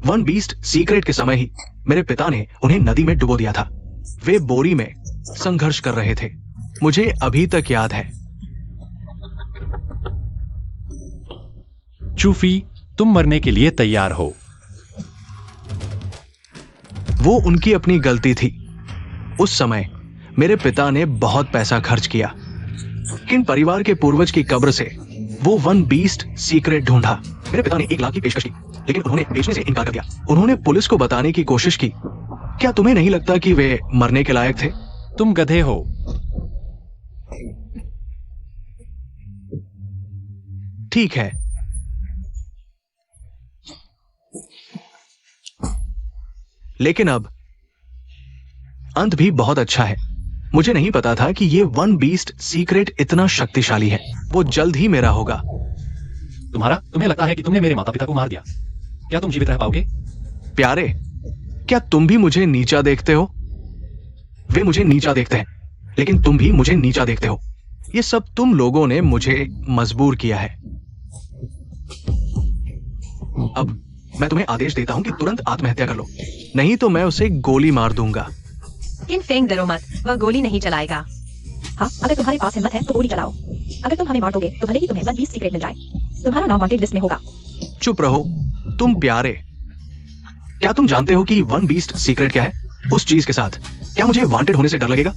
वन बीस्ट सीक्रेट के समय ही मेरे पिता ने उन्हें नदी में डुबो दिया था। वे बोरी में संघर्ष कर रहे थे। मुझे अभी तक याद है। चूफी, तुम मरने के लिए तैयार हो। वो उनकी अपनी गलती थी। उस समय मेरे पिता ने बहुत पैसा खर्च किया। किन परिवार के पूर्वज की कब्र से वो वन बीस्ट सीक्रेट ढूंढा। मेरे पिता ने 1 लाख की पेशकश की, लेकिन उन्होंने बेचने से इनकार कर दिया। उन्होंने पुलिस को बताने की कोशिश की। क्या तुम्हें नहीं लगता कि वे मरने के लायक थे? तुम गधे हो। ठीक है, लेकिन अब अंत भी बहुत अच्छा है। मुझे नहीं पता था कि ये वन बीस्ट सीक्रेट इतना शक्तिशाली है। वो जल्द ही मेरा होगा। तुम्हें लगता है कि तुमने मेरे माता पिता को मार दिया? क्या तुम जीवित रह पाओगे? प्यारे, क्या तुम भी मुझे नीचा देखते हो? वे मुझे नीचा देखते हैं, लेकिन तुम भी मुझे नीचा देखते हो। ये सब तुम लोगों ने मुझे मजबूर किया है। अब मैं तुम्हें आदेश देता हूं कि तुरंत आत्महत्या कर लो, नहीं तो मैं उसे गोली मार दूंगा। किन फेंग, डरो मत, वह गोली नहीं चलाएगा। हाँ, अगर तुम्हारे पास हिम्मत है तो गोली चलाओ। अगर तुम हमें मार दोगे तो भले ही तुम्हें वन बीस्ट सीक्रेट मिल जाए, तुम्हारा नाम वांटेड लिस्ट में होगा। चुप रहो तुम प्यारे। क्या तुम जानते हो कि वन बीस्ट सीक्रेट क्या है? उस चीज के साथ क्या मुझे वांटेड होने से डर लगेगा?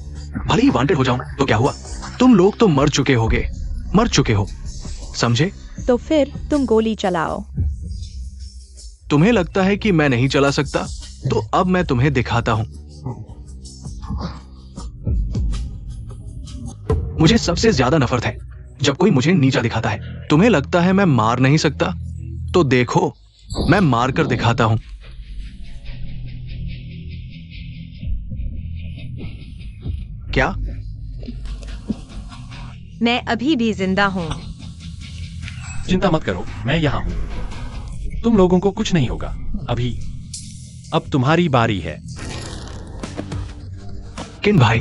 भले ही वांटेड हो जाऊं तो क्या हुआ? तुम लोग तो मर चुके होगे, मर चुके हो, समझे? तो फिर तुम गोली चलाओ। तुम्हें लगता है कि मैं नहीं चला सकता? तो अब मैं तुम्हें दिखाता हूं। मुझे सबसे ज्यादा नफरत है जब कोई मुझे नीचा दिखाता है। तुम्हें लगता है मैं मार नहीं सकता? तो देखो, मैं मार कर दिखाता हूं। क्या? मैं अभी भी जिंदा हूँ। चिंता मत करो, मैं यहां हूं। तुम लोगों को कुछ नहीं होगा। अब तुम्हारी बारी है। किन भाई,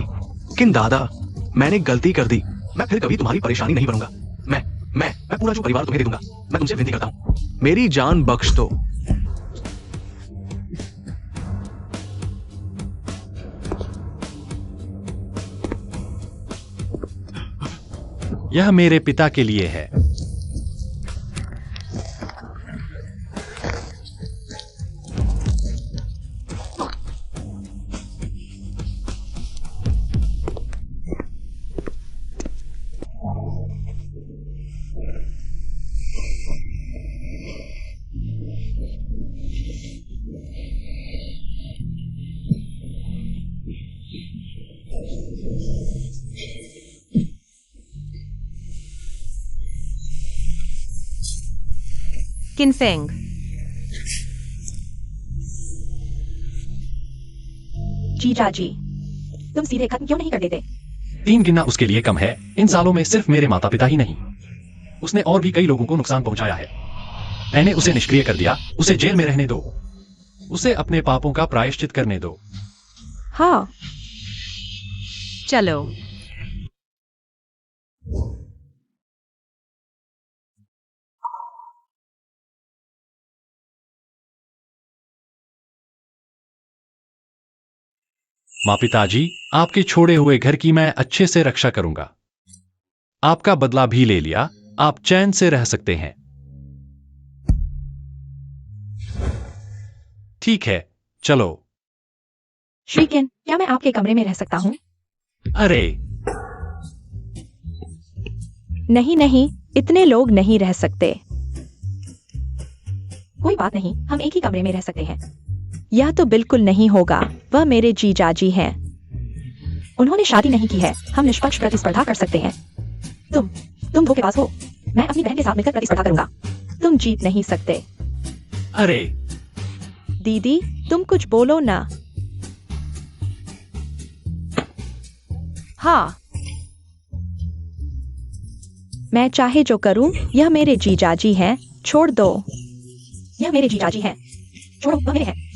किन दादा, मैंने गलती कर दी। मैं फिर कभी तुम्हारी परेशानी नहीं बनूंगा। मैं पूरा जो परिवार तुम्हें दे दूंगा। मैं तुमसे विनती करता हूं, मेरी जान बख्श दो। यह मेरे पिता के लिए है। किन फेंग, जीजा जी, तुम सीधे खत्म क्यों नहीं कर देते? 3 गिनना उसके लिए कम है। इन सालों में सिर्फ मेरे माता पिता ही नहीं, उसने और भी कई लोगों को नुकसान पहुंचाया है। मैंने उसे निष्क्रिय कर दिया। उसे जेल में रहने दो। उसे अपने पापों का प्रायश्चित करने दो। हाँ, चलो। माँ पिताजी, आपके छोड़े हुए घर की मैं अच्छे से रक्षा करूंगा। आपका बदला भी ले लिया, आप चैन से रह सकते हैं। ठीक है, चलो। श्रीकेन, क्या मैं आपके कमरे में रह सकता हूँ? अरे, नहीं नहीं, इतने लोग नहीं रह सकते। कोई बात नहीं, हम एक ही कमरे में रह सकते हैं। यह तो बिल्कुल नहीं होगा, वह मेरे जीजाजी हैं। उन्होंने शादी नहीं की है, हम निष्पक्ष प्रतिस्पर्धा कर सकते हैं। तुम धोखेबाज हो। मैं अपनी बहन के साथ मिलकर प्रतिस्पर्धा करूंगा। तुम जीत नहीं सकते। अरे, दीदी, तुम कुछ बोलो ना। हाँ, मैं चाहे जो करूं, यह मेरे जीजाजी हैं, छोड़ दो। यह मेरे जीजाजी हैं। छोड़ो, वह मेरे हैं।